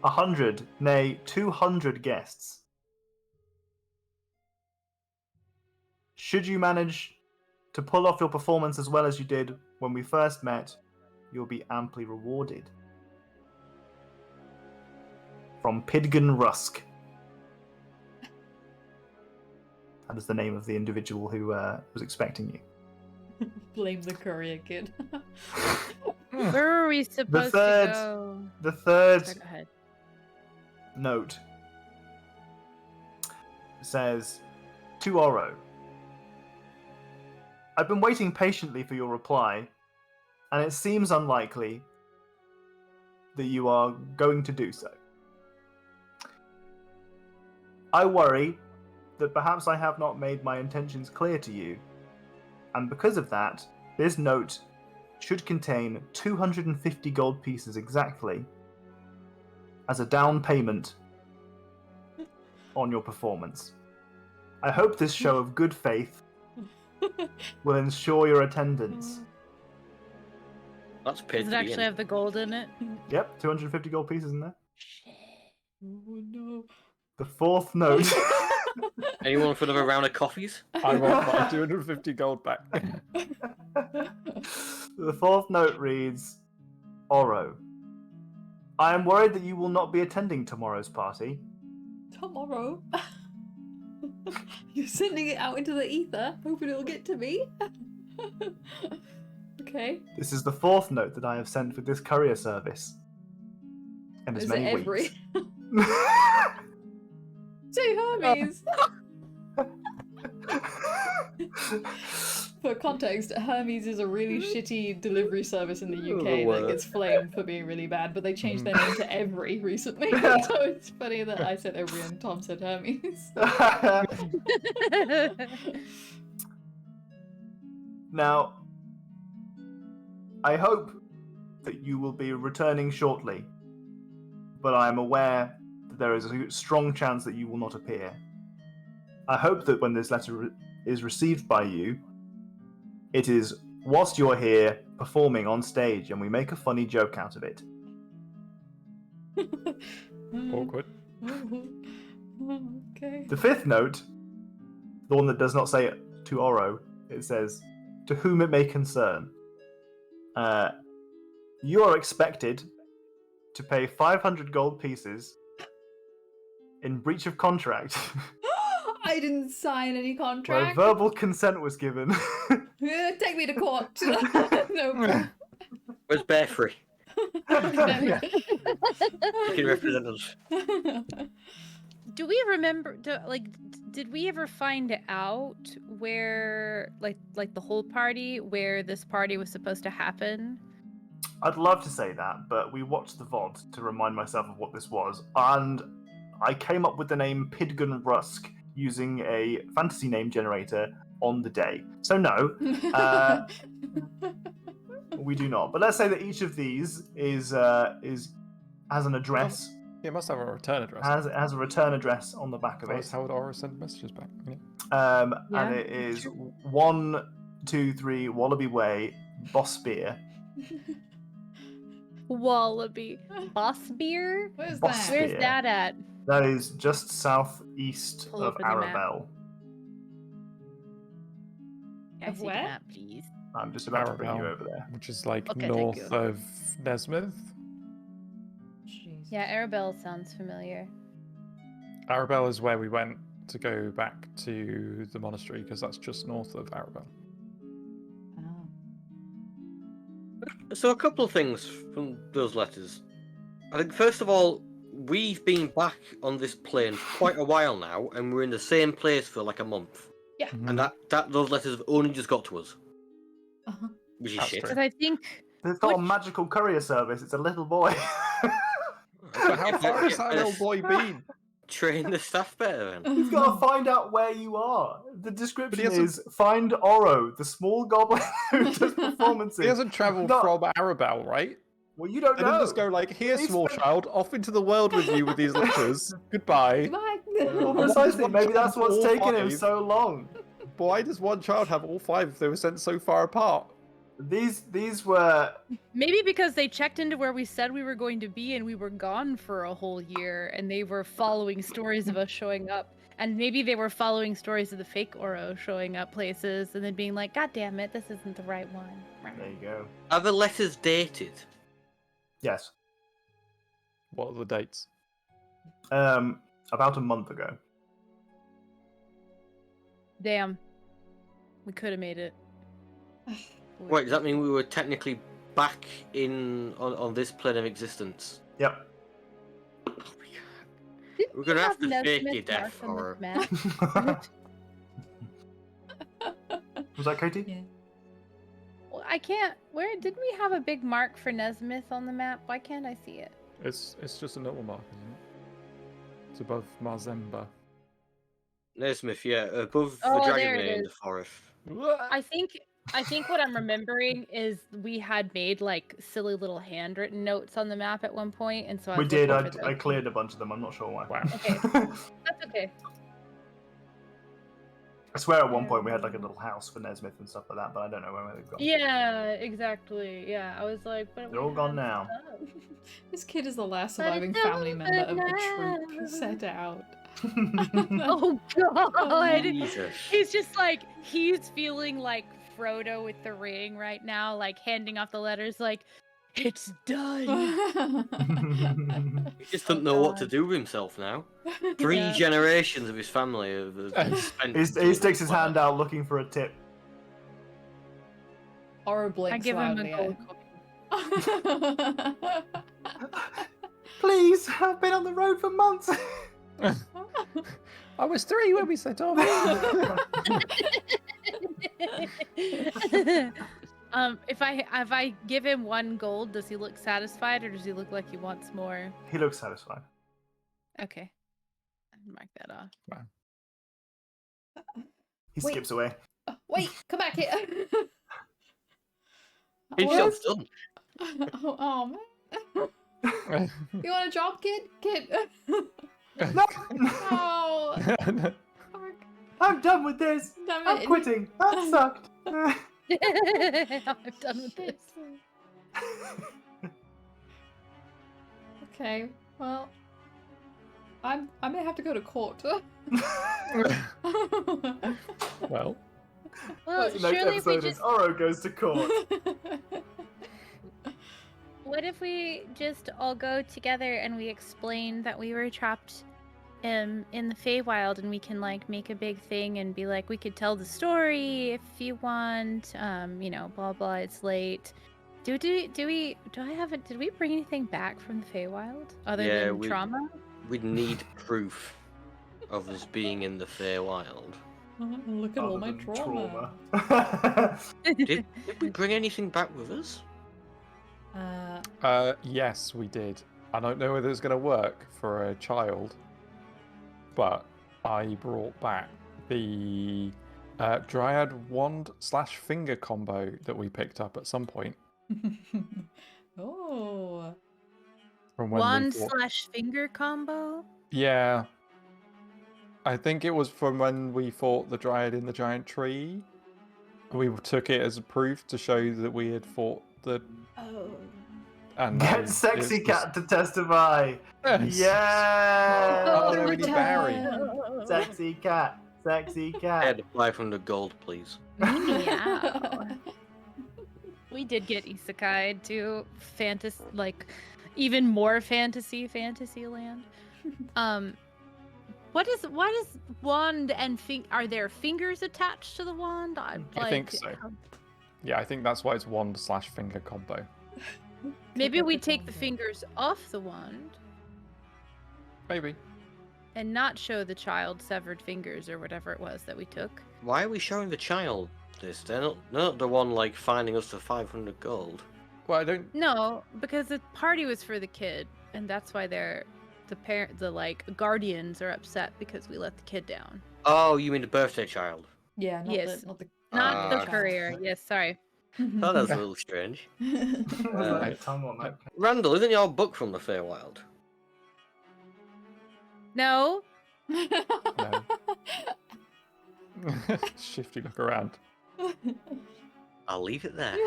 Speaker 1: 100, nay, 200 guests. Should you manage to pull off your performance as well as you did when we first met, you'll be amply rewarded. From Pidgun Rusk. That is the name of the individual who was expecting you.
Speaker 2: Blame the courier kid.
Speaker 3: Where are we supposed
Speaker 1: third-
Speaker 3: to go?
Speaker 1: The third
Speaker 3: Sorry, go ahead.
Speaker 1: note says, to Oro. I've been waiting patiently for your reply, and it seems unlikely that you are going to do so. I worry that perhaps I have not made my intentions clear to you, and because of that, this note should contain 250 gold pieces exactly as a down payment on your performance. I hope this show of good faith will ensure your attendance.
Speaker 4: That's paid
Speaker 3: Does
Speaker 4: to
Speaker 3: it
Speaker 4: be
Speaker 3: actually
Speaker 4: in.
Speaker 3: have the gold in it?
Speaker 1: Yep, 250 gold pieces in there.
Speaker 3: Shit.
Speaker 2: Oh no.
Speaker 1: The fourth note.
Speaker 4: Anyone for another round of coffees?
Speaker 5: I want my 250 gold back.
Speaker 1: The fourth note reads, Oro, I am worried that you will not be attending tomorrow's party.
Speaker 2: Tomorrow. You're sending it out into the ether, hoping it'll get to me. Okay.
Speaker 1: This is the fourth note that I have sent with this courier service. And as
Speaker 2: Is it
Speaker 1: many
Speaker 2: every?
Speaker 1: weeks.
Speaker 2: Say Hermes. For context, Hermes is a really shitty delivery service in the UK that gets flamed for being really bad, but they changed their name to Every recently. So it's funny that I said Every and Tom said Hermes.
Speaker 1: Now, I hope that you will be returning shortly, but I am aware that there is a strong chance that you will not appear. I hope that when this letter is received by you, it is whilst you're here performing on stage and we make a funny joke out of it.
Speaker 5: Awkward.
Speaker 2: Okay.
Speaker 1: The fifth note, the one that does not say it to Oro, it says, to whom it may concern. You are expected to pay 500 gold pieces in breach of contract
Speaker 2: I didn't sign any
Speaker 1: where
Speaker 2: contract.
Speaker 1: verbal consent was given.
Speaker 2: Take me to court. No.
Speaker 4: Where's Bearfree?
Speaker 1: Yeah.
Speaker 4: You can represent us.
Speaker 3: Do we remember? Did we ever find out where, like the whole party, where this party was supposed to happen?
Speaker 1: I'd love to say that, but we watched the VOD to remind myself of what this was, and I came up with the name Pidgun Rusk using a fantasy name generator on the day. So no, we do not. But let's say that each of these has an address.
Speaker 5: It must have a return address.
Speaker 1: Has a return address on the back of
Speaker 5: Otherwise,
Speaker 1: it.
Speaker 5: how would Aura send messages back?
Speaker 1: And
Speaker 3: Yeah,
Speaker 1: it is 123 Wallaby Way, Bossbeer.
Speaker 3: Wallaby. Boss beer?
Speaker 2: Where's
Speaker 1: Boss
Speaker 2: that?
Speaker 1: beer.
Speaker 3: Where's that at?
Speaker 1: That is just southeast
Speaker 3: Pull
Speaker 1: of
Speaker 3: over the map.
Speaker 1: Arabelle.
Speaker 3: Can I
Speaker 2: Of
Speaker 3: see the
Speaker 2: where?
Speaker 3: map, please?
Speaker 1: I'm just about to bring you
Speaker 5: Arabelle.
Speaker 1: over there.
Speaker 5: Which is like
Speaker 3: Okay, thank
Speaker 5: north
Speaker 3: you.
Speaker 5: of Nesmith.
Speaker 2: Jeez.
Speaker 3: Yeah, Arabelle sounds familiar.
Speaker 5: Arabelle is where we went to go back to the monastery because that's just north of Arabelle.
Speaker 2: Oh.
Speaker 4: So a couple of things from those letters. I think first of all, we've been back on this plane for quite a while now, and we're in the same place for like a month.
Speaker 2: Yeah.
Speaker 4: And that those letters have only just got to us,
Speaker 2: Uh-huh.
Speaker 4: which is
Speaker 5: That's
Speaker 4: shit.
Speaker 5: true.
Speaker 3: Because I think
Speaker 1: It's not a
Speaker 3: Which-
Speaker 1: magical courier service, it's a little boy.
Speaker 5: But how far has that little boy been?
Speaker 4: Train the staff better then.
Speaker 1: You've got to find out where you are. The description
Speaker 5: hasn't-
Speaker 1: is find Oro, the small goblin who does performances.
Speaker 5: He hasn't travelled
Speaker 1: No.
Speaker 5: from Arabelle, right?
Speaker 1: Well, you don't
Speaker 5: They
Speaker 1: know.
Speaker 5: didn't just go like, here,
Speaker 1: He's
Speaker 5: small
Speaker 1: been-
Speaker 5: child, off into the world with you with these letters. Goodbye.
Speaker 2: Goodbye.
Speaker 1: Well,
Speaker 5: Why does
Speaker 1: precisely.
Speaker 5: one
Speaker 1: Maybe that's
Speaker 5: child
Speaker 1: what's
Speaker 5: all
Speaker 1: taken him
Speaker 5: five?
Speaker 1: so long.
Speaker 5: Why does one child have all five if they were sent so far apart?
Speaker 1: These were
Speaker 3: maybe because they checked into where we said we were going to be and we were gone for a whole year and they were following stories of us showing up. And maybe they were following stories of the fake Oro showing up places and then being like, God damn it, this isn't the right one.
Speaker 1: there you go.
Speaker 4: Are the letters dated?
Speaker 1: Yes.
Speaker 5: What are the dates?
Speaker 1: About a month ago.
Speaker 3: Damn. We could have made it.
Speaker 4: Wait, does that mean we were technically back on this plane of existence?
Speaker 1: Yep.
Speaker 3: Didn't
Speaker 4: We're gonna
Speaker 3: we
Speaker 4: have to fake
Speaker 3: Nesmith
Speaker 4: your death,
Speaker 3: marked on
Speaker 4: or
Speaker 3: this map?
Speaker 1: Was that Katie?
Speaker 2: Yeah.
Speaker 3: Well, I can't. Where didn't we have a big mark for Nesmith on the map? Why can't I see it?
Speaker 5: It's just a normal mark, isn't it? It's above Marzemba.
Speaker 4: Nesmith, yeah, above
Speaker 3: Oh,
Speaker 4: the
Speaker 3: there
Speaker 4: dragon
Speaker 3: it
Speaker 4: in
Speaker 3: is.
Speaker 4: the forest.
Speaker 3: I think what I'm remembering is we had made like silly little handwritten notes on the map at one point, and so I
Speaker 1: We
Speaker 3: was
Speaker 1: did.
Speaker 3: looking for
Speaker 1: I
Speaker 3: those.
Speaker 1: cleared a bunch of them. I'm not sure why.
Speaker 5: Wow.
Speaker 3: Okay. That's okay.
Speaker 1: I swear at one point we had like a little house for Nesmith and stuff like that, but I don't know where they've gone.
Speaker 3: Yeah, exactly. Yeah, I was like, but
Speaker 1: They're all gone now.
Speaker 2: This kid is the last
Speaker 3: But
Speaker 2: surviving
Speaker 3: it's
Speaker 2: family
Speaker 3: over
Speaker 2: member of the troop
Speaker 3: now.
Speaker 2: who set out.
Speaker 3: Oh God!
Speaker 4: Jesus.
Speaker 3: He's just like he's feeling like Frodo with the ring right now, like handing off the letters, like it's done.
Speaker 4: He just doesn't know what to do with himself now. Three
Speaker 3: Yeah.
Speaker 4: generations of his family have spent.
Speaker 1: He sticks his hand out looking for a tip.
Speaker 2: Or
Speaker 3: I
Speaker 2: blinks
Speaker 3: give him
Speaker 2: loudly
Speaker 3: a
Speaker 2: at
Speaker 3: gold
Speaker 2: him.
Speaker 3: coin.
Speaker 1: Please, I've been on the road for months.
Speaker 5: I was 3 when we set off.
Speaker 3: If I give him 1 gold, does he look satisfied or does he look like he wants more?
Speaker 1: He looks satisfied.
Speaker 3: Okay, I'll mark that off.
Speaker 1: He
Speaker 2: Wait.
Speaker 1: skips away.
Speaker 2: Wait, come back here.
Speaker 4: His
Speaker 2: What?
Speaker 4: job's done.
Speaker 2: Oh man. You want a job, kid? Kid.
Speaker 1: No,
Speaker 2: Oh. Fuck.
Speaker 1: I'm done with this.
Speaker 2: Damn
Speaker 1: I'm
Speaker 2: it.
Speaker 1: quitting. That sucked.
Speaker 3: I'm done with this.
Speaker 2: Okay, well, I may have to go to court.
Speaker 5: Well,
Speaker 3: Well,
Speaker 1: That's the next
Speaker 3: surely we
Speaker 1: episode
Speaker 3: just.
Speaker 1: is Oro goes to court.
Speaker 3: What if we just all go together and we explain that we were trapped in the Feywild, and we can like make a big thing and be like, we could tell the story if you want, you know, blah blah. It's late. Did we bring anything back from the Feywild other than trauma?
Speaker 4: We'd need proof of us being in the Feywild.
Speaker 2: Look at all
Speaker 1: Other
Speaker 2: my
Speaker 1: than
Speaker 2: trauma.
Speaker 4: Did we bring anything back with us?
Speaker 5: yes, we did. I don't know whether it's going to work for a child, but I brought back the Dryad wand/finger combo that we picked up at some point.
Speaker 2: Oh.
Speaker 5: From when we
Speaker 3: Wand
Speaker 5: fought-
Speaker 3: / finger combo.
Speaker 5: Yeah. I think it was from when we fought the Dryad in the giant tree. We took it as a proof to show that we had fought the.
Speaker 2: Oh.
Speaker 5: And
Speaker 1: Get Sexy Cat to testify.
Speaker 5: Yes.
Speaker 1: Yeah.
Speaker 5: Oh, they're really Barry.
Speaker 1: Sexy Cat. Sexy Cat.
Speaker 4: Head 500 gold, please.
Speaker 3: Meow. We did get isekai to fantasy, like even more fantasy land. What is wand and are there fingers attached to the wand?
Speaker 5: I think so. Yeah, I think that's why it's wand/finger combo.
Speaker 3: Maybe we take the fingers off the wand
Speaker 5: Maybe.
Speaker 3: and not show the child severed fingers or whatever it was that we took.
Speaker 4: Why are we showing the child this? They're not the one like finding us for 500 gold.
Speaker 5: Well, I don't.
Speaker 3: No, because the party was for the kid, and that's why the like guardians are upset because we let the kid down.
Speaker 4: Oh, you mean the birthday child?
Speaker 2: Yeah, not
Speaker 3: Yes.
Speaker 2: the
Speaker 3: Not the
Speaker 4: Ah.
Speaker 3: courier. Yes, sorry.
Speaker 4: Oh, that's a little strange.
Speaker 1: Tongue on that.
Speaker 4: Randall, isn't your book from the Feywild?
Speaker 3: No.
Speaker 5: No. Shifty look around.
Speaker 4: I'll leave it there.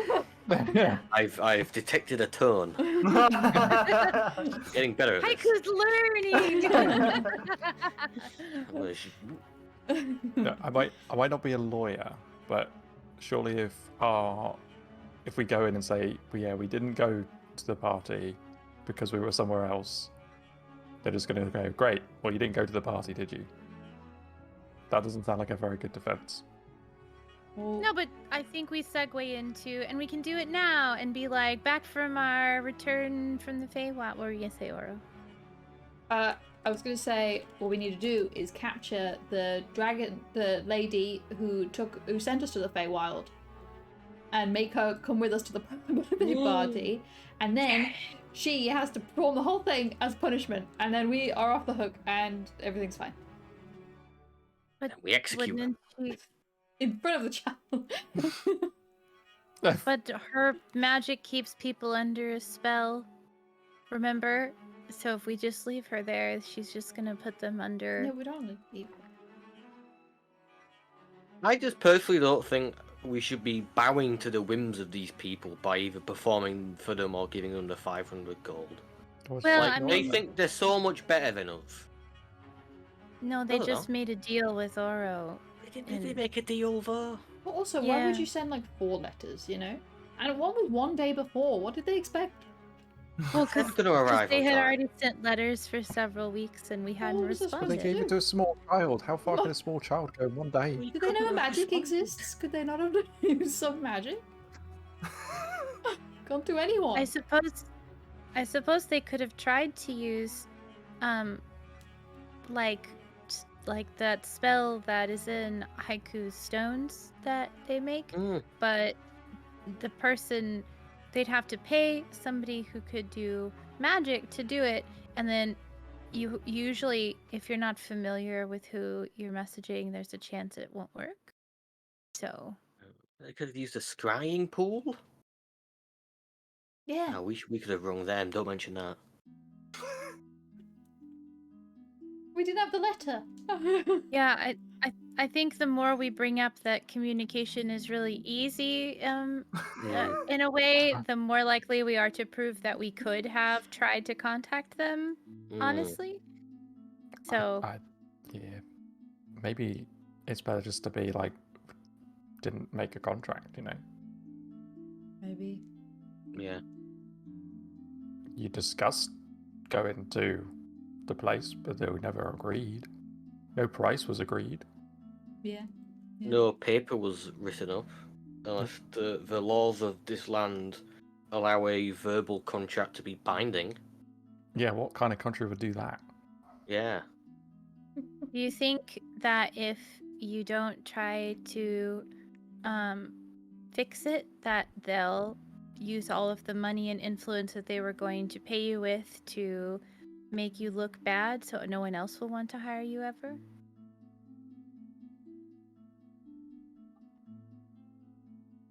Speaker 5: Yeah.
Speaker 4: I've detected a tone. Getting better at this.
Speaker 3: Haiku's learning.
Speaker 4: I'm gonna
Speaker 5: No, I might not be a lawyer, but surely if we go in and say, well, we didn't go to the party because we were somewhere else, they're just going to go, great, well, you didn't go to the party, did you? That doesn't sound like a very good defense.
Speaker 3: No, but I think we segue into, and we can do it now and be like, back from our return from the Feywild. What were you gonna say, Oro?
Speaker 2: I was gonna say what we need to do is capture the lady who sent us to the Feywild, and make her come with us to the birthday party, and then she has to perform the whole thing as punishment, and then we are off the hook and everything's fine
Speaker 3: But
Speaker 4: we execute her.
Speaker 3: wouldn't she?
Speaker 2: in front of the child.
Speaker 3: But her magic keeps people under a spell. Remember? So if we just leave her there, she's just gonna put them under.
Speaker 2: No, we don't leave.
Speaker 4: I just personally don't think we should be bowing to the whims of these people by either performing for them or giving them the 500 gold.
Speaker 5: Well,
Speaker 3: Well,
Speaker 4: Like,
Speaker 3: I
Speaker 4: they
Speaker 3: mean-
Speaker 4: think they're so much better than us.
Speaker 3: No,
Speaker 4: I
Speaker 3: they
Speaker 4: don't
Speaker 3: just
Speaker 4: know.
Speaker 3: made a deal with Oro.
Speaker 4: Didn't
Speaker 3: And-
Speaker 4: they make a deal though?
Speaker 2: But also, why would
Speaker 3: Yeah.
Speaker 2: you send like 4 letters, you know? And one was one day before. What did they expect?
Speaker 3: Well,
Speaker 4: They're
Speaker 3: because
Speaker 4: gonna arrive
Speaker 3: they
Speaker 4: on
Speaker 3: had
Speaker 4: time.
Speaker 3: already sent letters for several weeks and we hadn't
Speaker 2: What was this
Speaker 5: But they
Speaker 3: responded.
Speaker 5: gave it to a small child. How far can a small child go in one day?
Speaker 2: Do they know magic exists? Could they not have used some magic? Gone to anyone.
Speaker 3: I suppose they could have tried to use, like that spell that is in Haiku stones that they make,
Speaker 4: Mm.
Speaker 3: but the person, they'd have to pay somebody who could do magic to do it, and then you usually, if you're not familiar with who you're messaging, there's a chance it won't work. So
Speaker 4: They could have used a scrying pool.
Speaker 2: Yeah.
Speaker 4: Oh, we could have rung them. Don't mention that.
Speaker 2: We didn't have the letter.
Speaker 3: yeah, I think the more we bring up that communication is really easy, in a way, the more likely we are to prove that we could have tried to contact them, honestly. So,
Speaker 5: Yeah, maybe it's better just to be like, didn't make a contract. You know,
Speaker 2: Maybe.
Speaker 4: Yeah.
Speaker 5: you discussed going to the place, but they were never agreed. No price was agreed.
Speaker 2: Yeah. Yeah.
Speaker 4: No paper was written up. Unless the laws of this land allow a verbal contract to be binding.
Speaker 5: Yeah, what kind of country would do that?
Speaker 4: Yeah.
Speaker 3: do you think that if you don't try to fix it, that they'll use all of the money and influence that they were going to pay you with to make you look bad so no one else will want to hire you ever?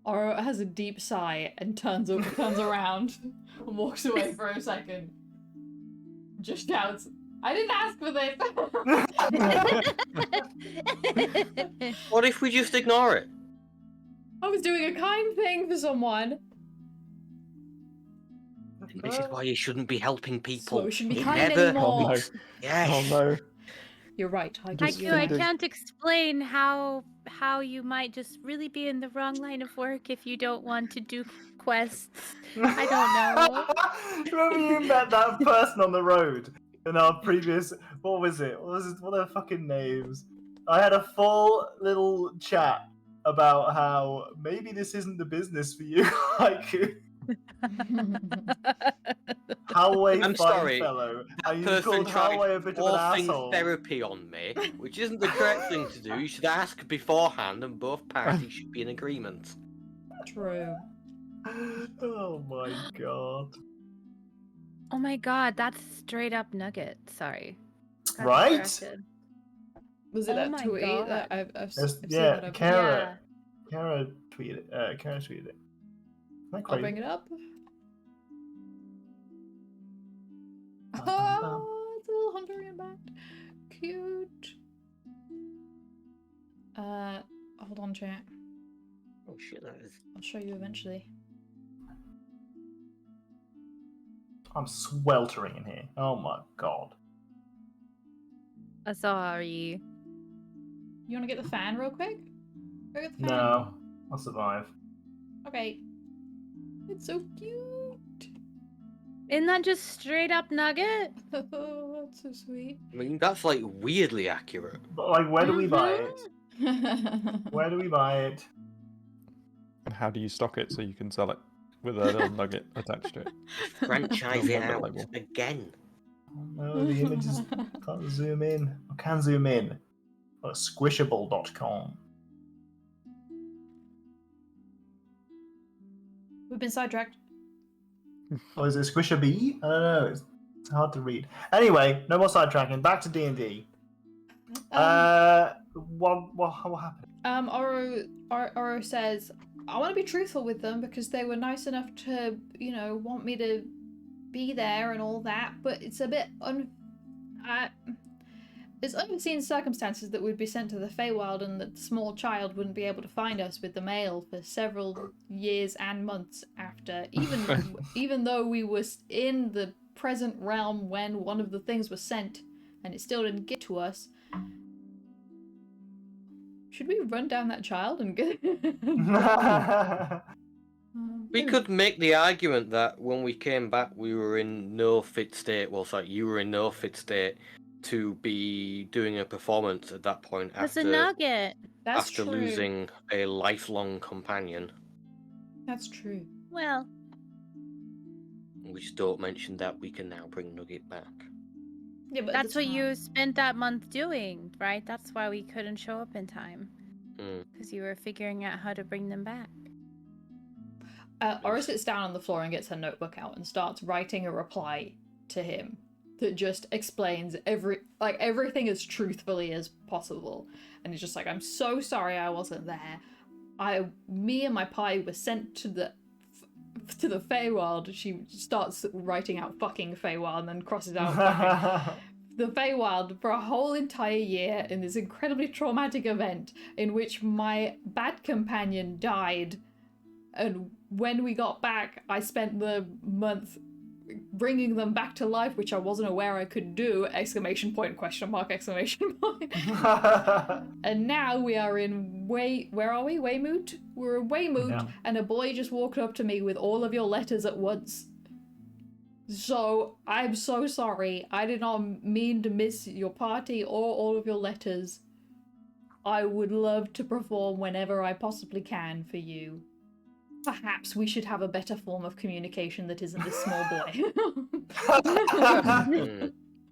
Speaker 2: Oro has a deep sigh and turns around and walks away for a second. Just shouts, I didn't ask for this!
Speaker 4: What if we just ignore it?
Speaker 2: I was doing a kind thing for someone.
Speaker 4: This is why you shouldn't be helping people.
Speaker 2: So we shouldn't be
Speaker 4: It
Speaker 2: kind
Speaker 4: never-
Speaker 2: anymore.
Speaker 5: Oh no!
Speaker 4: Yes.
Speaker 5: Oh no!
Speaker 2: You're right. I
Speaker 5: Just
Speaker 2: do.
Speaker 3: Haiku, I
Speaker 5: feeding-
Speaker 3: can't explain how you might just really be in the wrong line of work if you don't want to do quests. I don't know.
Speaker 1: Remember you met that person on the road in our previous. What was it? What are their fucking names? I had a full little chat about how maybe this isn't the business for you. Like Hallway
Speaker 4: I'm
Speaker 1: fine
Speaker 4: sorry,
Speaker 1: fellow.
Speaker 4: That
Speaker 1: And you
Speaker 4: person
Speaker 1: called
Speaker 4: tried
Speaker 1: Hallway a bit of an
Speaker 4: all things
Speaker 1: asshole.
Speaker 4: therapy on me, which isn't the correct thing to do. You should ask beforehand, and both parties should be in agreement.
Speaker 2: True.
Speaker 1: Oh my god.
Speaker 3: Oh my god, that's straight up Nugget. Sorry. Got
Speaker 1: Right?
Speaker 3: distracted.
Speaker 2: Was it
Speaker 3: Oh
Speaker 2: that
Speaker 3: my
Speaker 2: tweet
Speaker 3: God.
Speaker 2: that I've seen
Speaker 1: Yeah,
Speaker 2: that over
Speaker 1: Kara. Kara tweeted it. Kara tweeted it. Isn't that
Speaker 2: I'll
Speaker 1: crazy?
Speaker 2: bring it up.
Speaker 1: Bum, bum, bum.
Speaker 2: Oh, it's a little Hungarian bat. Cute. Hold on, chat.
Speaker 4: Oh shit, that is.
Speaker 2: I'll show you eventually.
Speaker 1: I'm sweltering in here. Oh my god.
Speaker 3: Sorry.
Speaker 2: You want to get the fan real quick? Go get the fan.
Speaker 1: No, I'll survive.
Speaker 2: Okay. It's so cute.
Speaker 3: Isn't that just straight up Nugget?
Speaker 2: Oh, that's so sweet.
Speaker 4: I mean, that's like weirdly accurate.
Speaker 1: But like, where do we buy it?
Speaker 2: Where
Speaker 1: Where do we buy it?
Speaker 5: And how do you stock it so you can sell it with a little nugget attached to it?
Speaker 4: Franchise it
Speaker 5: Little
Speaker 4: out
Speaker 5: label.
Speaker 4: again.
Speaker 1: Oh, no, the images can't zoom in. I can zoom in. Or squishable.com.
Speaker 2: We've been sidetracked.
Speaker 1: Or is it Squishabee? I don't know. It's hard to read. Anyway, no more sidetracking. Back to D&D. What happened?
Speaker 2: Oro says, I want to be truthful with them because they were nice enough to, want me to be there and all that, but it's a bit It's unforeseen circumstances that we'd be sent to the Feywild and that the small child wouldn't be able to find us with the mail for several years and months after, even though we were in the present realm when one of the things was sent and it still didn't get to us. Should we run down that child and get
Speaker 4: We could make the argument that when we came back, we were in no fit state. Well, sorry, you were in no fit state to be doing a performance at that point
Speaker 3: That's a
Speaker 4: after
Speaker 3: nugget.
Speaker 2: That's
Speaker 4: after
Speaker 2: true.
Speaker 4: losing a lifelong companion.
Speaker 2: That's true.
Speaker 3: Well,
Speaker 4: We just don't mention that we can now bring Nugget back.
Speaker 2: Yeah, but
Speaker 3: that's what you spent that month doing, right? That's why we couldn't show up in time. Because you were figuring out how to bring them back.
Speaker 2: Aura sits down on the floor and gets her notebook out and starts writing a reply to him that just explains everything as truthfully as possible. And he's just like, I'm so sorry I wasn't there. Me and my pie were sent to the Feywild. She starts writing out fucking Feywild and then crosses out fucking the Feywild for a whole entire year in this incredibly traumatic event in which my bad companion died. And when we got back, I spent the month bringing them back to life, which I wasn't aware I could do! ! Exclamation point, question mark, exclamation point. And now we are in where are we? Weymouth? We're in Weymouth,
Speaker 1: Yeah.
Speaker 2: and a boy just walked up to me with all of your letters at once. So, I'm so sorry. I did not mean to miss your party or all of your letters. I would love to perform whenever I possibly can for you. Perhaps we should have a better form of communication that isn't this small boy.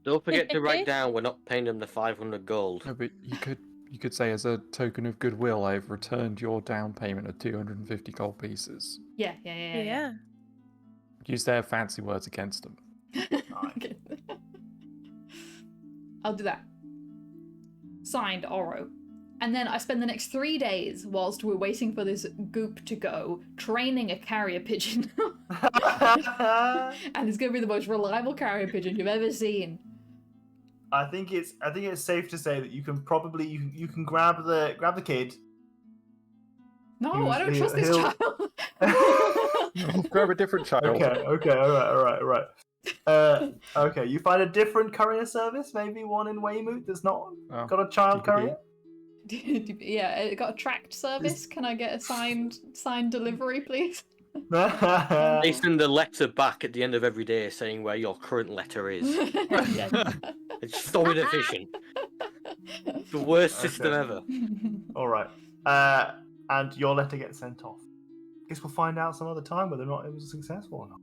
Speaker 4: Don't forget to write down we're not paying them the 500 gold.
Speaker 5: No, but you could say as a token of goodwill, I've returned your down payment of 250 gold pieces.
Speaker 2: Yeah.
Speaker 5: Use their fancy words against them.
Speaker 2: Okay. I'll do that. Signed, Oro. And then I spend the next 3 days whilst we're waiting for this goop to go, training a carrier pigeon. And it's going to be the most reliable carrier pigeon you've ever seen.
Speaker 1: I think it's safe to say that you can probably you can grab the kid.
Speaker 2: No, I don't trust this
Speaker 1: he'll-
Speaker 2: child.
Speaker 5: Grab a different child.
Speaker 1: Okay, all right. Okay, you find a different courier service, maybe one in Weymouth that's not got a child
Speaker 5: DPD.
Speaker 1: courier.
Speaker 2: Yeah, it got a tracked service. Can I get a signed delivery, please?
Speaker 4: They send a letter back at the end of every day saying where your current letter is.
Speaker 2: Yes.
Speaker 4: It's so inefficient. The worst system ever.
Speaker 1: All right, and your letter gets sent off. Guess we'll find out some other time whether or not it was successful or not.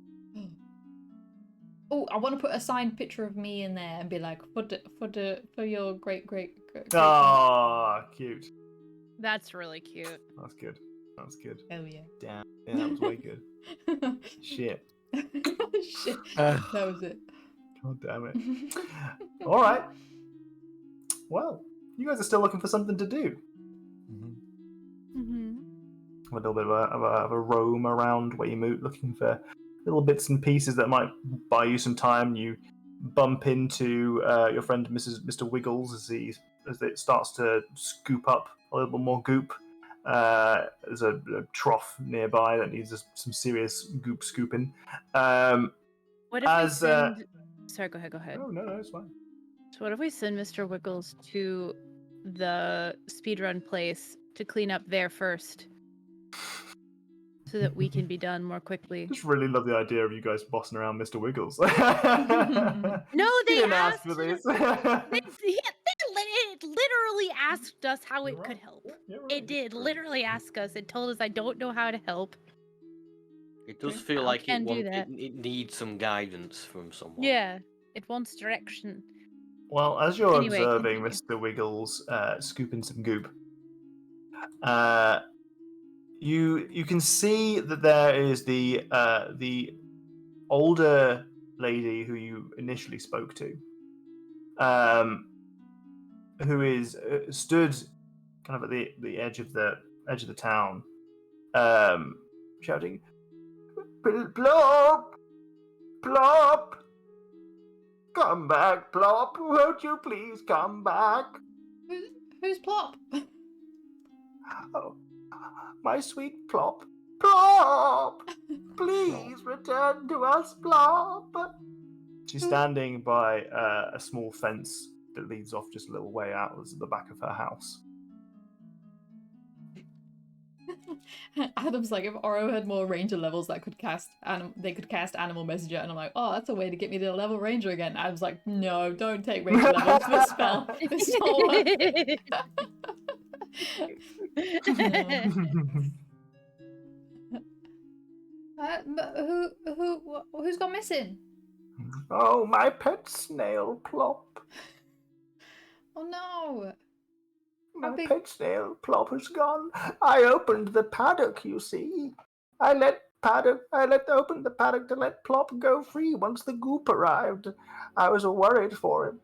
Speaker 2: Oh, I want to put a signed picture of me in there and be like, for your great.
Speaker 1: Ah, cute.
Speaker 3: That's really cute.
Speaker 1: That's good.
Speaker 2: Oh yeah.
Speaker 1: Damn, yeah, that was way good. Shit.
Speaker 2: Shit. That was it.
Speaker 1: God damn it. All right. Well, you guys are still looking for something to do.
Speaker 3: Mm-hmm.
Speaker 1: A little bit of a roam around Weymouth, looking for little bits and pieces that might buy you some time. You bump into your friend Mr. Wiggles as it starts to scoop up a little more goop. There's a trough nearby that needs some serious goop scooping.
Speaker 3: What if we send... Sorry, go ahead.
Speaker 1: No, it's fine.
Speaker 3: So what if we send Mr. Wiggles to the speedrun place to clean up there first? So that we can be done more quickly.
Speaker 1: Just really love the idea of you guys bossing around Mr. Wiggles.
Speaker 3: No, they
Speaker 1: didn't
Speaker 3: asked
Speaker 1: ask for this.
Speaker 3: It literally asked us how it could help.
Speaker 1: You're right.
Speaker 3: It did literally ask us. It told us I don't know how to help.
Speaker 4: It does feel
Speaker 3: I
Speaker 4: like
Speaker 3: can do that.
Speaker 4: it needs some guidance from someone.
Speaker 3: Yeah, it wants direction.
Speaker 1: Well, as you're
Speaker 3: Anyway,
Speaker 1: observing
Speaker 3: continue.
Speaker 1: Mr. Wiggles scooping some goop, you can see that there is the older lady who you initially spoke to, who is stood kind of at the edge of the town, shouting, "Plop, plop, Come back, Plop. Won't you please come back?
Speaker 2: Who's Plop?
Speaker 1: Oh, my sweet Plop. Plop! Please return to us, Plop. She's standing by a small fence that leads off just a little way out of the back of her house.
Speaker 2: Adam's like, if Oro had more ranger levels that could cast they could cast animal messenger, and I'm like, oh, that's a way to get me to level ranger again. Adam's like, no, don't take ranger levels for the spell. It's not worth who's gone missing?
Speaker 1: Oh, my pet snail, Plop.
Speaker 2: Oh no.
Speaker 1: My
Speaker 2: big-
Speaker 1: pet snail, Plop, is gone. I opened the paddock, you see. I opened the paddock to let Plop go free once the goop arrived. I was worried for him.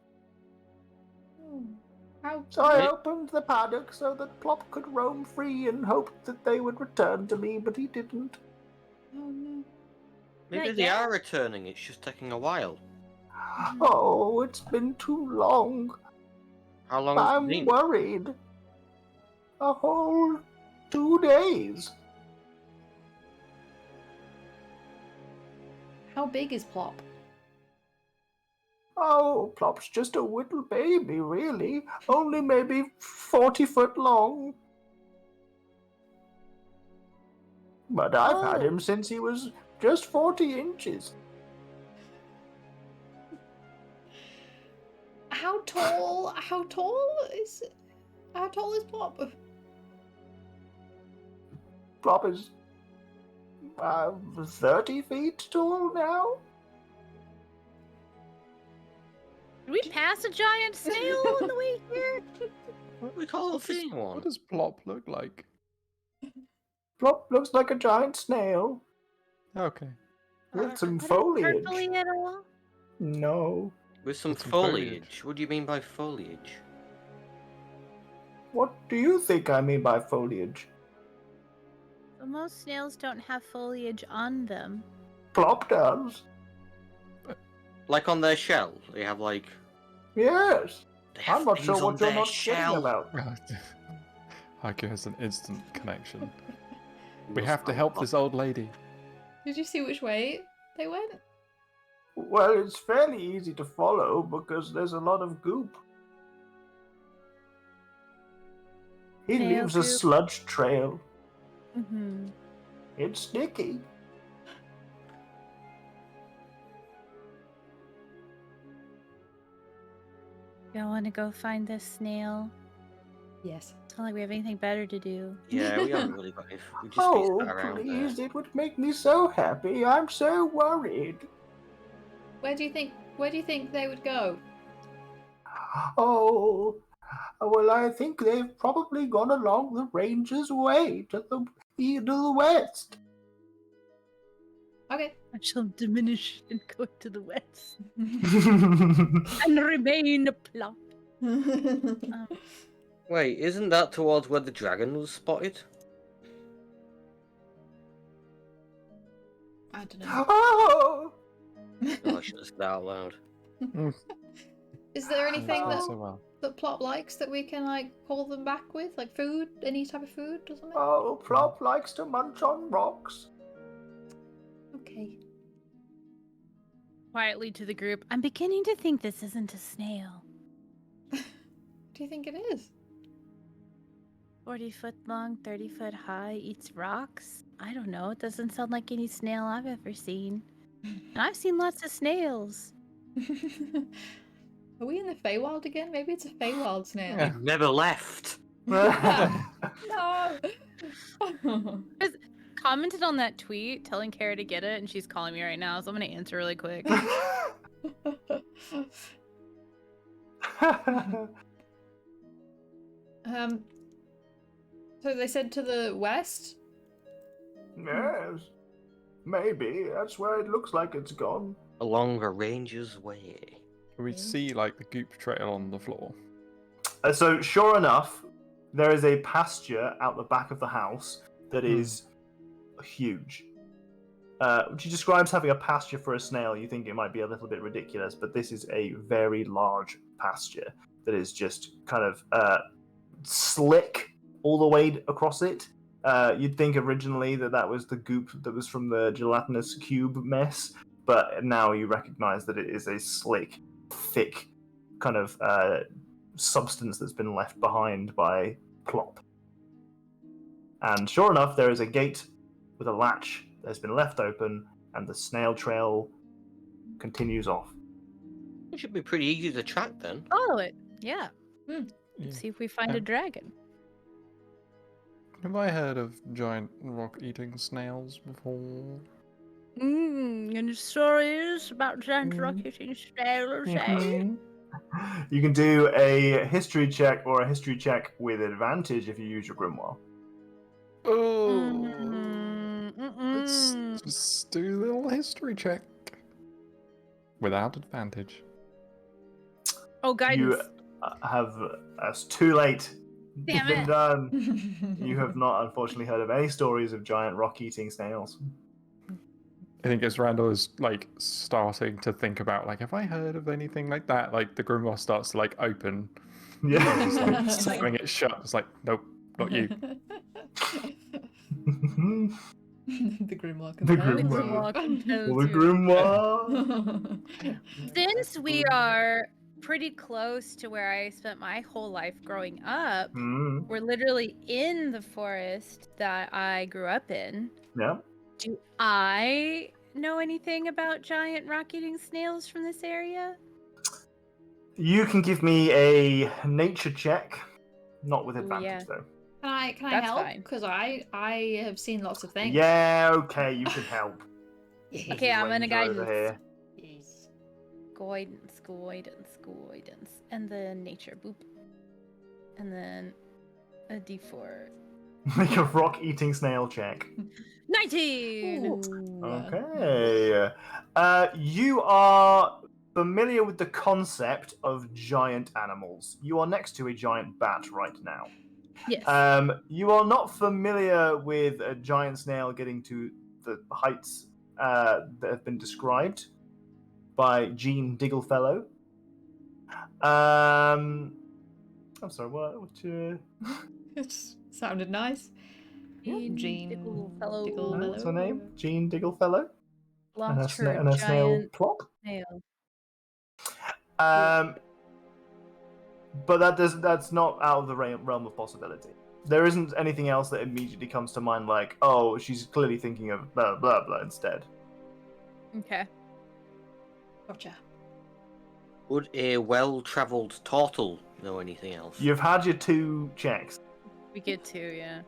Speaker 1: So I opened the paddock so that Plop could roam free and hoped that they would return to me, but he didn't.
Speaker 2: Oh no.
Speaker 4: Maybe
Speaker 3: Not
Speaker 4: they
Speaker 3: yet.
Speaker 4: are returning, it's just taking a while.
Speaker 1: Oh, it's been too long.
Speaker 4: How long has it
Speaker 1: I'm
Speaker 4: been?
Speaker 1: worried. A whole 2 days.
Speaker 2: How big is Plop?
Speaker 1: Oh, Plop's just a little baby, really. Only maybe 40 foot long. But I've had him since he was just 40 inches.
Speaker 2: How tall is Plop?
Speaker 1: Plop is 30 feet tall now.
Speaker 3: Did we pass a giant snail on the way here?
Speaker 4: We can't see one.
Speaker 5: What does Plop look like?
Speaker 1: Plop looks like a giant snail
Speaker 5: Okay.
Speaker 1: with some
Speaker 3: What is
Speaker 1: foliage.
Speaker 3: purpley at all?
Speaker 1: No.
Speaker 4: With some
Speaker 5: With some
Speaker 4: foliage.
Speaker 5: foliage.
Speaker 4: What do you mean by foliage?
Speaker 1: What do you think I mean by foliage?
Speaker 3: But most snails don't have foliage on them.
Speaker 1: Plop does.
Speaker 4: Like on their shell, they have like.
Speaker 1: Yes.
Speaker 4: They have
Speaker 1: I'm not
Speaker 4: things
Speaker 1: sure
Speaker 4: on
Speaker 1: what you're
Speaker 4: their
Speaker 1: not
Speaker 4: shell.
Speaker 1: kidding about.
Speaker 5: Haiku has an instant connection. We
Speaker 4: Must
Speaker 5: have to
Speaker 4: be
Speaker 5: help
Speaker 4: up.
Speaker 5: this old lady.
Speaker 2: Did you see which way they went?
Speaker 1: Well, it's fairly easy to follow because there's a lot of goop. He
Speaker 3: Snail
Speaker 1: leaves a
Speaker 3: goop.
Speaker 1: sludge trail.
Speaker 3: Mm-hmm.
Speaker 1: It's sticky.
Speaker 3: Y'all want to go find this snail?
Speaker 2: Yes.
Speaker 3: It's not like we have anything better to do.
Speaker 4: Yeah, we haven't really got if we just
Speaker 1: Oh,
Speaker 4: be sat around
Speaker 1: please,
Speaker 4: there.
Speaker 1: it would make me so happy. I'm so worried.
Speaker 2: Where do you think they would go?
Speaker 1: Oh, well, I think they've probably gone along the ranger's way to the west.
Speaker 2: Okay.
Speaker 3: I shall diminish and go to the west
Speaker 1: Oh,
Speaker 3: and remain a plop.
Speaker 4: Wait, isn't that towards where the dragon was spotted?
Speaker 2: I don't know.
Speaker 4: Oh, I should have said that out loud.
Speaker 2: Is there anything
Speaker 5: Not
Speaker 2: that
Speaker 5: so well.
Speaker 2: Plop likes that we can like call them back with? Like food? Any type of food or something?
Speaker 1: Oh, Plop likes to munch on rocks.
Speaker 2: Okay.
Speaker 3: Quietly to the group, I'm beginning to think this isn't a snail.
Speaker 2: Do you think it is?
Speaker 3: 40 foot long, 30 foot high, eats rocks? I don't know. It doesn't sound like any snail I've ever seen. And I've seen lots of snails.
Speaker 2: Are we in the Feywild again? Maybe it's a Feywild snail.
Speaker 5: Yeah.
Speaker 4: You've never left.
Speaker 2: No!
Speaker 3: Commented on that tweet telling Kara to get it, and she's calling me right now, so I'm gonna answer really quick.
Speaker 2: So they said to the west?
Speaker 1: Yes. Maybe. That's where it looks like it's gone.
Speaker 4: Along a ranger's way.
Speaker 5: We see like the goop trail on the floor.
Speaker 1: So, sure enough, there is a pasture out the back of the house that is huge. which he describes having a pasture for a snail. You think it might be a little bit ridiculous, but this is a very large pasture that is just kind of slick all the way across it. You'd think originally that was the goop that was from the gelatinous cube mess, but now you recognize that it is a slick, thick kind of substance that's been left behind by Plop. And sure enough, there is a gate with a latch that has been left open, and the snail trail continues off.
Speaker 4: It should be pretty easy to track then.
Speaker 3: Follow it. Yeah.
Speaker 5: Yeah.
Speaker 3: See if we find a
Speaker 5: Um,
Speaker 3: dragon.
Speaker 5: Have I heard of giant rock-eating snails before?
Speaker 3: Any stories about giant rock-eating snails, eh?
Speaker 1: Mhm. You can do a history check or a history check with advantage if you use your grimoire.
Speaker 5: Oh, let's
Speaker 3: Mm-mm.
Speaker 5: just do a little history check. Without advantage.
Speaker 3: Oh, guidance.
Speaker 1: You have it's too late.
Speaker 3: Damn
Speaker 1: It's been
Speaker 3: it.
Speaker 1: done. You have not, unfortunately, heard of any stories of giant rock-eating snails.
Speaker 5: I think as Randall is like starting to think about like, have I heard of anything like that? Like the grimoire starts to like open,
Speaker 1: Yeah.
Speaker 5: just like slamming it shut. It's like, nope, not you.
Speaker 2: The grimoire
Speaker 1: The
Speaker 2: can tell.
Speaker 1: grimoire.
Speaker 3: Grimoire
Speaker 1: The grimoire.
Speaker 3: Since we are pretty close to where I spent my whole life growing up,
Speaker 1: Mm,
Speaker 3: we're literally in the forest that I grew up in.
Speaker 1: yeah.
Speaker 3: Do I know anything about giant rock-eating snails from this area?
Speaker 1: You can give me a nature check, not with
Speaker 3: Ooh,
Speaker 1: advantage
Speaker 3: yeah.
Speaker 1: though.
Speaker 2: Can I
Speaker 3: That's
Speaker 2: help?
Speaker 3: fine.
Speaker 2: Because I have seen lots of things.
Speaker 1: Yeah, okay, you can help.
Speaker 2: Yes.
Speaker 1: This
Speaker 3: Okay,
Speaker 1: is
Speaker 3: I'm gonna
Speaker 1: Ranger over
Speaker 3: guidance.
Speaker 1: here.
Speaker 2: Yes.
Speaker 3: Guidance. And then nature, boop. And then a d4.
Speaker 1: Make a rock-eating snail check.
Speaker 3: 19!
Speaker 2: Ooh,
Speaker 1: Okay. You are familiar with the concept of giant animals. You are next to a giant bat right now.
Speaker 3: Yes.
Speaker 1: You are not familiar with a giant snail getting to the heights that have been described by Gene Digglefellow. I'm sorry, what
Speaker 2: It sounded nice. Gene Digglefellow.
Speaker 1: what's her name? Gene Digglefellow?
Speaker 3: Lost her
Speaker 1: And a snail
Speaker 3: giant
Speaker 1: Plop?
Speaker 3: snail.
Speaker 1: But that's not out of the realm of possibility. There isn't anything else that immediately comes to mind like, oh, she's clearly thinking of blah, blah, blah instead.
Speaker 3: Okay.
Speaker 2: Gotcha.
Speaker 4: Would a well-travelled turtle know anything else?
Speaker 1: You've had your 2 checks.
Speaker 3: We get to, yeah.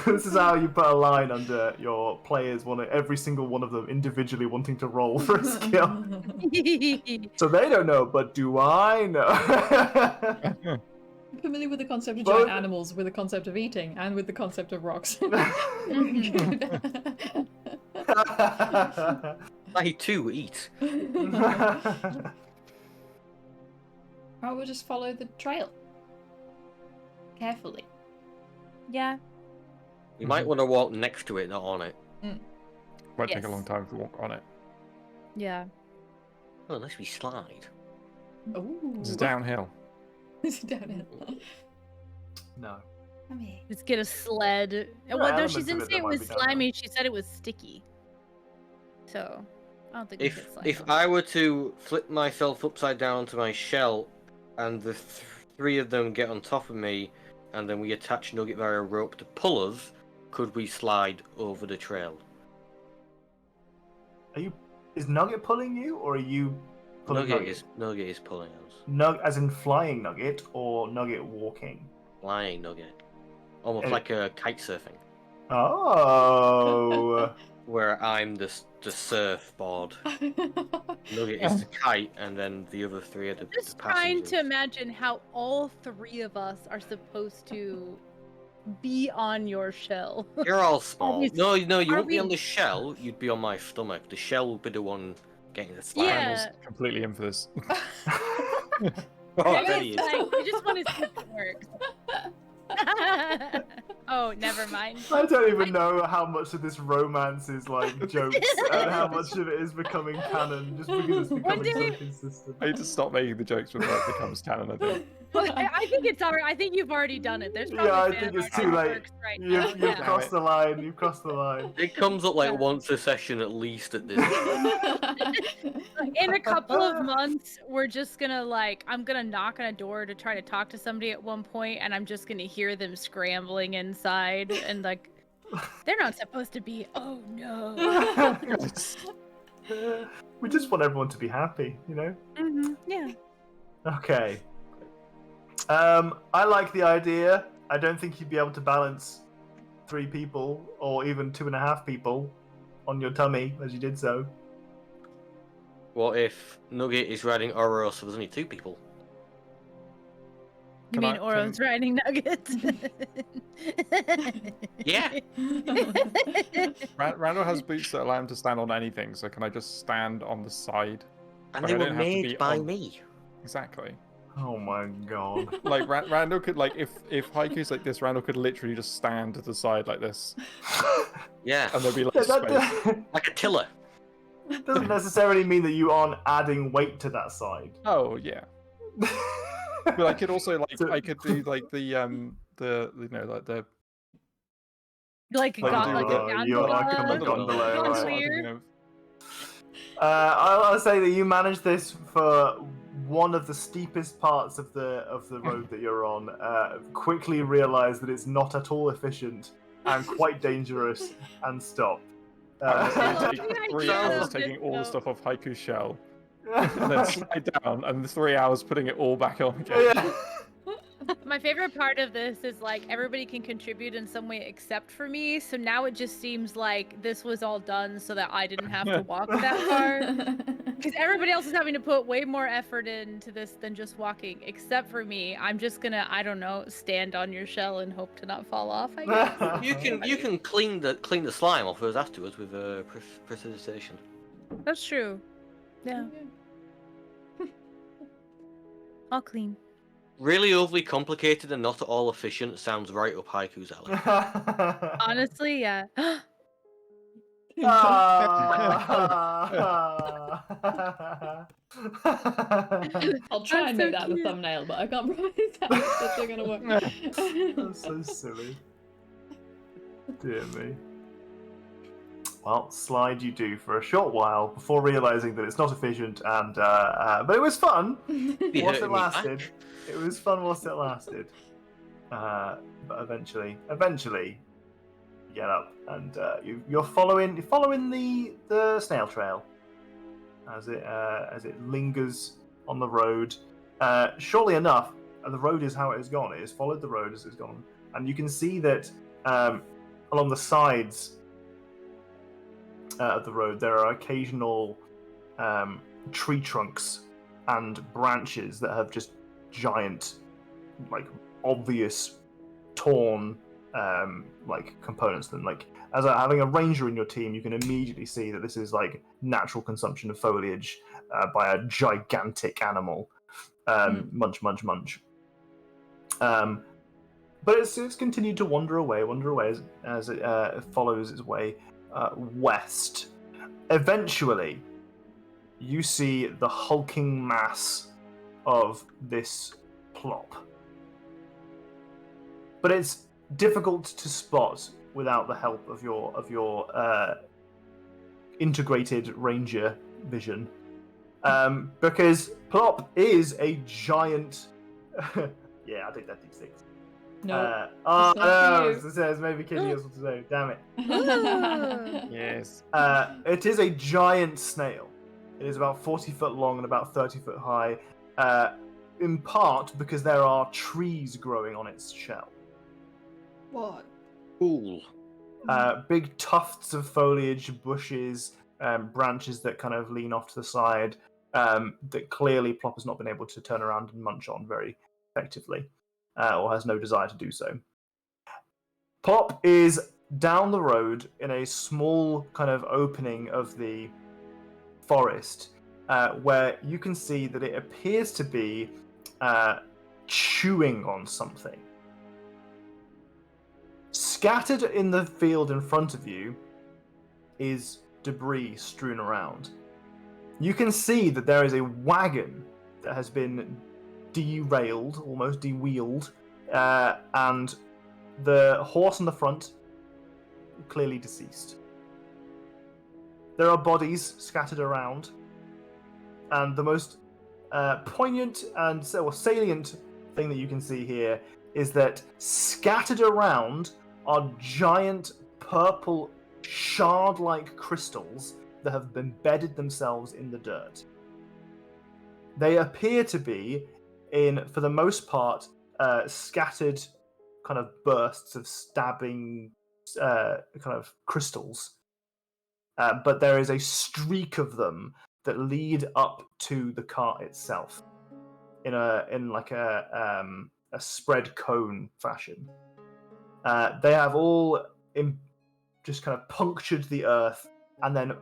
Speaker 1: This is how you put a line under your players, every single one of them individually wanting to roll for a skill. So they don't know, but do I know?
Speaker 2: I'm familiar with the concept of
Speaker 1: Both-
Speaker 2: giant animals, with the concept of eating, and with the concept of rocks.
Speaker 4: I too eat.
Speaker 2: Well, we'll just follow the trail. Carefully.
Speaker 3: Yeah.
Speaker 4: We might want to walk next to it, not on it.
Speaker 5: Won't take
Speaker 3: Yes.
Speaker 5: a long time to walk on it.
Speaker 3: Yeah.
Speaker 4: Oh, unless we slide.
Speaker 2: Ooh.
Speaker 5: It's downhill.
Speaker 2: It's downhill.
Speaker 1: No.
Speaker 2: Come here.
Speaker 3: Let's get a sled.
Speaker 1: There
Speaker 3: Well,
Speaker 1: are
Speaker 3: no,
Speaker 1: elements
Speaker 3: she
Speaker 1: of
Speaker 3: didn't
Speaker 1: it
Speaker 3: say
Speaker 1: that
Speaker 3: it
Speaker 1: might
Speaker 3: was
Speaker 1: be downhill.
Speaker 3: slimy. She said it was sticky. So, I don't think we could slide.
Speaker 4: If I were to flip myself upside down to my shell, and the 3 of them get on top of me, and then we attach Nugget via a rope to pull us, could we slide over the trail?
Speaker 1: Is Nugget pulling you, or are you pulling Nugget?
Speaker 4: Nugget is pulling us.
Speaker 1: As in flying Nugget, or Nugget walking?
Speaker 4: Flying Nugget. Almost
Speaker 1: Eh.
Speaker 4: like a kite surfing.
Speaker 1: Oh.
Speaker 4: Where I'm the surfboard. Nugget is the kite, and then the other 3 are the
Speaker 3: Just
Speaker 4: passengers.
Speaker 3: trying to imagine how all 3 of us are supposed to be on your shell.
Speaker 4: You're all small.
Speaker 3: we-
Speaker 4: No, you
Speaker 3: are
Speaker 4: wouldn't be
Speaker 3: we-
Speaker 4: on the shell. You'd be on my stomach. The shell would be the one getting the slide.
Speaker 3: Yeah.
Speaker 5: Randall's completely in for this.
Speaker 4: Oh, I
Speaker 3: I
Speaker 4: bet he is.
Speaker 3: just want to see if it works. Oh, Never mind.
Speaker 1: I don't even know how much of this romance is like jokes and how much of it is becoming canon just because it's becoming so consistent.
Speaker 5: I need to stop making the jokes before it becomes canon, I think.
Speaker 3: Well, I think it's alright. I think you've already done it. There's probably
Speaker 1: Yeah, I
Speaker 3: fan
Speaker 1: think it's
Speaker 3: art
Speaker 1: too
Speaker 3: that
Speaker 1: late.
Speaker 3: works right
Speaker 1: You've
Speaker 3: now. Yeah.
Speaker 1: crossed the line. You've crossed the line.
Speaker 4: It comes up like
Speaker 3: Yeah.
Speaker 4: once a session at least at this point.
Speaker 3: In a couple of months, we're just gonna I'm gonna knock on a door to try to talk to somebody at one point, and I'm just gonna hear them scrambling inside, and like, they're not supposed to be. Oh no.
Speaker 1: We just want everyone to be happy, you know?
Speaker 3: Yeah.
Speaker 1: Okay. I like the idea. I don't think you'd be able to balance 3 people or even 2.5 people on your tummy as you did so.
Speaker 4: What if Nugget is riding Oro, so there's only 2 people?
Speaker 3: You mean Oro's riding nuggets?
Speaker 4: Yeah.
Speaker 5: Randall has boots that allow him to stand on anything, so can I just stand on the side?
Speaker 4: And
Speaker 5: But
Speaker 4: they
Speaker 5: I
Speaker 4: were
Speaker 5: don't have to be
Speaker 4: made by
Speaker 5: on-
Speaker 4: me.
Speaker 5: Exactly.
Speaker 1: Oh my god.
Speaker 5: Like Randall could if Haiku's like this, Randall could literally just stand to the side like this,
Speaker 4: Yeah.
Speaker 5: and there'd be like
Speaker 1: Yeah,
Speaker 5: space.
Speaker 4: Like a tiller.
Speaker 1: doesn't necessarily mean that you aren't adding weight to that side.
Speaker 5: Oh yeah. But I could also
Speaker 1: So-
Speaker 5: I could do like the you know like the
Speaker 3: like a
Speaker 5: Like,
Speaker 3: gondola.
Speaker 1: you are like a
Speaker 3: gondola.
Speaker 1: gondola,
Speaker 5: that's
Speaker 1: right.
Speaker 5: what I'm
Speaker 3: Weird.
Speaker 5: thinking of.
Speaker 1: I'll say that you managed this for one of the steepest parts of the road that you're on. Quickly realise that it's not at all efficient and quite dangerous, and stop.
Speaker 5: And it's
Speaker 3: Oh,
Speaker 5: gonna take
Speaker 3: the
Speaker 5: 3
Speaker 3: idea
Speaker 5: hours
Speaker 3: of
Speaker 5: taking
Speaker 3: this,
Speaker 5: all the
Speaker 3: though.
Speaker 5: stuff off Haiku's shell, and then slide down, and 3 hours putting it all back on again.
Speaker 1: Yeah.
Speaker 3: My favorite part of this is like everybody can contribute in some way except for me. So now it just seems like this was all done so that I didn't have to walk that far. Because everybody else is having to put way more effort into this than just walking, except for me. I'm just gonna, I don't know, stand on your shell and hope to not fall off, I guess.
Speaker 4: You can clean the slime off us afterwards with precipitation.
Speaker 3: That's true. Yeah. All clean.
Speaker 4: Really overly complicated and not at all efficient sounds right up Haiku's alley.
Speaker 3: Honestly, yeah.
Speaker 2: I'll try and
Speaker 3: so
Speaker 2: make that the
Speaker 3: cute.
Speaker 2: thumbnail, but I can't promise that it's still gonna work.
Speaker 1: That's so silly. Dear me. Well, slide you do for a short while before realizing that it's not efficient, and but it was fun
Speaker 4: Be
Speaker 1: whilst it
Speaker 4: hurting me back.
Speaker 1: lasted. It was fun whilst it lasted. But eventually, you get up and you're following the snail trail as it lingers on the road. Surely enough, the road is how it has gone. It has followed the road as it's gone, and you can see that along the sides of the road there are occasional tree trunks and branches that have just giant, like obvious torn components. Then, like as having a ranger in your team, you can immediately see that this is like natural consumption of foliage by a gigantic animal. Munch. But it's continued to wander away as it follows its way west. Eventually, you see the hulking mass of this plop. But it's difficult to spot without the help of your integrated ranger vision, because plop is a giant. Yeah, I think that D6.
Speaker 2: No.
Speaker 1: Oh
Speaker 2: it's not
Speaker 1: no!
Speaker 2: for you.
Speaker 1: It says maybe Kitty has what to say. Damn it.
Speaker 5: Yes.
Speaker 1: It is a giant snail. It is about 40 foot long and about 30 foot high, in part because there are trees growing on its shell.
Speaker 2: What?
Speaker 4: Cool.
Speaker 1: Big tufts of foliage, bushes, branches that kind of lean off to the side, that clearly Plop has not been able to turn around and munch on very effectively, or has no desire to do so. Plop is down the road in a small kind of opening of the forest, where you can see that it appears to be chewing on something. Scattered in the field in front of you is debris strewn around. You can see that there is a wagon that has been derailed, almost de-wheeled, and the horse on the front clearly deceased. There are bodies scattered around, and the most poignant and salient thing that you can see here is that scattered around are giant purple shard-like crystals that have embedded themselves in the dirt. They appear to be for the most part, scattered kind of bursts of stabbing kind of crystals. But there is a streak of them that lead up to the cart itself in like a spread cone fashion. They have all just kind of punctured the earth and then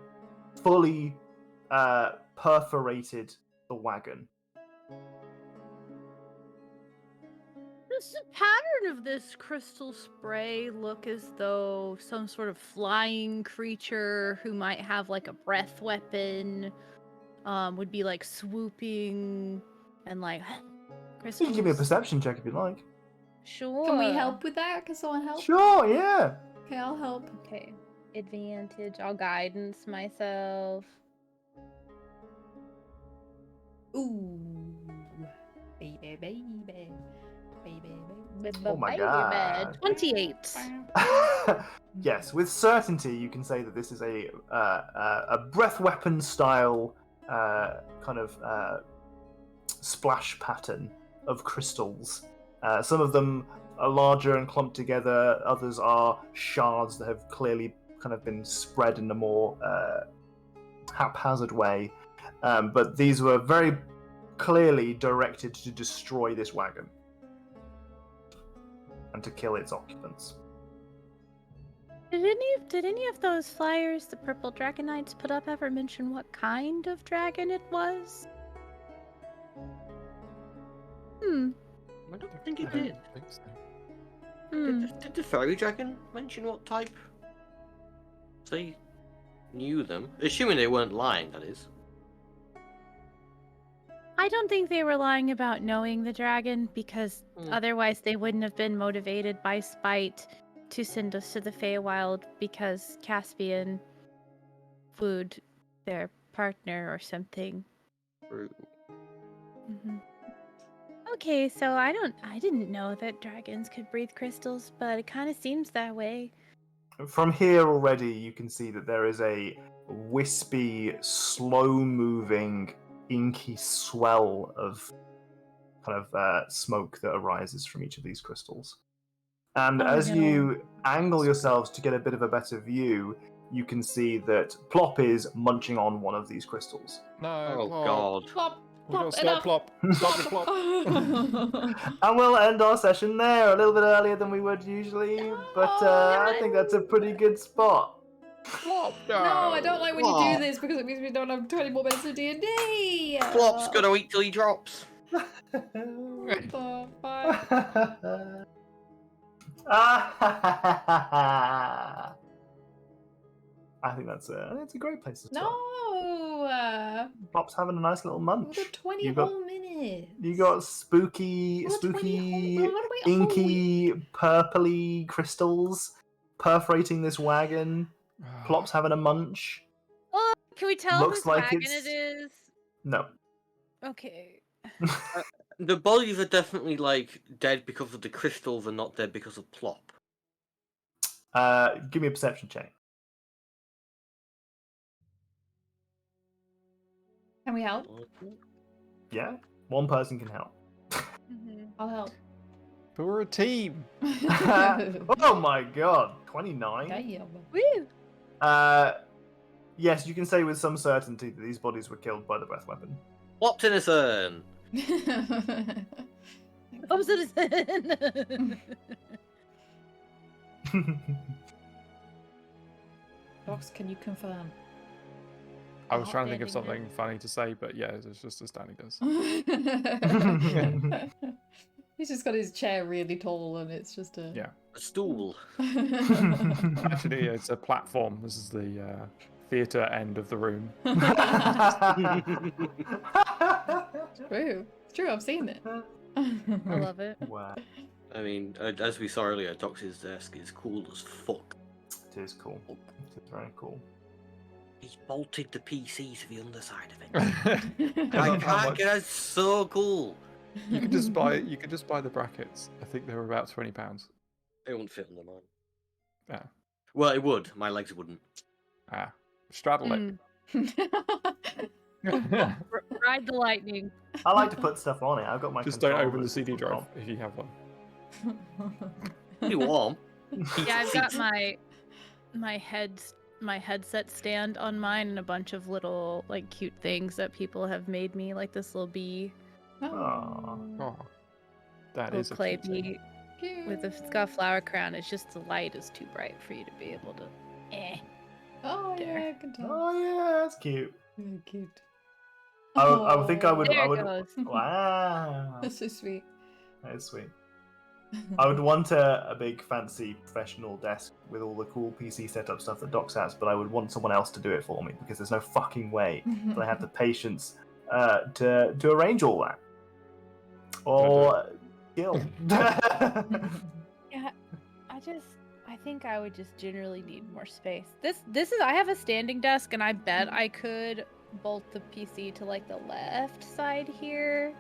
Speaker 1: fully perforated the wagon.
Speaker 3: Does the pattern of this crystal spray look as though some sort of flying creature who might have like a breath weapon would be like swooping and like crystals?
Speaker 1: You can give me a perception check if you like.
Speaker 3: Sure.
Speaker 2: Can we help with that? Can someone help?
Speaker 1: Sure, yeah.
Speaker 2: Okay, I'll help.
Speaker 3: Okay. Advantage. I'll guidance myself.
Speaker 2: Ooh. Baby, baby. Baby, baby.
Speaker 1: Oh my God.
Speaker 3: 28.
Speaker 1: Yes, with certainty you can say that this is a breath weapon style kind of splash pattern of crystals. Some of them are larger and clumped together, others are shards that have clearly kind of been spread in a more haphazard way. But these were very clearly directed to destroy this wagon and to kill its occupants.
Speaker 3: Did any of those flyers the purple dragonites put up ever mention what kind of dragon it was?
Speaker 4: I don't think it did.
Speaker 5: I think so.
Speaker 4: Did the fairy dragon mention what type? They knew them. Assuming they weren't lying, that is.
Speaker 3: I don't think they were lying about knowing the dragon, because otherwise they wouldn't have been motivated by spite to send us to the Feywild because Caspian wooed their partner or something.
Speaker 4: True.
Speaker 3: Okay, so I didn't know that dragons could breathe crystals, but it kind of seems that way.
Speaker 1: From here already, you can see that there is a wispy, slow-moving, inky swell of kind of smoke that arises from each of these crystals. And as you angle yourselves to get a bit of a better view, you can see that Plop is munching on one of these crystals.
Speaker 5: No,
Speaker 4: Oh
Speaker 5: Plop.
Speaker 4: God.
Speaker 2: Plop,
Speaker 5: We gotta
Speaker 2: plop,
Speaker 5: stop
Speaker 2: enough.
Speaker 5: Plop. Stop the Plop.
Speaker 1: And we'll end our session there a little bit earlier than we would usually, but I think that's a pretty good spot.
Speaker 5: Plop,
Speaker 2: No, I don't like when you
Speaker 4: Plop.
Speaker 2: do this because it means we don't have 20 more minutes of D&D.
Speaker 4: Plop's gonna eat till he drops.
Speaker 2: What the fuck?
Speaker 1: I think that's a great place to start.
Speaker 2: No!
Speaker 1: Plop's having a nice little munch.
Speaker 2: We've got 20
Speaker 1: You got-
Speaker 2: whole minutes.
Speaker 1: You got spooky,
Speaker 2: We've got 20
Speaker 1: spooky,
Speaker 2: whole- we've got to wait a whole
Speaker 1: inky, purpley crystals perforating this wagon. Plop's having a munch.
Speaker 3: Oh, can we tell
Speaker 1: Looks
Speaker 3: whose
Speaker 1: like
Speaker 3: wagon
Speaker 1: it's-
Speaker 3: it is?
Speaker 1: No.
Speaker 3: Okay.
Speaker 4: The bodies are definitely like dead because of the crystals and not dead because of Plop.
Speaker 1: Give me a perception check.
Speaker 2: Can we help?
Speaker 1: Yeah, one person can help.
Speaker 2: I'll help.
Speaker 5: But we're a team.
Speaker 1: Oh my god, 29.
Speaker 2: Damn.
Speaker 3: Woo!
Speaker 1: Yes, you can say with some certainty that these bodies were killed by the breath weapon.
Speaker 4: Plop's innocent.
Speaker 3: I'm citizen.
Speaker 2: Box, can you confirm?
Speaker 5: I was
Speaker 3: Not
Speaker 5: trying to think of
Speaker 3: ending
Speaker 5: something funny to say, but yeah, it's just as Danny does.
Speaker 2: He's just got his chair really tall, and it's just a
Speaker 5: Yeah.
Speaker 4: A stool.
Speaker 5: Actually, it's a platform. This is the theatre end of the room.
Speaker 2: True. It's true. I've seen it.
Speaker 3: I love it.
Speaker 1: Wow,
Speaker 4: I mean, as we saw earlier, Dox's desk is cool as fuck.
Speaker 1: it is cool. It is very cool.
Speaker 4: He's bolted the PC to the underside of it.
Speaker 5: I
Speaker 4: I
Speaker 5: love how
Speaker 4: can't
Speaker 5: much-
Speaker 4: get it's so cool.
Speaker 5: You could just buy the brackets. I think they were about £20.
Speaker 4: It won't fit on the mine.
Speaker 5: Yeah.
Speaker 4: Well, it would. My legs wouldn't.
Speaker 5: Straddle it.
Speaker 3: Ride the lightning.
Speaker 1: I like to put stuff on it. I've got my
Speaker 5: Just don't open the
Speaker 1: controllers
Speaker 5: CD
Speaker 1: on
Speaker 5: drive
Speaker 1: top.
Speaker 5: if you have one.
Speaker 4: Pretty warm.
Speaker 3: Yeah, I've got my headset stand on mine and a bunch of little like cute things that people have made me, like this little bee,
Speaker 1: Aw.
Speaker 5: Oh, that
Speaker 3: little
Speaker 5: is a
Speaker 3: clay
Speaker 5: cute thing.
Speaker 3: bee
Speaker 2: Cute.
Speaker 3: with it's got a flower crown. It's just the light is too bright for you to be able to.
Speaker 2: Oh
Speaker 3: There.
Speaker 2: yeah, I can tell.
Speaker 1: Oh yeah, that's cute.
Speaker 2: Really cute.
Speaker 1: I would think I would.
Speaker 3: There
Speaker 1: I
Speaker 3: it
Speaker 1: would.
Speaker 3: goes.
Speaker 1: Wow,
Speaker 2: That's so sweet.
Speaker 1: that is sweet. I would want a big fancy professional desk with all the cool PC setup stuff that Docs has, but I would want someone else to do it for me because there's no fucking way that I have the patience to arrange all that. Or skill.
Speaker 3: Yeah, I think I would just generally need more space. This is I have a standing desk and I bet I could bolt the PC to like the left side here.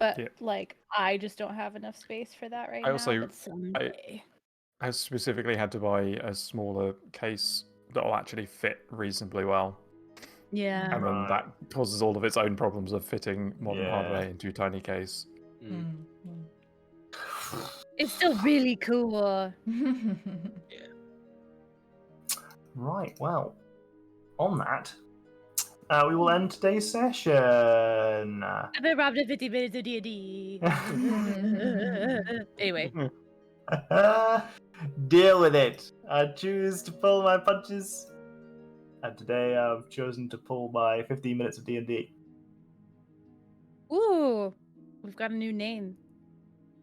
Speaker 3: But
Speaker 5: Yeah.
Speaker 3: like I just don't have enough space for that right
Speaker 5: I
Speaker 3: now.
Speaker 5: also-
Speaker 3: But someday.
Speaker 5: I specifically had to buy a smaller case that'll actually fit reasonably well.
Speaker 3: Yeah.
Speaker 5: And then
Speaker 1: Right.
Speaker 5: that causes all of its own problems of fitting modern
Speaker 1: Yeah.
Speaker 5: hardware into a tiny case.
Speaker 4: Mm.
Speaker 3: It's still really cool.
Speaker 1: Right, well, on that, we will end today's session.
Speaker 3: I've been robbed of 50 minutes of D&D. Anyway.
Speaker 1: Deal with it. I choose to pull my punches. And today I've chosen to pull my 15 minutes of D&D.
Speaker 3: Ooh. We've got a new name.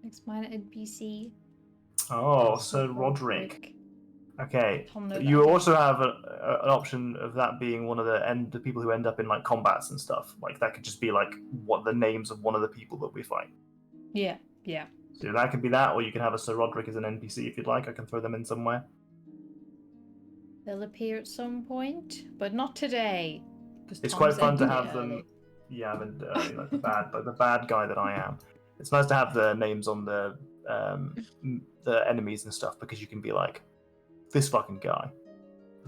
Speaker 2: Next mine NPC.
Speaker 1: Oh, Sir Roderick. Okay.
Speaker 2: Tom know
Speaker 1: You
Speaker 2: that.
Speaker 1: also have an option of that being one of the people who end up in like combats and stuff. Like that could just be like what the names of one of the people that we fight.
Speaker 2: Yeah, yeah.
Speaker 1: So that could be that, or you can have a Sir Roderick as an NPC if you'd like. I can throw them in somewhere.
Speaker 2: They'll appear at some point, but not today. 'cause
Speaker 1: It's
Speaker 2: Tom
Speaker 1: quite
Speaker 2: said
Speaker 1: fun to
Speaker 2: really
Speaker 1: have them.
Speaker 2: early.
Speaker 1: Yeah, like the bad guy that I am. It's nice to have the names on the enemies and stuff because you can be like, this fucking guy.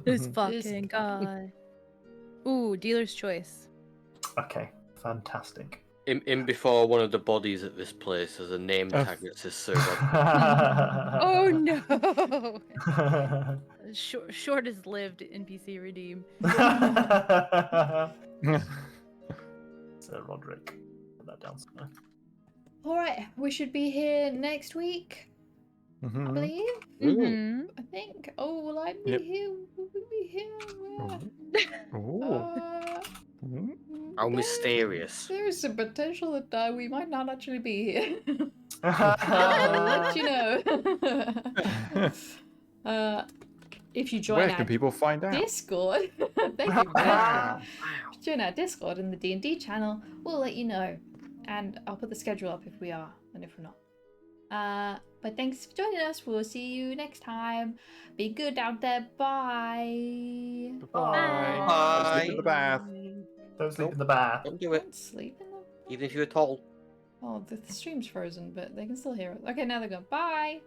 Speaker 3: This
Speaker 5: Mhm.
Speaker 3: fucking guy. Ooh, dealer's choice.
Speaker 1: Okay, fantastic.
Speaker 4: In before one of the bodies at this place has a name
Speaker 5: Oh.
Speaker 4: tag that says Sir Roderick.
Speaker 3: Oh no! Shortest lived NPC redeem.
Speaker 1: Sir Roderick. Put that down somewhere.
Speaker 2: Alright, we should be here next week, I
Speaker 5: Mhm.
Speaker 2: believe.
Speaker 3: Mm-hmm.
Speaker 2: I think. Oh, will I be
Speaker 5: Yep.
Speaker 2: here? Will we be here?
Speaker 5: Ooh. Mhm.
Speaker 4: How mysterious.
Speaker 2: There is some potential that we might not actually be here. I'll let you know. If you join
Speaker 5: Where
Speaker 2: our
Speaker 5: can people find out?
Speaker 2: Discord, thank you very much.
Speaker 4: Wow.
Speaker 2: If you join our Discord in the D&D channel, we'll let you know. And I'll put the schedule up if we are and if we're not. But thanks for joining us. We'll see you next time. Be good out there. Bye.
Speaker 5: Bye.
Speaker 4: Bye.
Speaker 5: Sleep in the bath.
Speaker 1: Don't sleep in the bath.
Speaker 4: Don't do it.
Speaker 2: Don't sleep in them.
Speaker 4: Even if you're tall.
Speaker 2: Oh, the stream's frozen, but they can still hear us. Okay, now they're going. Bye.